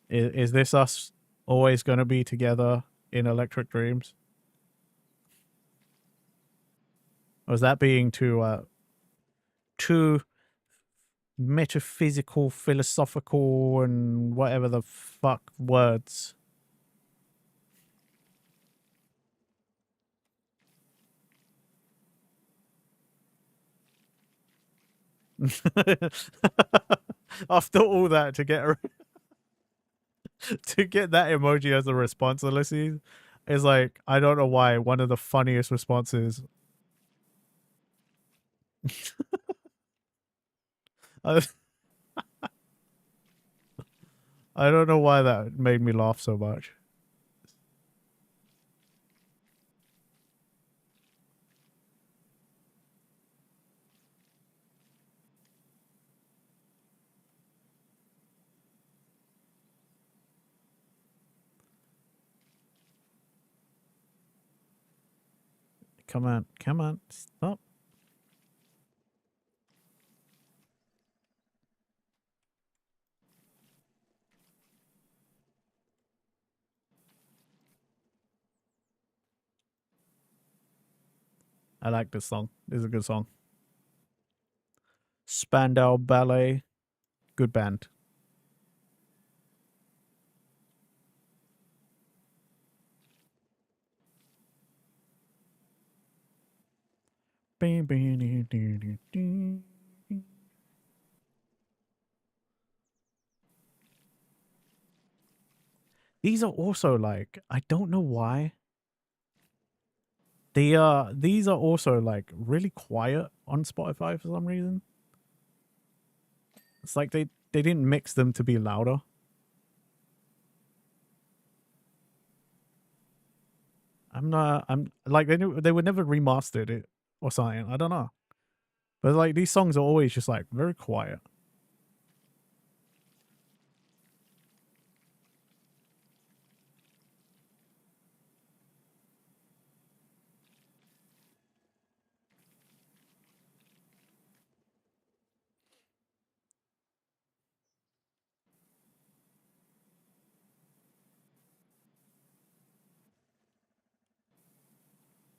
Is this us always going to be together in electric dreams? Or is that being too metaphysical, philosophical, and whatever the fuck words? After all that, to get that emoji as a response, Ulysses, is like, I don't know why, one of the funniest responses. I don't know why that made me laugh so much. Come on, stop. I like this song. This is a good song. Spandau Ballet, good band. These are also like, I don't know why. These are also like really quiet on Spotify for some reason. It's like they didn't mix them to be louder. I'm like they were never remastered it or something. I don't know. But like these songs are always just like very quiet.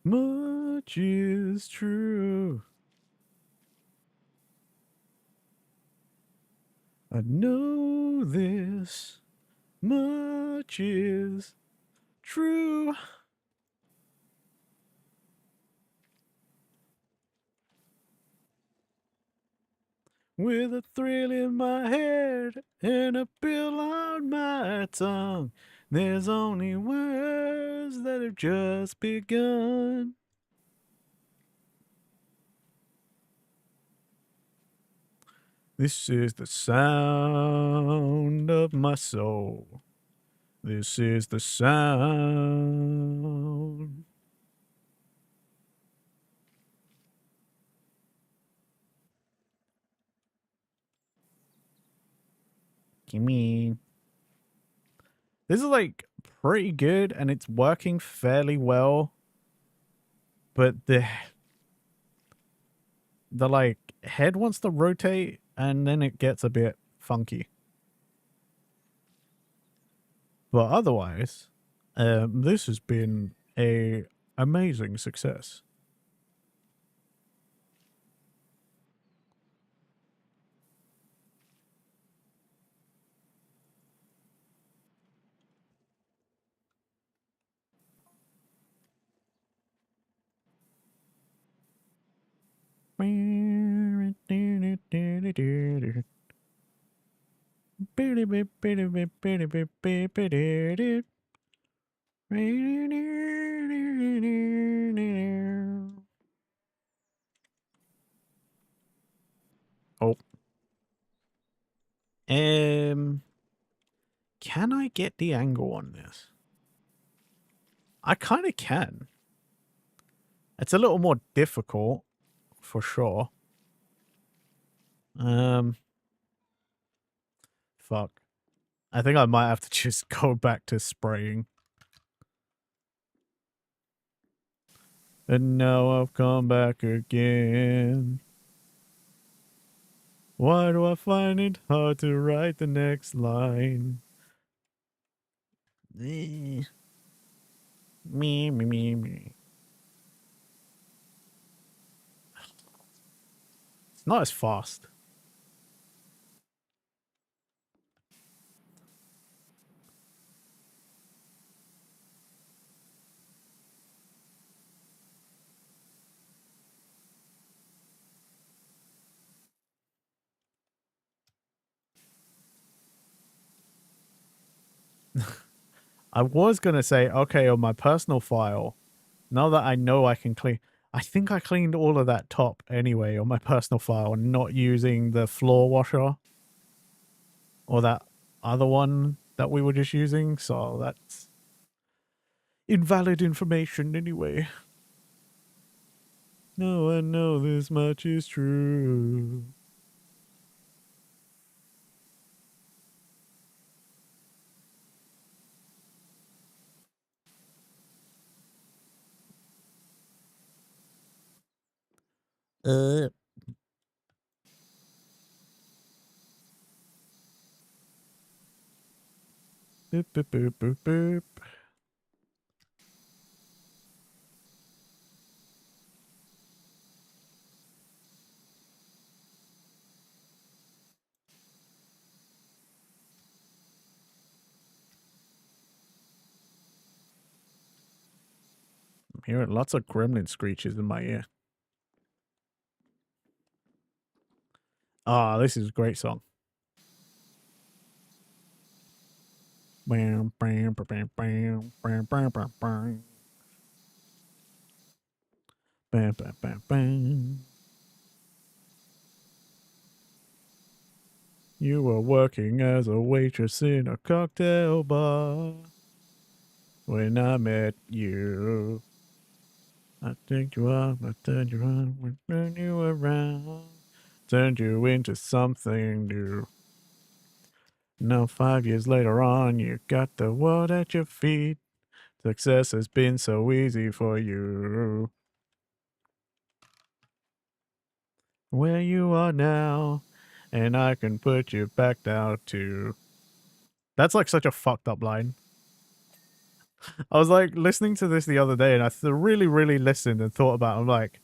Much is true. I know this much is true. With a thrill in my head and a pill on my tongue, there's only words that have just begun. This is the sound of my soul. This is the sound. Gimme. This is like pretty good and it's working fairly well. But the like head wants to rotate and then it gets a bit funky. But otherwise, this has been a amazing success. Oh. Can I get the angle on this? I kind of can. It's a little more difficult, for sure. Fuck. I think I might have to just go back to spraying. And now I've come back again. Why do I find it hard to write the next line? Me, me. It's not as fast. I was going to say, okay, on my personal file, now that I know I can clean... I think I cleaned all of that top anyway on my personal file, not using the floor washer. Or that other one that we were just using, so that's invalid information anyway. No, I know this much is true. Boop, boop, boop, boop, boop. I'm hearing lots of gremlin screeches in my ear. Ah, this is a great song. Bam, bam, bam, bam, bam, bam, bam, bam, bam. Bam, bam, bam, bam. You were working as a waitress in a cocktail bar when I met you. I think you up, I turned you on, turn you around, turned you into something new. Now 5 years later on, you got the world at your feet. Success has been so easy for you. Where you are now, and I can put you back down too. That's like such a fucked up line. I was like listening to this the other day and I really, really listened and thought about it. I'm like,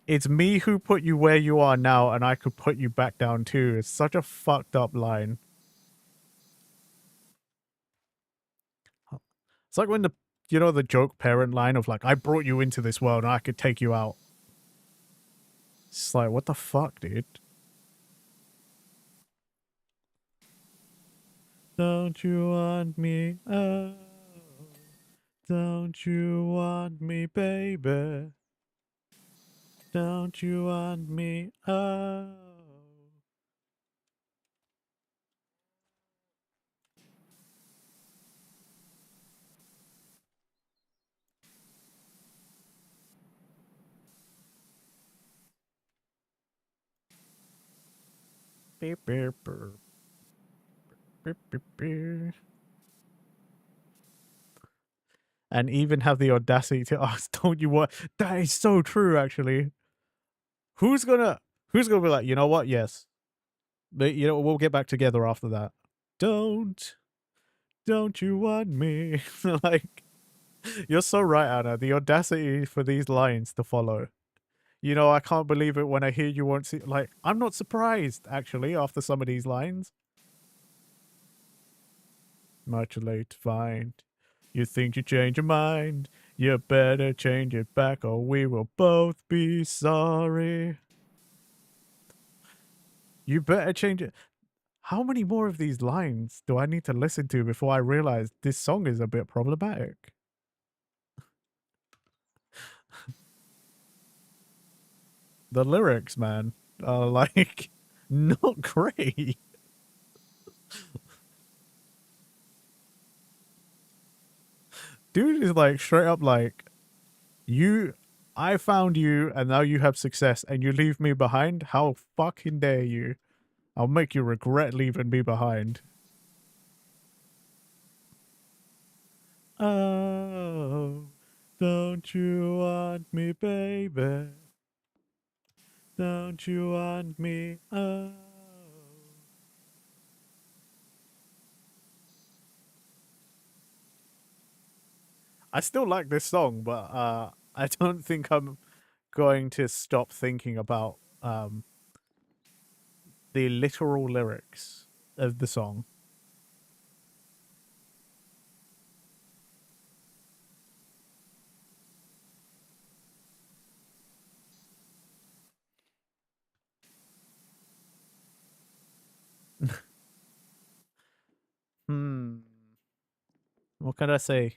it's me who put you where you are now and I could put you back down too. It's such a fucked up line. It's like when the joke parent line of like, I brought you into this world and I could take you out. It's like, what the fuck, dude? Don't you want me? Oh, don't you want me, baby? Don't you want me? Oh. Beep, beep, beep. Beep, beep, beep. And even have the audacity to ask, don't you want? That is so true, actually. Who's gonna be like, you know what? Yes. But we'll get back together after that. Don't you want me? Like, you're so right, Anna. The audacity for these lines to follow. I can't believe it when I hear you won't see. Like, I'm not surprised, actually, after some of these lines. Much late to find. You think you change your mind. You better change it back or we will both be sorry. You better change it. How many more of these lines do I need to listen to before I realize this song is a bit problematic? The lyrics, man, are like not great. Dude is like straight up like, I found you and now you have success and you leave me behind? How fucking dare you? I'll make you regret leaving me behind. Oh, don't you want me, baby? Don't you want me? Oh. I still like this song, but I don't think I'm going to stop thinking about the literal lyrics of the song. What can I say?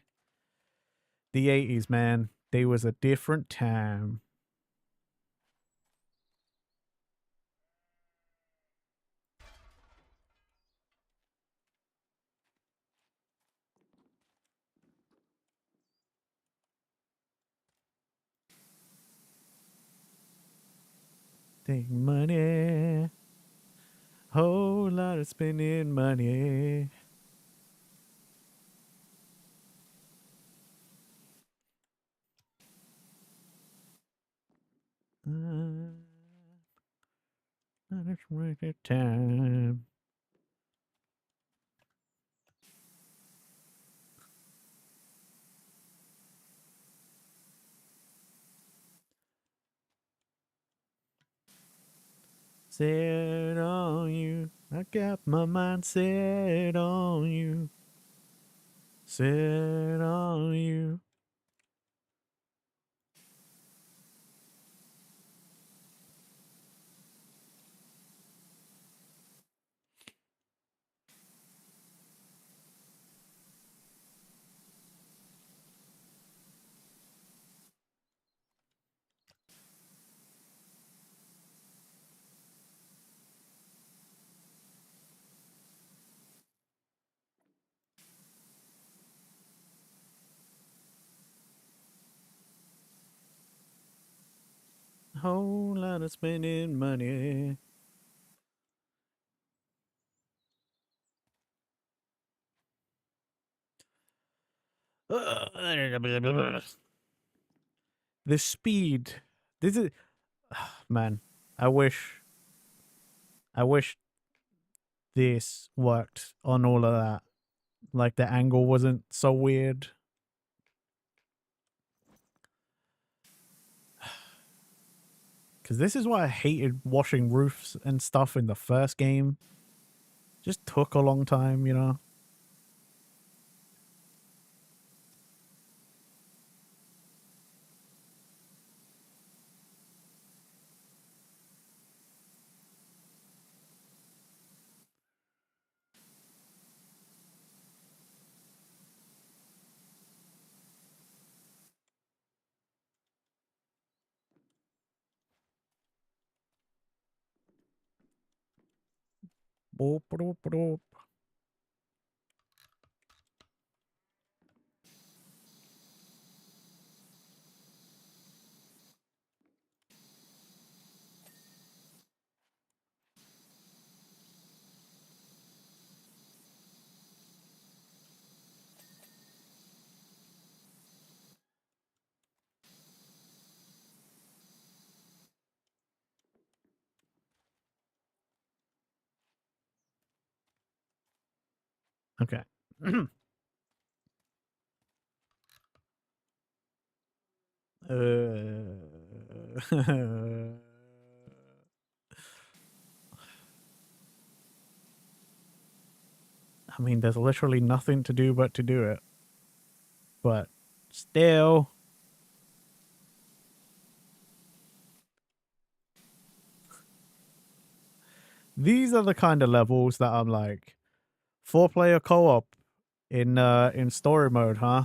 The 80s, man. They was a different time. Take money. Whole lot of spending money. Not worth the time. Set on you. I got my mind set on you. Set on you. Whole lot of spending money. The speed. This is man. I wish this worked on all of that. Like the angle wasn't so weird. Because this is why I hated washing roofs and stuff in the first game. Just took a long time, you know? Boop, boop, boop. Okay. I mean, there's literally nothing to do but to do it. But still. These are the kind of levels that I'm like, 4-player co-op in story mode, huh?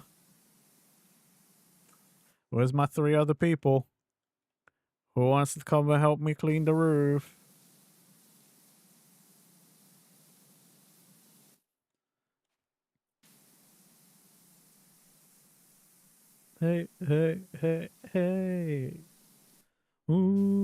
Where's my 3 other people? Who wants to come and help me clean the roof? Hey, hey, hey, hey. Ooh.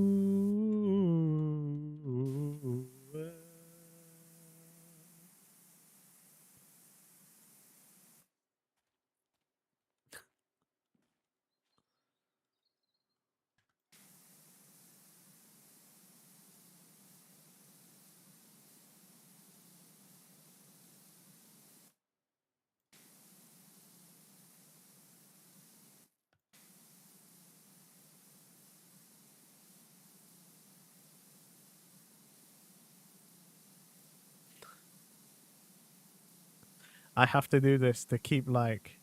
I have to do this to keep like,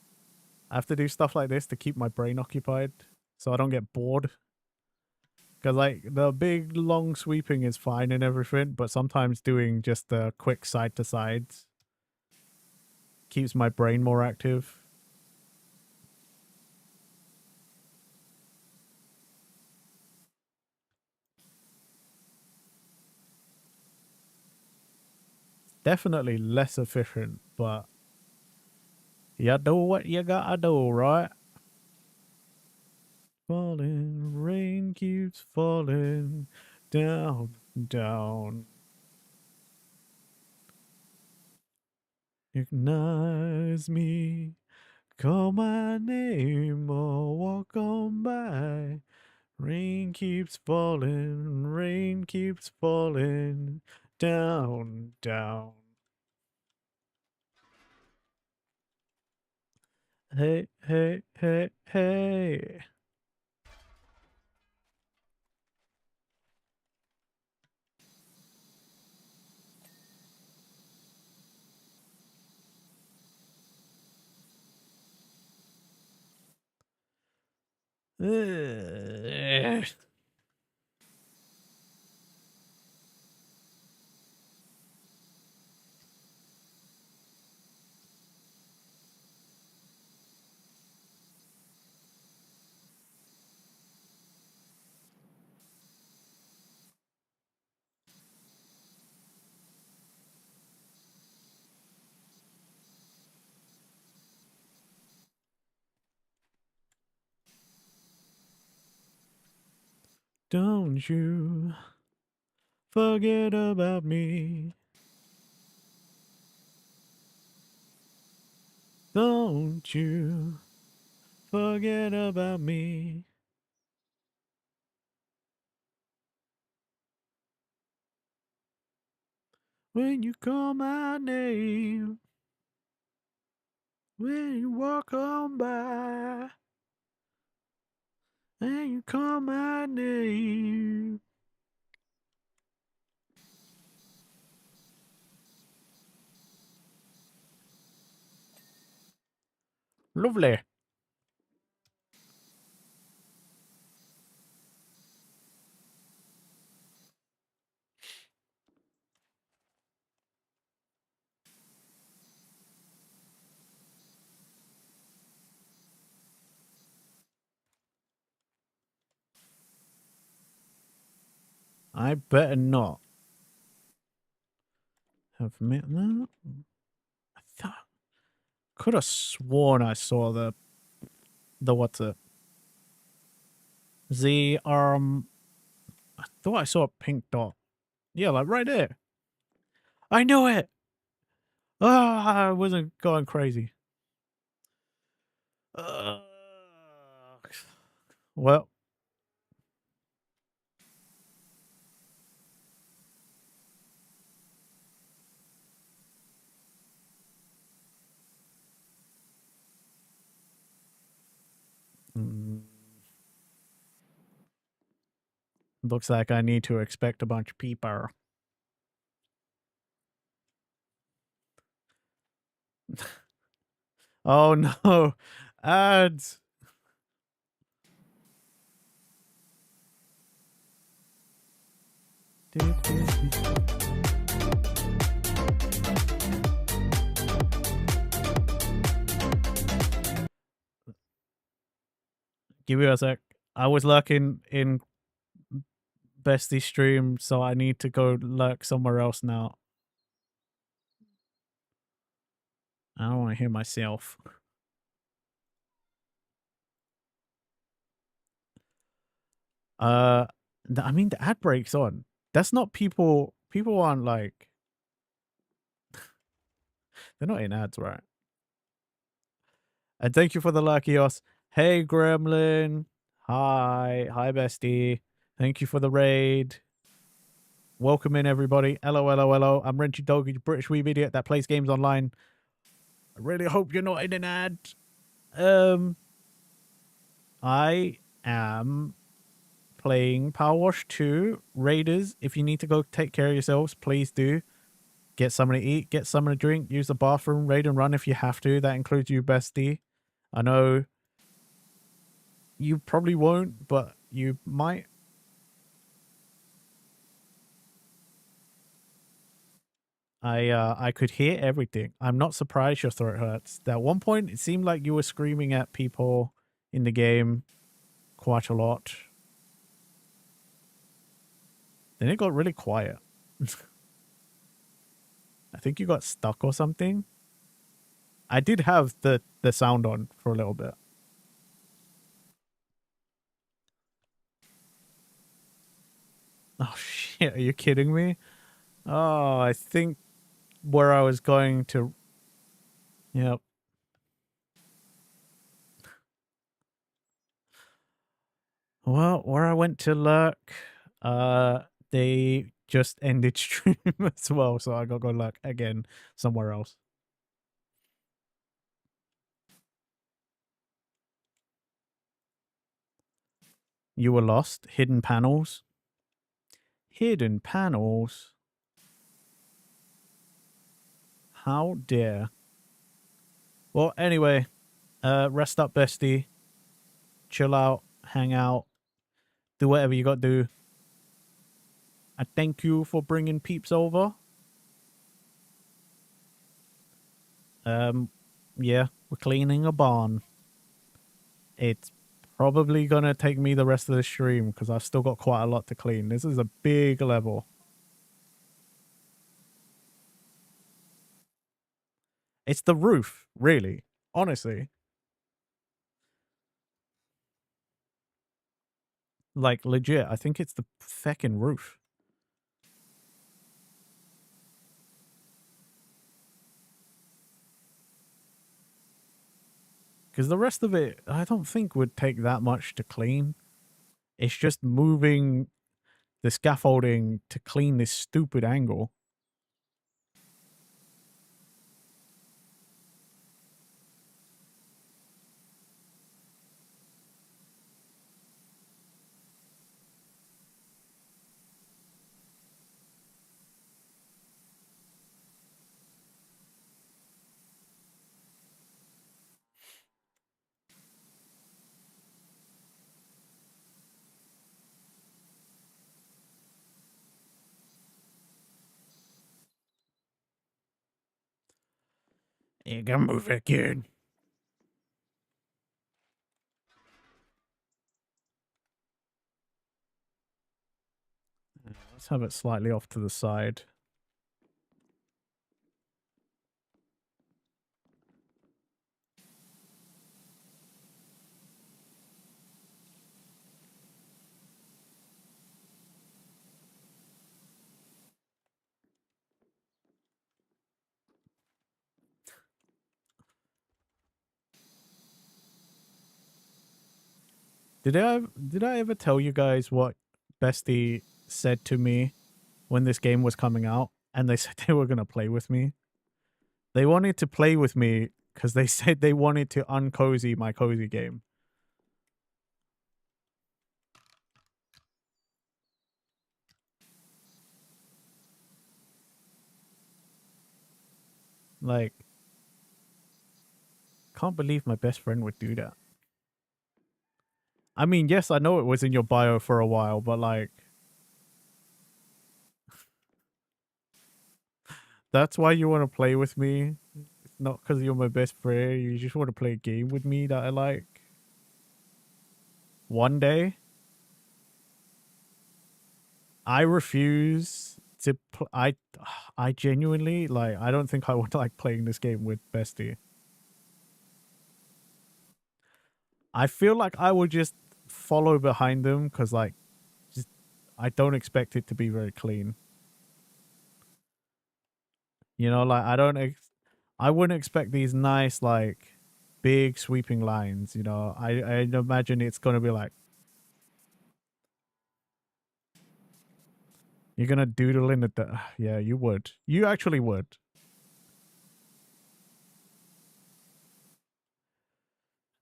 I have to do stuff like this to keep my brain occupied so I don't get bored. Because like the big long sweeping is fine and everything, but sometimes doing just the quick side to sides keeps my brain more active. Definitely less efficient, but you do what you gotta do, right? Falling, rain keeps falling down, down. Recognize me, call my name or walk on by. Rain keeps falling down, down. Hey, hey, hey, hey. Ugh. Don't you forget about me. Don't you forget about me. When you call my name, when you walk on by, and you call my name. Lovely. I better not have met that. I thought, could have sworn I saw the what's it? I thought I saw a pink dot. Yeah, like right there. I knew it. Ah, I wasn't going crazy. Well, looks like I need to expect a bunch of people. Oh no, ads. Give me a sec. I was lurking in Bestie stream, so I need to go lurk somewhere else now. I don't want to hear myself. I mean, the ad break's on. That's not people. People aren't like. They're not in ads, right? And thank you for the Lakios. Hey, Gremlin. Hi. Hi, Bestie. Thank you for the raid. Welcome in, everybody. Hello, hello, hello. I'm Renchi Dog, a British wee idiot that plays games online. I really hope you're not in an ad. I am playing PowerWash 2 Raiders. If you need to go take care of yourselves, please do. Get something to eat, get something to drink, use the bathroom, raid and run if you have to. That includes you, Bestie. I know you probably won't, but you might. I could hear everything. I'm not surprised your throat hurts. At one point, it seemed like you were screaming at people in the game quite a lot. Then it got really quiet. I think you got stuck or something. I did have the sound on for a little bit. Oh shit, are you kidding me? Oh, I think where I was going to... Yep. Well, where I went to lurk, they just ended stream as well, so I gotta go lurk again somewhere else. You were lost? Hidden panels? Hidden panels? How dare. Well, anyway, rest up, bestie. Chill out, hang out, do whatever you gotta do. I thank you for bringing peeps over. Yeah, we're cleaning a barn. It's probably gonna take me the rest of the stream because I've still got quite a lot to clean. This is a big level. It's the roof, really. Honestly. Like, legit, I think it's the feckin' roof. Because the rest of it, I don't think would take that much to clean. It's just moving the scaffolding to clean this stupid angle. You can move it, kid. Let's have it slightly off to the side. Did I ever tell you guys what Bestie said to me when this game was coming out and they said they were going to play with me? They wanted to play with me because they said they wanted to uncozy my cozy game. Like, can't believe my best friend would do that. I mean, yes, I know it was in your bio for a while, but like, that's why you want to play with me. It's not because you're my best friend. You just want to play a game with me that I like. One day, I refuse to. I genuinely like. I don't think I would like playing this game with Bestie. I feel like I would just follow behind them because, like, just I don't expect it to be very clean. You know, like I wouldn't expect these nice, like, big sweeping lines. You know, I imagine it's gonna be like you're gonna doodle in the. Yeah, you would. You actually would.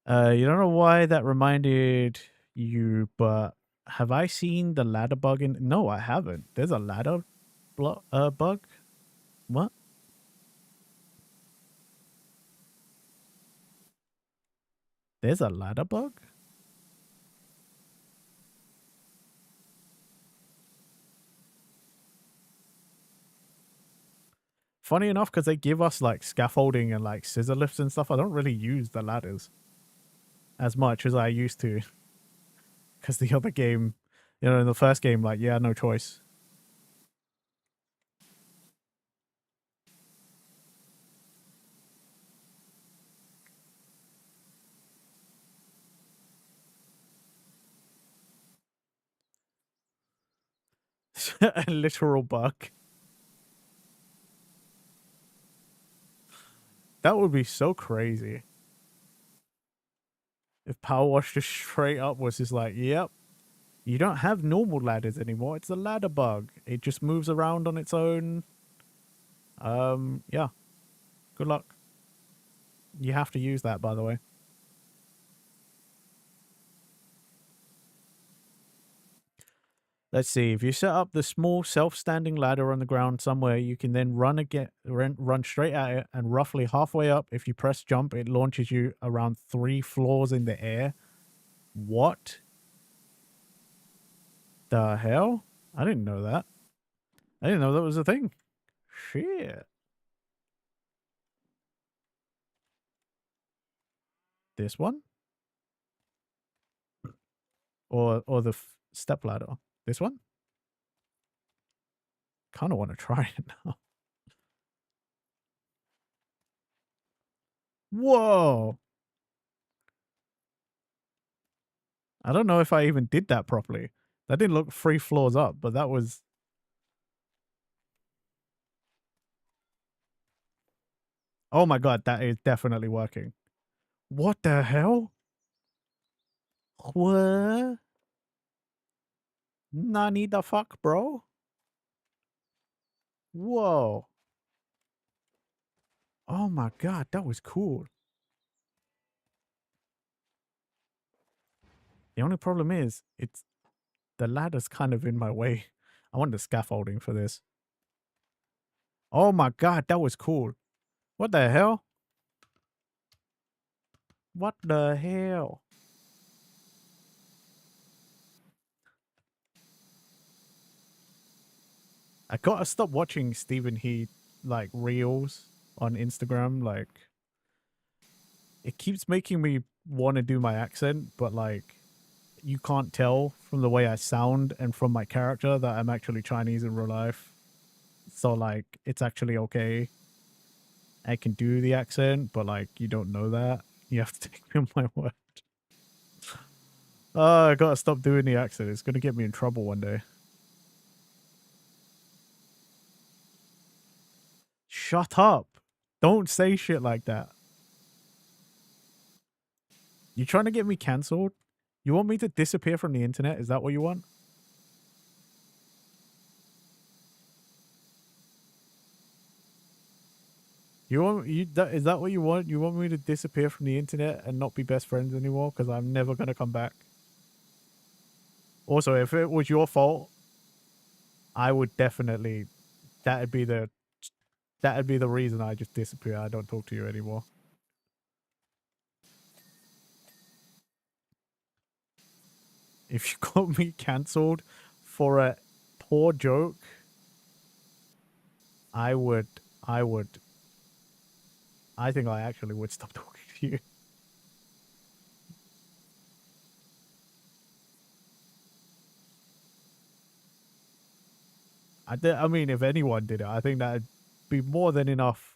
You don't know why that reminded you, but have I seen the ladder bug in? No, I haven't. There's a ladder bug. What? There's a ladder bug? Funny enough, because they give us like scaffolding and like scissor lifts and stuff, I don't really use the ladders as much as I used to. Because the other game, you know, in the first game, like, yeah, no choice. A literal bug. That would be so crazy. If PowerWash just straight up was just like, yep, you don't have normal ladders anymore. It's a ladder bug. It just moves around on its own. Yeah. Good luck. You have to use that, by the way. Let's see. If you set up the small self-standing ladder on the ground somewhere, you can then run straight at it, and roughly halfway up, if you press jump, it launches you around 3 floors in the air. What the hell? I didn't know that. I didn't know that was a thing. Shit. This one? Or the step ladder? This one? Kind of want to try it now. Whoa. I don't know if I even did that properly. That didn't look 3 floors up, but that was... Oh my god, that is definitely working. What the hell? What? Nani the fuck, bro? Whoa. Oh my god, that was cool. The only problem is, the ladder's kind of in my way. I want the scaffolding for this. Oh my god, that was cool. What the hell? What the hell? I gotta stop watching Stephen Heath, like, reels on Instagram. Like, it keeps making me want to do my accent, but, like, you can't tell from the way I sound and from my character that I'm actually Chinese in real life. So, like, it's actually okay. I can do the accent, but, like, you don't know that. You have to take me on my word. Oh, I gotta stop doing the accent. It's gonna get me in trouble one day. Shut up. Don't say shit like that. You trying to get me cancelled? You want me to disappear from the internet? Is that what you want? Is that what you want? You want me to disappear from the internet and not be best friends anymore because I'm never gonna come back? Also, if it was your fault, I would definitely that'd be the reason I just disappear. I don't talk to you anymore. If you got me cancelled for a poor joke, I think I actually would stop talking to you. I mean, if anyone did it, I think that'd be more than enough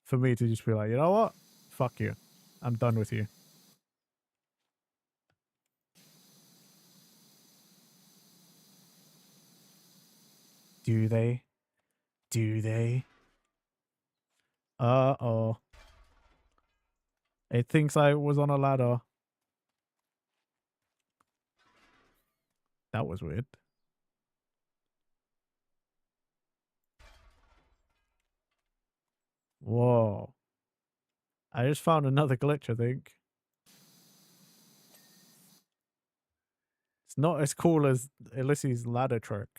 for me to just be like, you know what? Fuck you. I'm done with you. Do they? Do they? Uh-oh. It thinks I was on a ladder. That was weird. Whoa. I just found another glitch, I think. It's not as cool as Ulysses' ladder trick.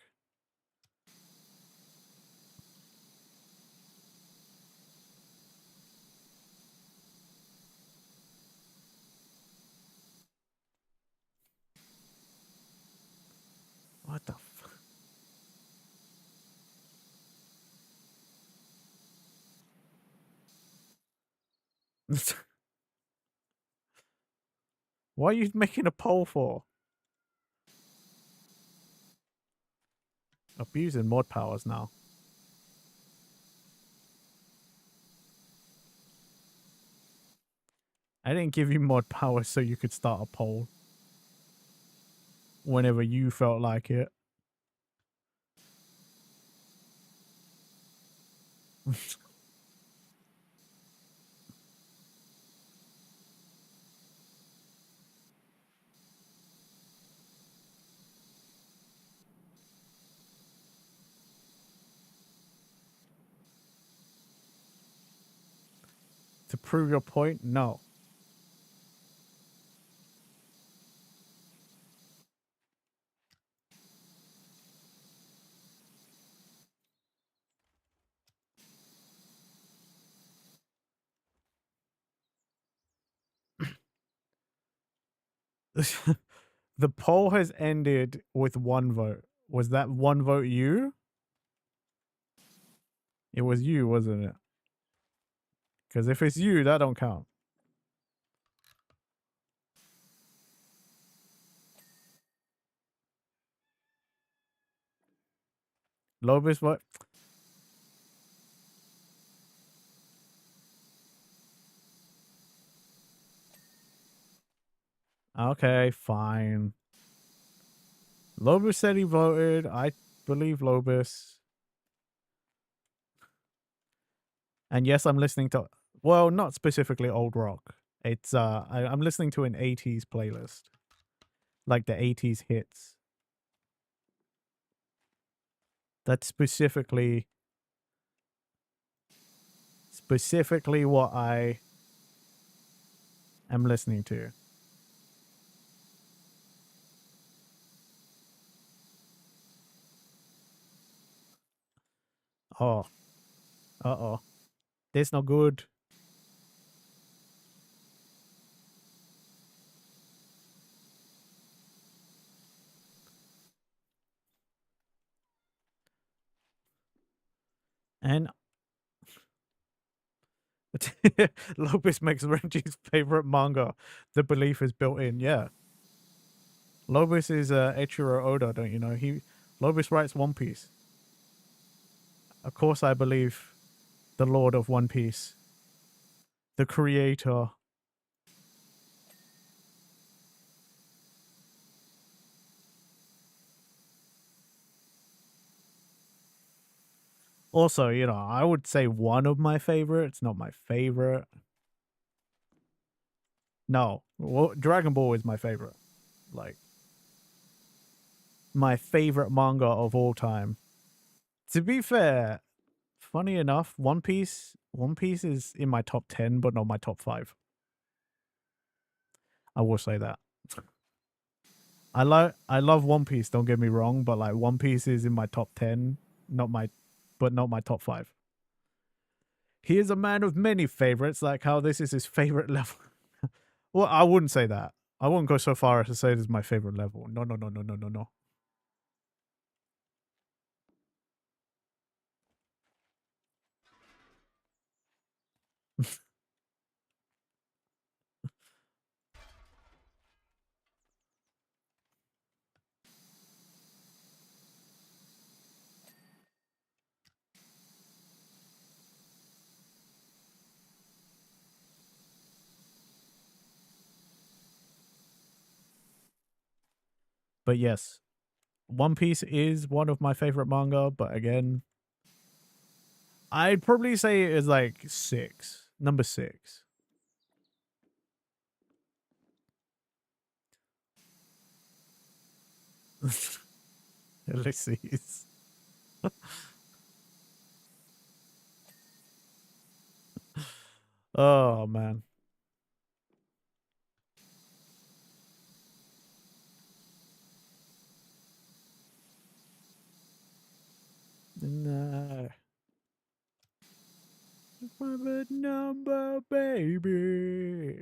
What the fuck? What are you making a poll for? Abusing mod powers now. I didn't give you mod powers so you could start a poll whenever you felt like it. To prove your point, no. The poll has ended with 1 vote. Was that 1 vote you? It was you, wasn't it? Because if it's you, that don't count. Lobis vote? Okay, fine. Lobus said he voted. I believe Lobus. And yes, I'm listening to, well, not specifically old rock. It's I'm listening to an 80s playlist. Like the 80s hits. That's specifically what I am listening to. Oh. Uh-oh. This no good. And Lopez makes Renji's favorite manga. The belief is built in. Yeah. Lopez is Eiichiro Oda, don't you know? Lopez writes One Piece. Of course I believe the Lord of One Piece. The creator. Also, you know, I would say one of my favorites, not my favorite. No, well, Dragon Ball is my favorite. Like, my favorite manga of all time. To be fair, funny enough, One Piece is in my top 10, but not my top 5. I will say that. I love One Piece, don't get me wrong, but like One Piece is in my top 10, not my top 5. He is a man of many favorites, like how this is his favorite level. Well, I wouldn't say that. I wouldn't go so far as to say it is my favorite level. No. But yes, One Piece is one of my favorite manga, but again, I'd probably say it is like 6. Number 6. Ulysses. Oh, man. No. Favorite number, baby.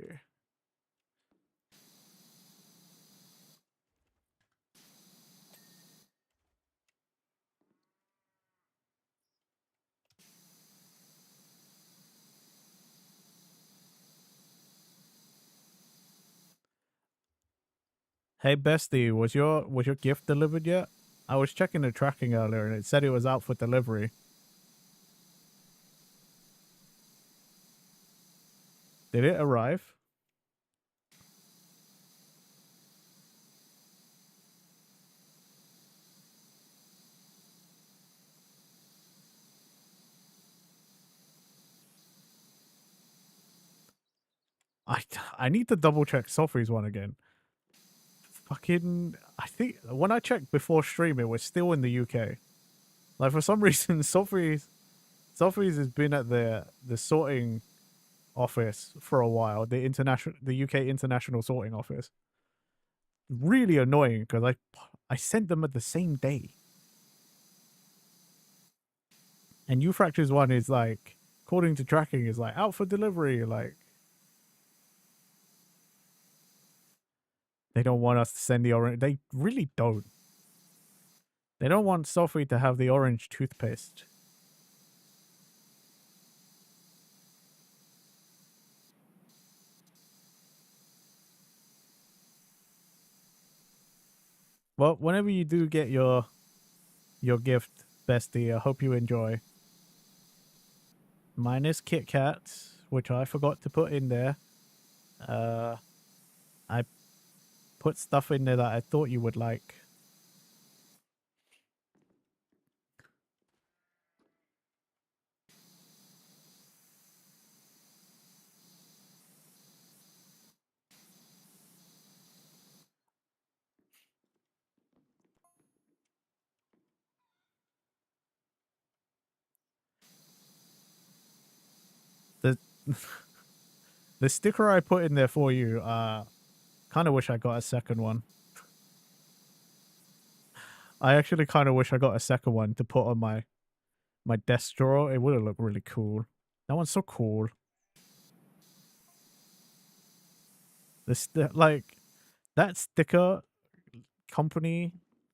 Hey bestie, was your gift delivered yet? I was checking the tracking earlier and it said it was out for delivery. Did it arrive? I need to double check Sophie's one again. Fucking, I think when I checked before stream, it was still in the UK. Like for some reason, Sophie's has been at the sorting office for a while. The UK international sorting office. Really annoying because I sent them at the same day. And Fracture's one is like, according to tracking, is like out for delivery. Like, they don't want us to send the orange. They really don't. They don't want Sophie to have the orange toothpaste. Well, whenever you do get your gift, bestie, I hope you enjoy. Mine is Kit Kats, which I forgot to put in there. I put stuff in there that I thought you would like. The the sticker I put in there for you, kind of wish I got a second one. I actually kind of wish I got a second one to put on my desk drawer. It would have looked really cool. That one's so cool. This like that sticker company,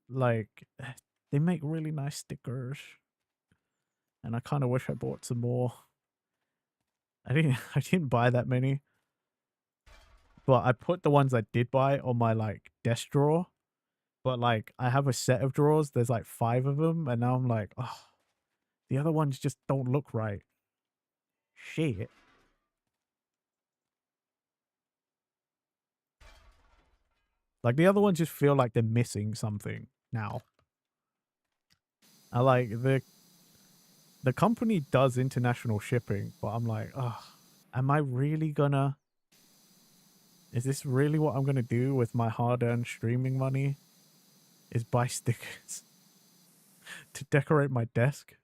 like they make really nice stickers, and I kind of wish I bought some more. I didn't buy that many, but I put the ones I did buy on my like desk drawer. But like I have a set of drawers. There's like 5 of them, and now I'm like, oh, the other ones just don't look right. Shit. Like the other ones just feel like they're missing something now. I like the company does international shipping, but I'm like, oh, am I really gonna? Is this really what I'm gonna do with my hard-earned streaming money? Is buy stickers to decorate my desk?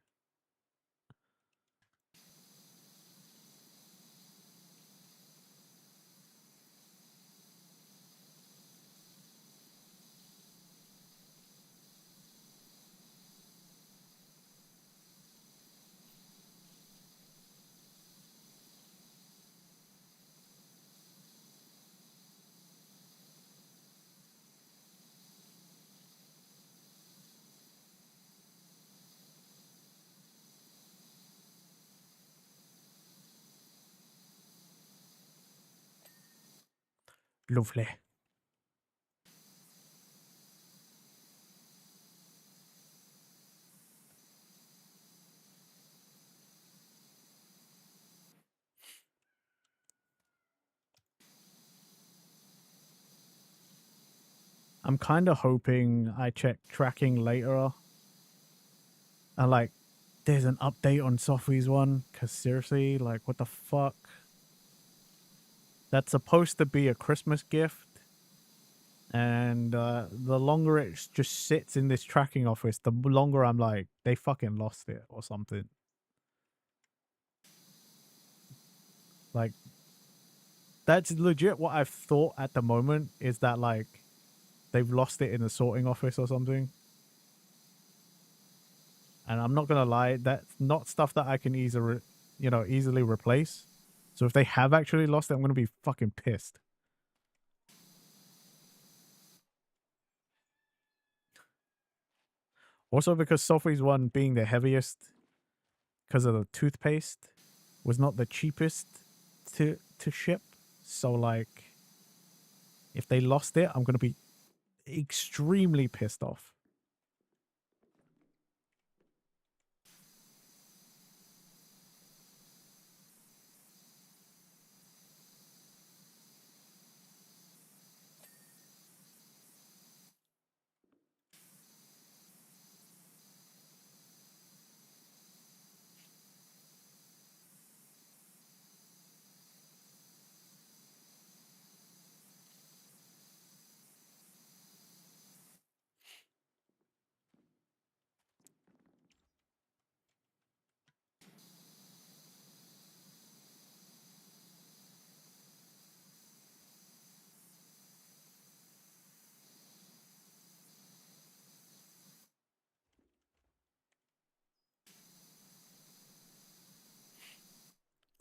Lovely. I'm kind of hoping I check tracking later. And like, there's an update on Sophie's one. Because seriously, like, what the fuck? That's supposed to be a Christmas gift. And the longer it just sits in this tracking office, the longer I'm like, they fucking lost it or something. Like, that's legit what I've thought at the moment, is that like they've lost it in the sorting office or something. And I'm not gonna lie, that's not stuff that I can easily replace. So if they have actually lost it, I'm gonna be fucking pissed. Also because Sophie's one being the heaviest because of the toothpaste was not the cheapest to ship. So like if they lost it, I'm gonna be extremely pissed off.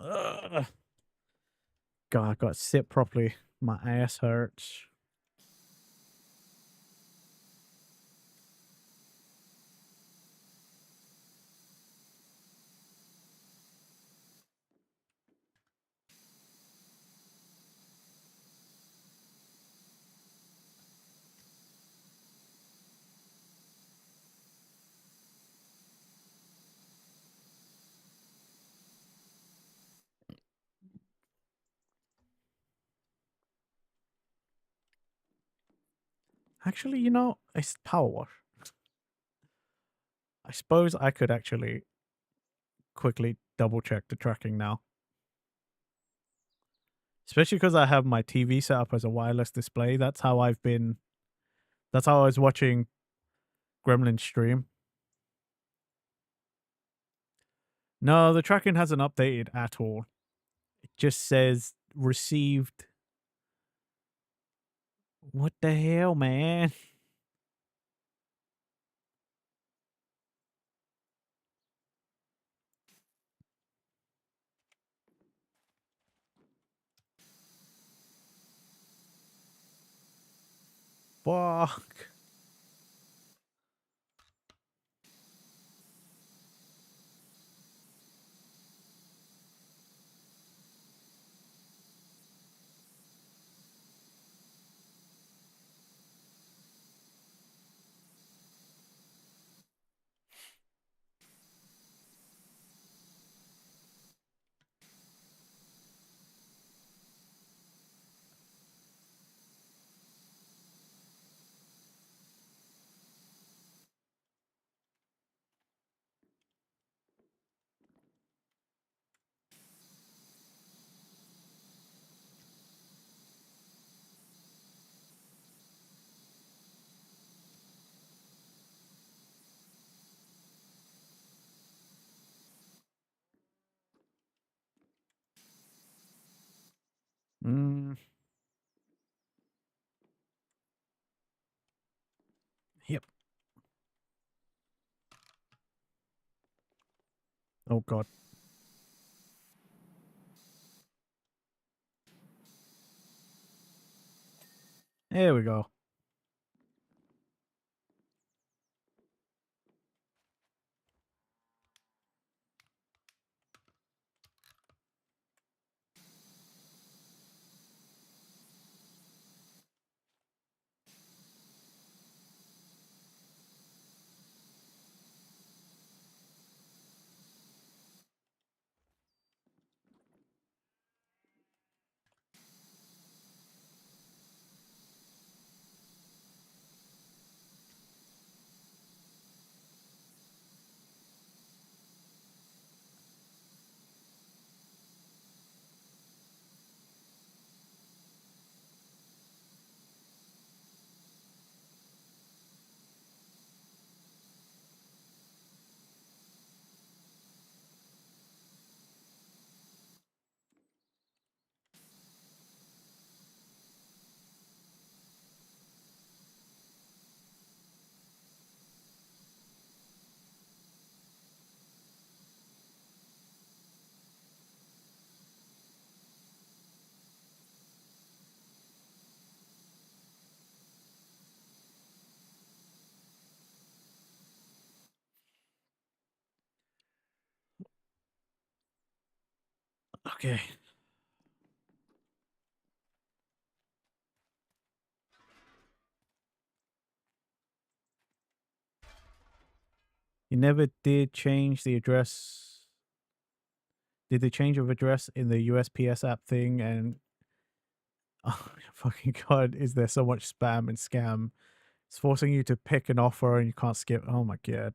Ugh. God, I gotta sit properly. My ass hurts. Actually, you know, it's PowerWash. I suppose I could actually quickly double check the tracking now. Especially because I have my TV set up as a wireless display. That's how I was watching Gremlin stream. No, the tracking hasn't updated at all. It just says received. What the hell, man? Fuck. Mm. Yep. Oh god. There we go. Okay. You never did change the address. Did the change of address in the USPS app thing and oh fucking god, is there so much spam and scam? It's forcing you to pick an offer and you can't skip. Oh my god.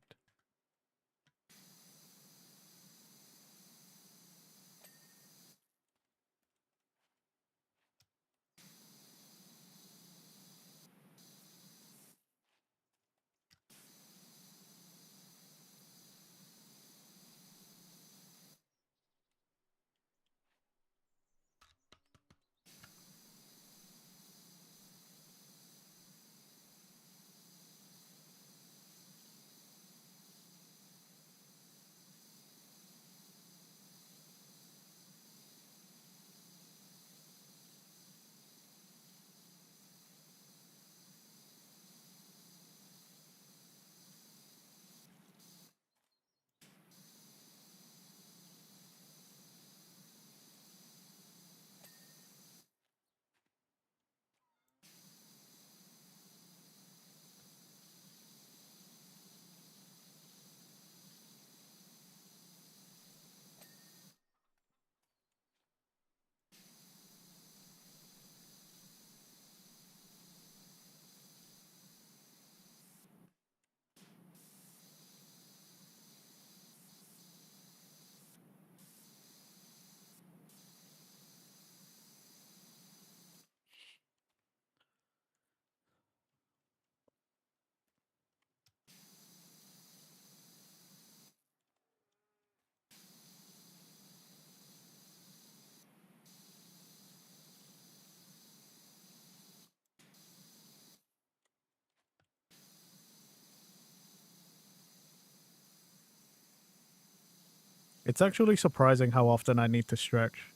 It's actually surprising how often I need to stretch.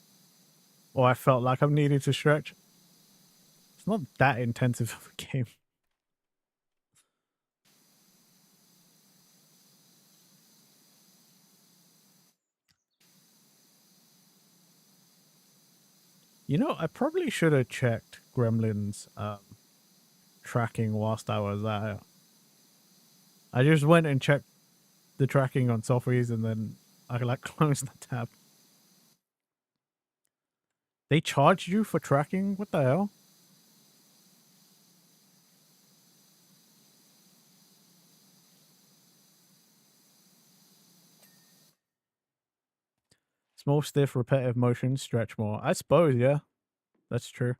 Or I felt like I'm needing to stretch. It's not that intensive of a game. You know, I probably should have checked Gremlin's tracking whilst I was out. I just went and checked the tracking on Softies and then I like closed the tab. They charged you for tracking? What the hell? Small, stiff, repetitive motions, stretch more. I suppose, yeah. That's true.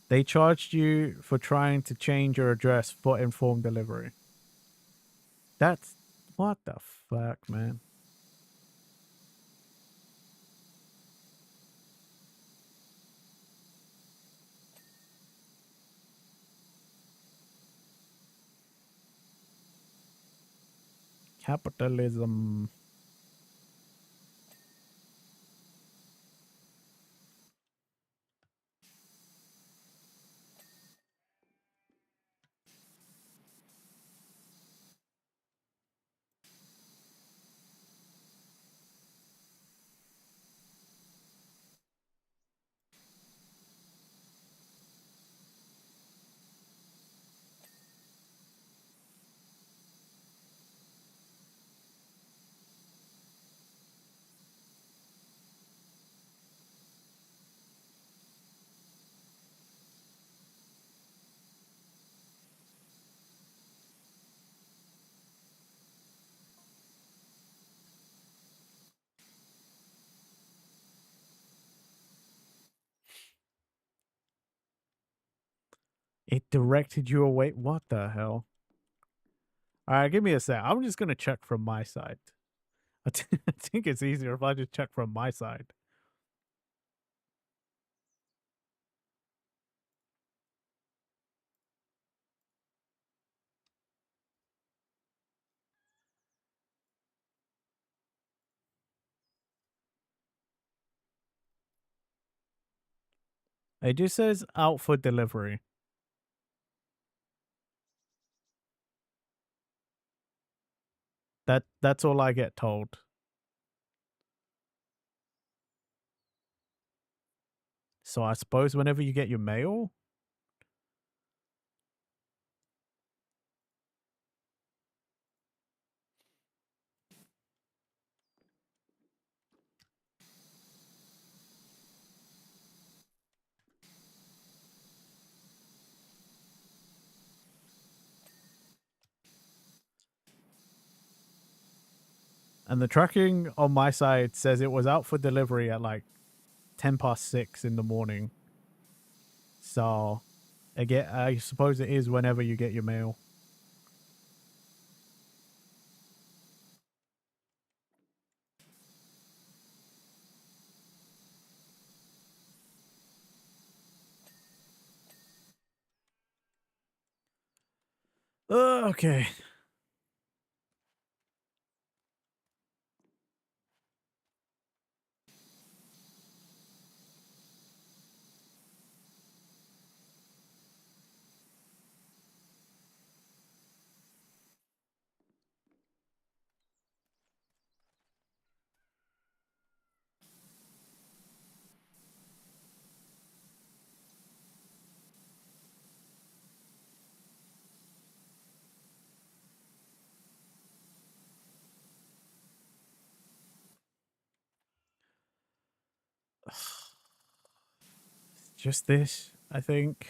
They charged you for trying to change your address for informed delivery. That's... What the fuck, man? Capitalism. It directed you away. What the hell? All right, give me a sec. I'm just going to check from my side. I think it's easier if I just check from my side. It just says out for delivery. That's all I get told. So I suppose whenever you get your mail. And the tracking on my side says it was out for delivery at like 6:10 in the morning. So I suppose it is whenever you get your mail. Okay. Just this, I think.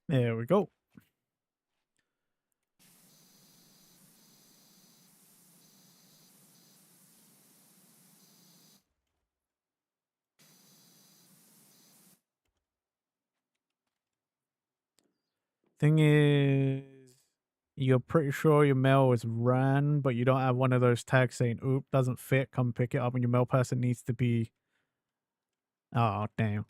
There we go. Thing is, you're pretty sure your mail is ran, but you don't have one of those tags saying, oop, doesn't fit, come pick it up, and your mail person needs to be... Oh, damn.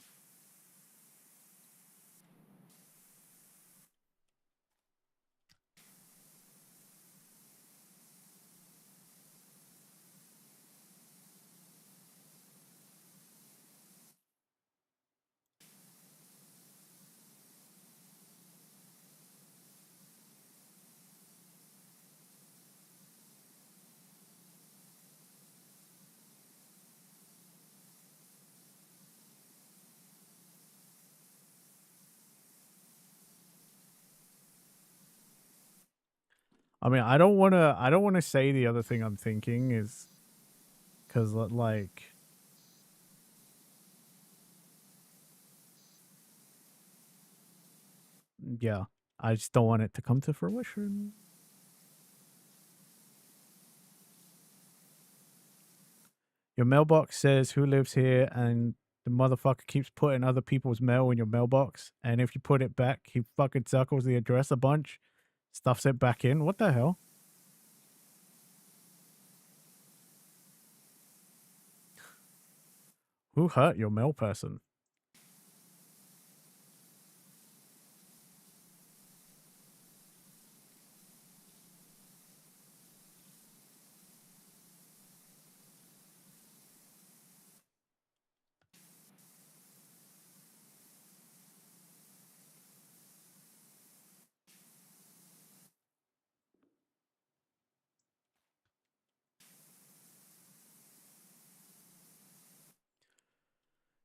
I mean, I don't want to say the other thing I'm thinking is because, like, yeah, I just don't want it to come to fruition. Your mailbox says who lives here, and the motherfucker keeps putting other people's mail in your mailbox. And if you put it back, he fucking circles the address a bunch, stuffs it back in. What the hell? Who hurt your mail person?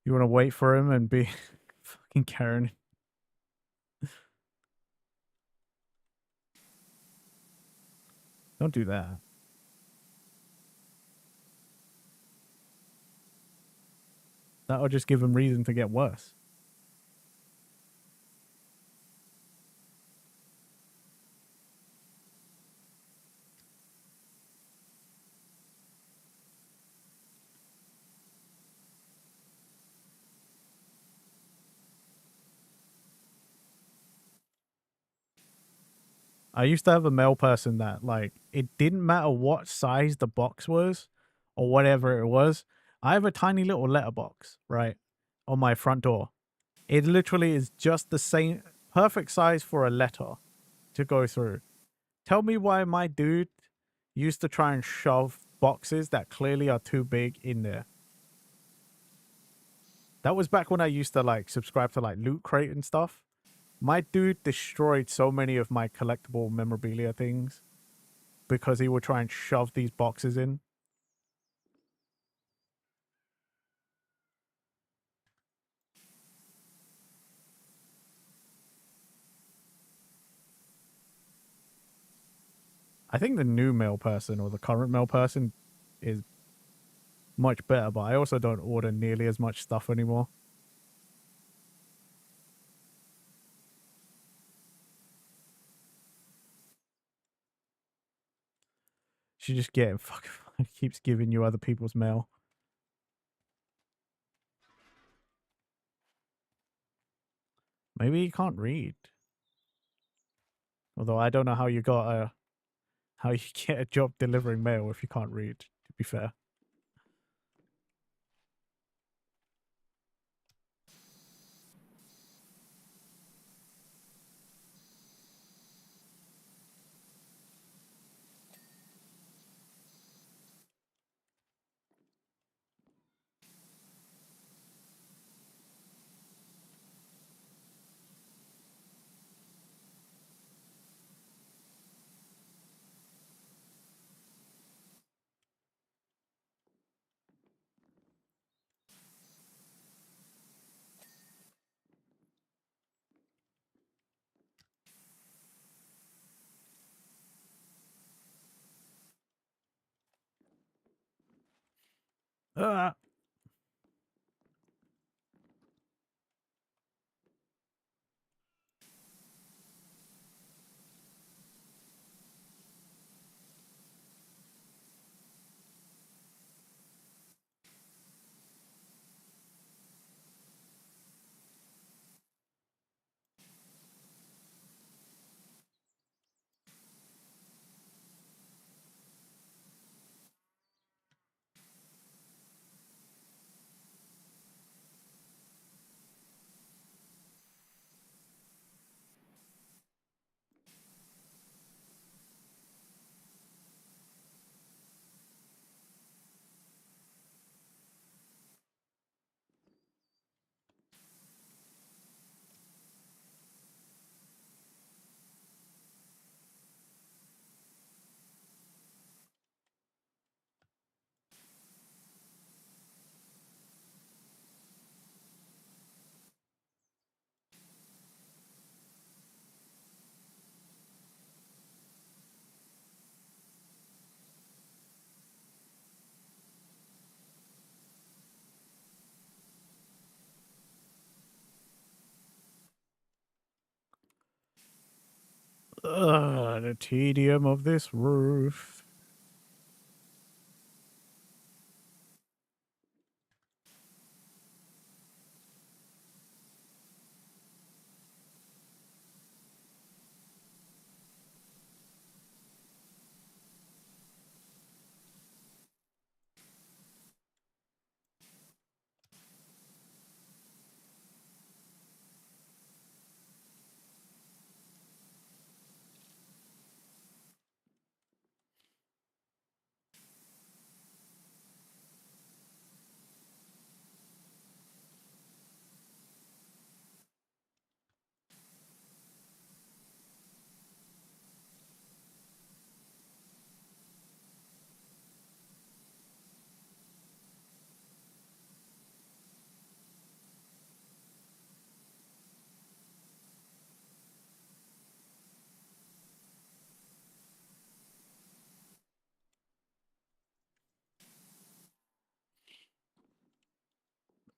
You want to wait for him and be fucking Karen? Don't do that. That'll just give him reason to get worse. I used to have a mail person that, like, it didn't matter what size the box was or whatever it was. I have a tiny little letterbox, right, on my front door. It literally is just the same, perfect size for a letter to go through. Tell me why my dude used to try and shove boxes that clearly are too big in there. That was back when I used to, like, subscribe to, like, Loot Crate and stuff. My dude destroyed so many of my collectible memorabilia things because he would try and shove these boxes in. I think the new mail person or the current mail person is much better, but I also don't order nearly as much stuff anymore. She just getting fucking keeps giving you other people's mail. Maybe you can't read. Although I don't know how you get a job delivering mail if you can't read, to be fair. Ah. The tedium of this roof.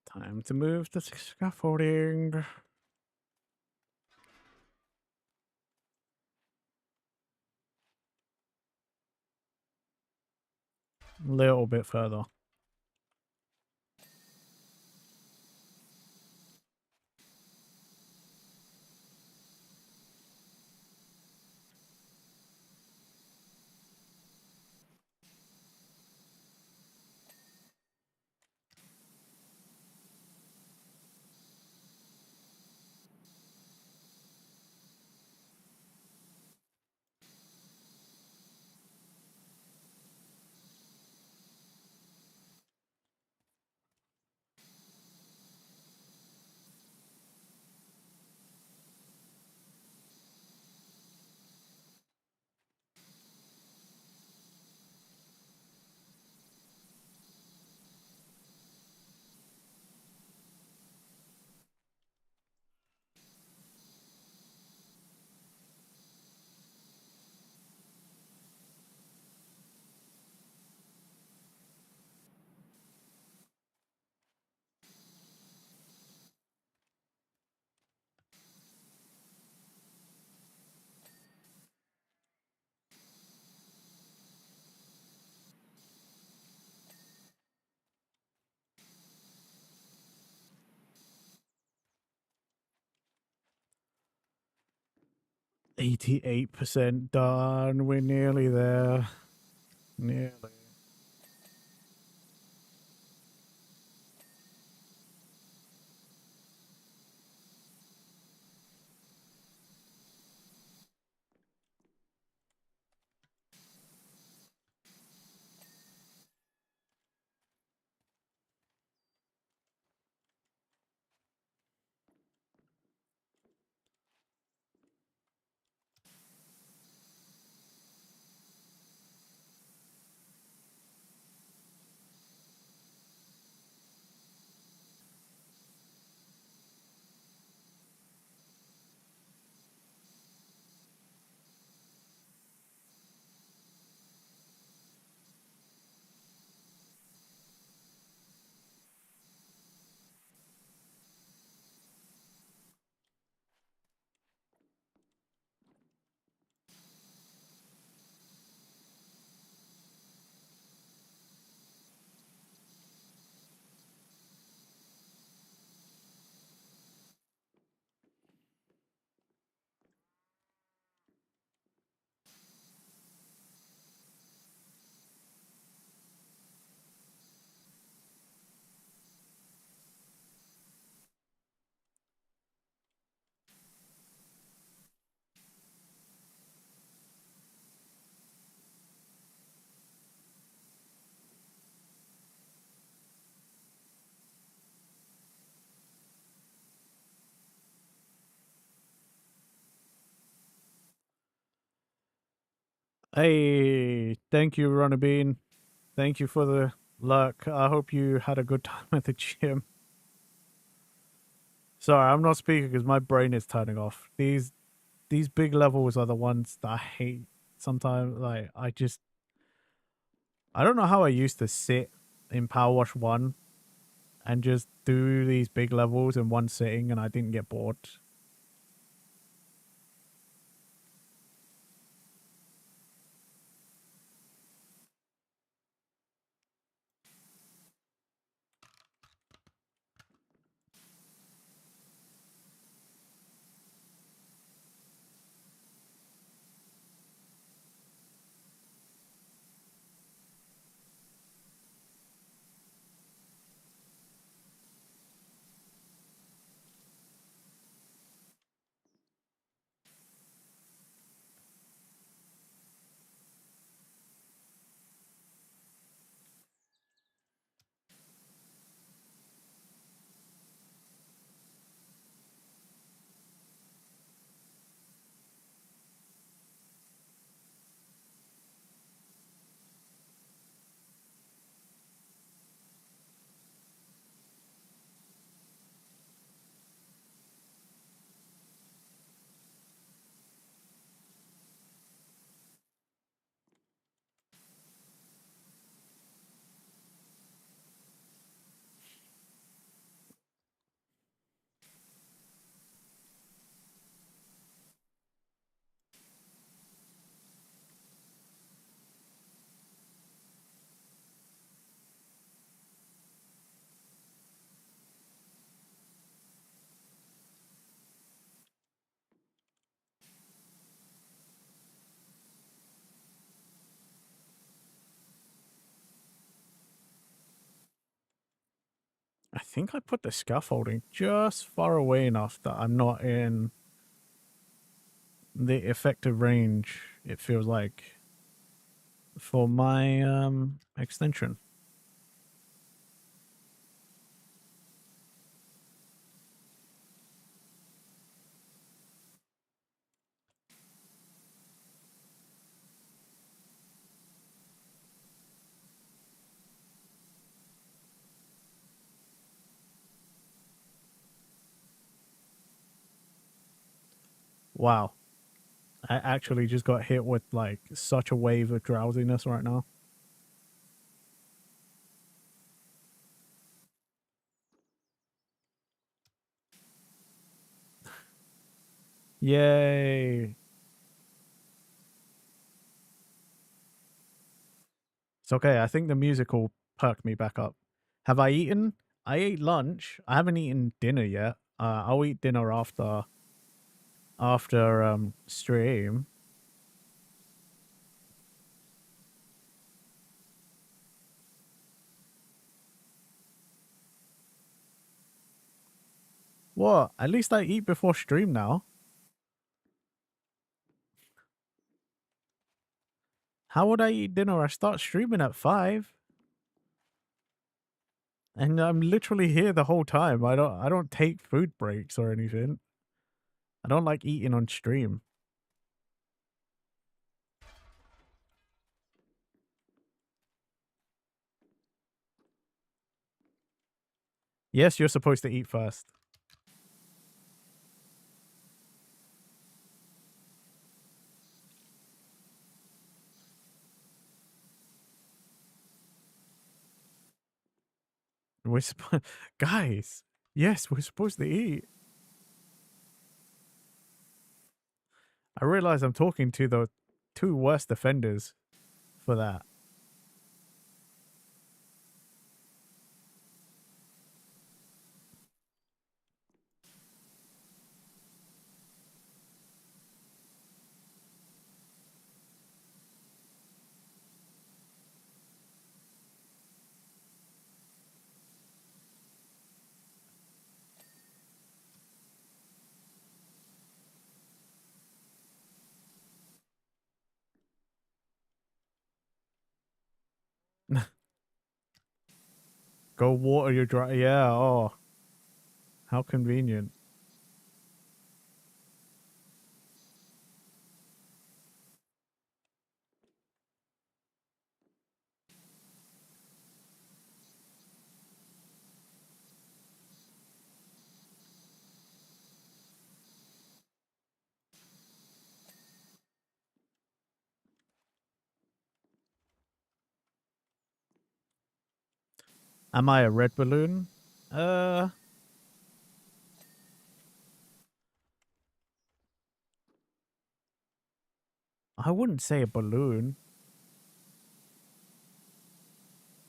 Time to move the scaffolding. A little bit further. %88 done. We're nearly there. Nearly. Hey, thank you, Runner Bean. Thank you for the luck. I hope you had a good time at the gym. Sorry, I'm not speaking because my brain is turning off. These big levels are the ones that I hate. Sometimes, like I don't know how I used to sit in PowerWash 1 and just do these big levels in one sitting and I didn't get bored. I think I put the scaffolding just far away enough that I'm not in the effective range, it feels like, for my extension. Wow. I actually just got hit with like such a wave of drowsiness right now. Yay. It's okay. I think the music will perk me back up. Have I eaten? I ate lunch. I haven't eaten dinner yet. I'll eat dinner after stream. What? At least I eat before stream now. How would I eat dinner? I start streaming at 5. And I'm literally here the whole time. I don't take food breaks or anything. I don't like eating on stream. Yes, you're supposed to eat first. We're guys, yes, we're supposed to eat. I realize I'm talking to the 2 worst offenders for that. Go water your dry. Yeah, oh. How convenient. Am I a red balloon? I wouldn't say a balloon.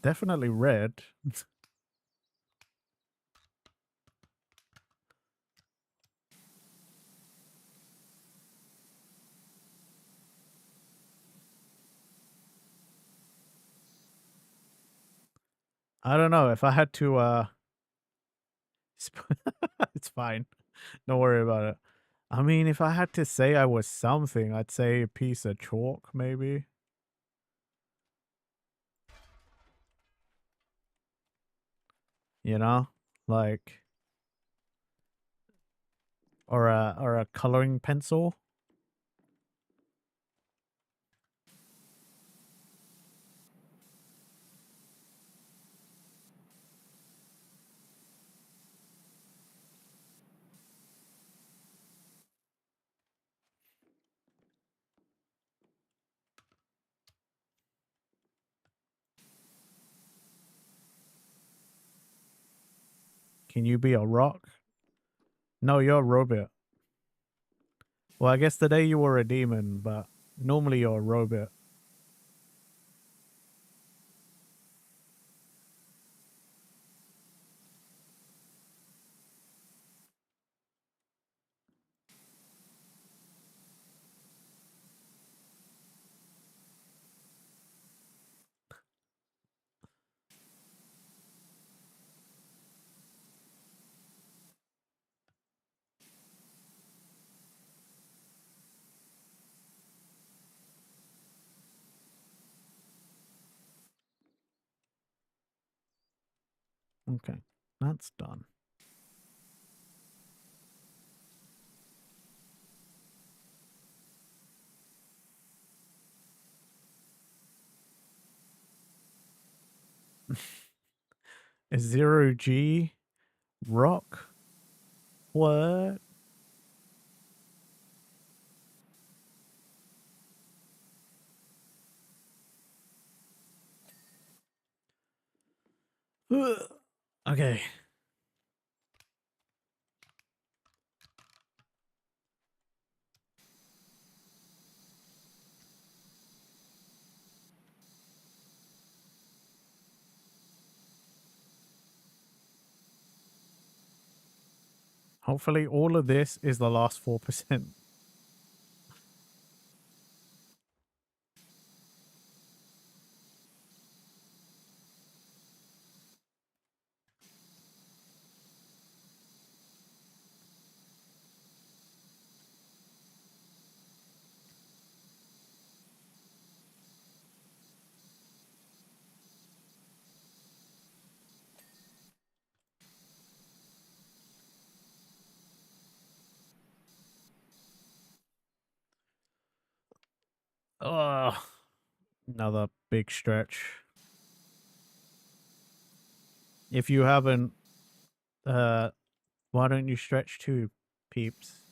Definitely red. I don't know if I had to it's fine. Don't worry about it. I mean, if I had to say I was something, I'd say a piece of chalk, maybe. You know? Like, or a coloring pencil. Can you be a rock? No, you're a robot. Well, I guess today you were a demon, but normally you're a robot. Okay, that's done. A 0G rock? What? Okay. Hopefully all of this is the last 4%. Ugh. Another big stretch. If you haven't, why don't you stretch too, peeps?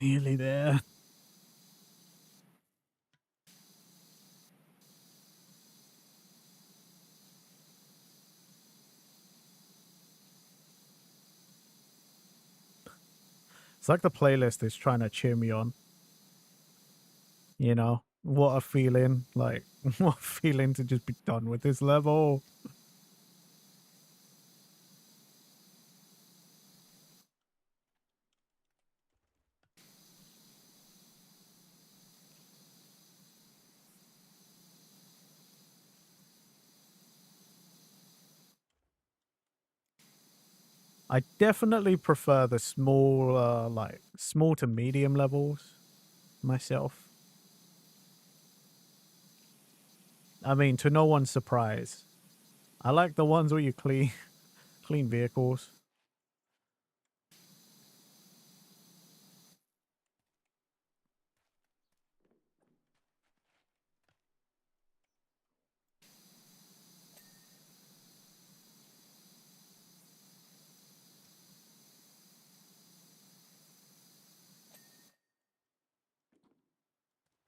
Nearly there. It's like the playlist is trying to cheer me on. You know, what a feeling. Like, what a feeling to just be done with this level. I definitely prefer the small, like, small to medium levels myself. I mean, to no one's surprise. I like the ones where you clean vehicles.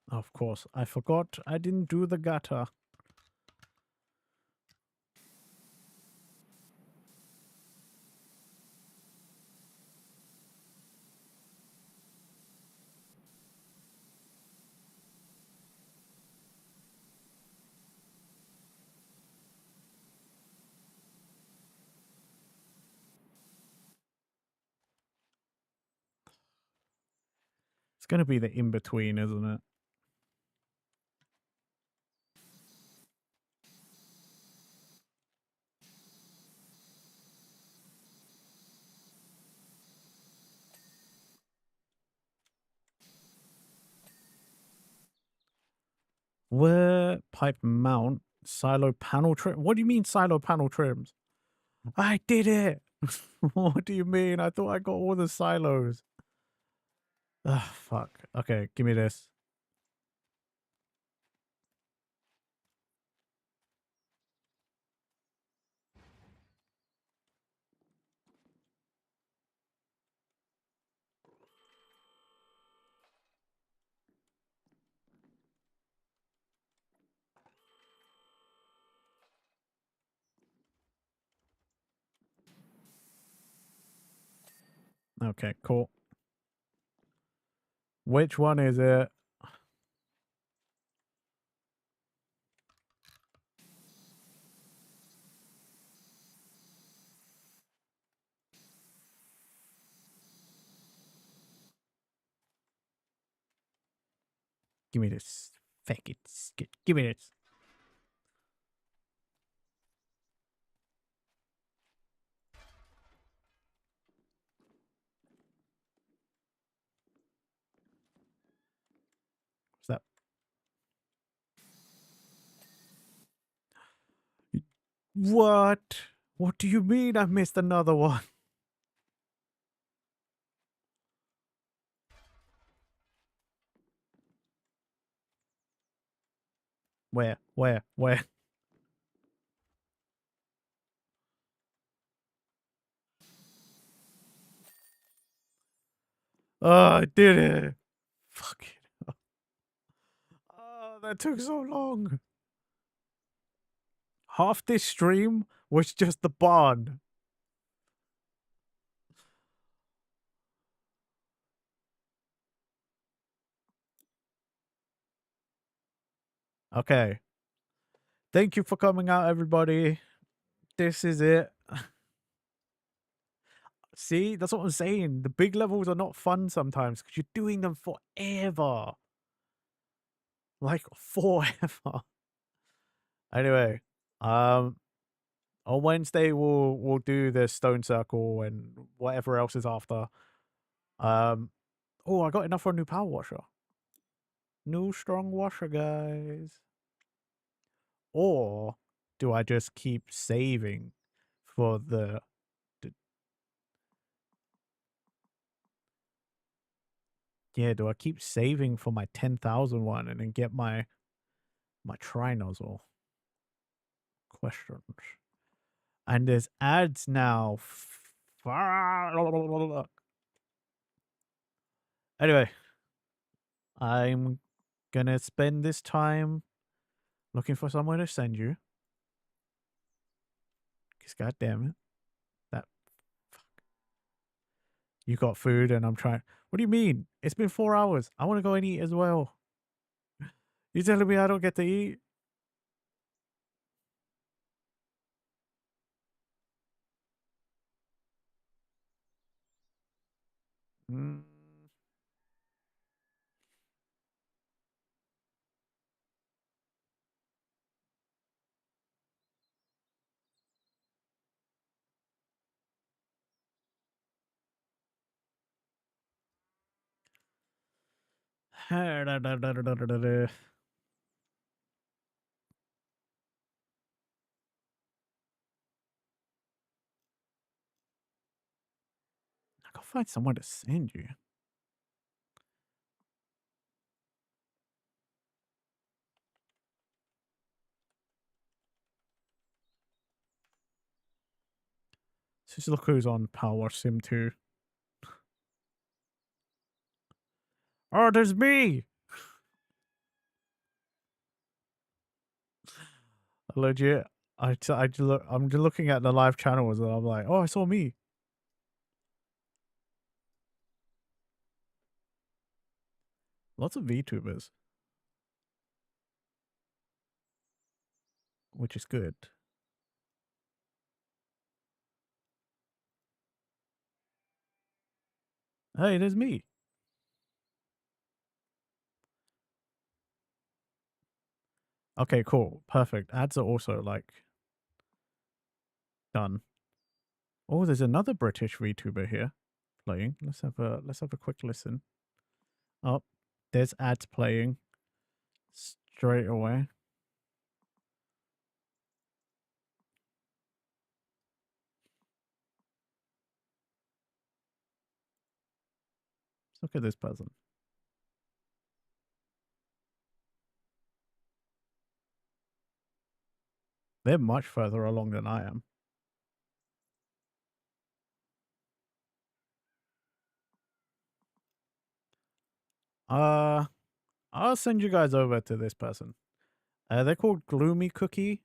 Of course, I forgot I didn't do the gutter. It's going to be the in-between, isn't it? Where pipe mount silo panel trim? What do you mean silo panel trims? I did it. What do you mean? I thought I got all the silos. Ah, fuck. Okay, give me this. Okay, cool. Which one is it? Give me this. Fuck it. Give me this. What's that? What? What do you mean I missed another one? Where? Where? Where? Oh, I did it. Fuck it. Oh, that took so long. Half this stream was just the barn. Okay. Thank you for coming out, everybody. This is it. See, that's what I'm saying. The big levels are not fun sometimes because you're doing them forever. Like forever. Anyway, on Wednesday we'll do the stone circle and whatever else is after. Oh, I got enough for a new power washer. New strong washer, guys. Or do I just keep saving for the yeah, do I keep saving for my 10,000 one and then get my tri-nozzle? Questions. And there's ads now. Anyway, I'm gonna spend this time looking for somewhere to send you. Because goddamn it. That fuck. You got food and I'm trying. What do you mean? It's been 4 hours. I want to go and eat as well. You telling me I don't get to eat? Mm. I gotta find someone to send you. Just look who's on PowerWash Sim 2. Oh, there's me! Legit. I'm just looking at the live channels and I'm like, oh, I saw me. Lots of VTubers. Which is good. Hey, there's me. Okay, cool. Perfect. Ads are also like done. Oh, there's another British VTuber here playing. Let's have a quick listen. Oh, there's ads playing. straight away. Let's look at this person. They're much further along than I am. I'll send you guys over to this person. They're called Gloomy Cookie.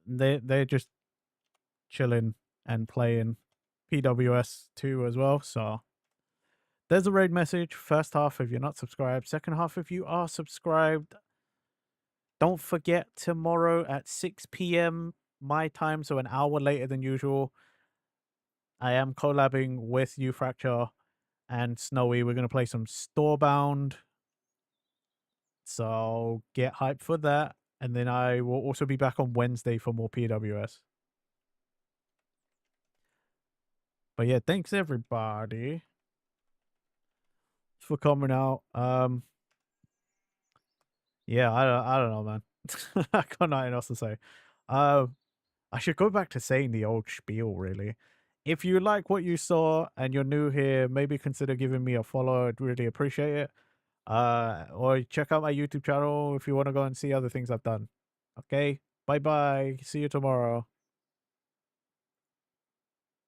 They're just chilling and playing PWS 2 as well. So there's a raid message. First half if you're not subscribed. Second half if you are subscribed. Don't forget tomorrow at 6 p.m. my time, so an hour later than usual, I am collabing with Fracture and Snowy. We're going to play some Storebound. So get hyped for that. And then I will also be back on Wednesday for more PWS. But yeah, thanks everybody for coming out. Yeah, I don't know, man. I got nothing else to say. I should go back to saying the old spiel, really. If you like what you saw and you're new here, maybe consider giving me a follow. I'd really appreciate it. Or check out my YouTube channel if you want to go and see other things I've done. Okay, bye-bye. See you tomorrow.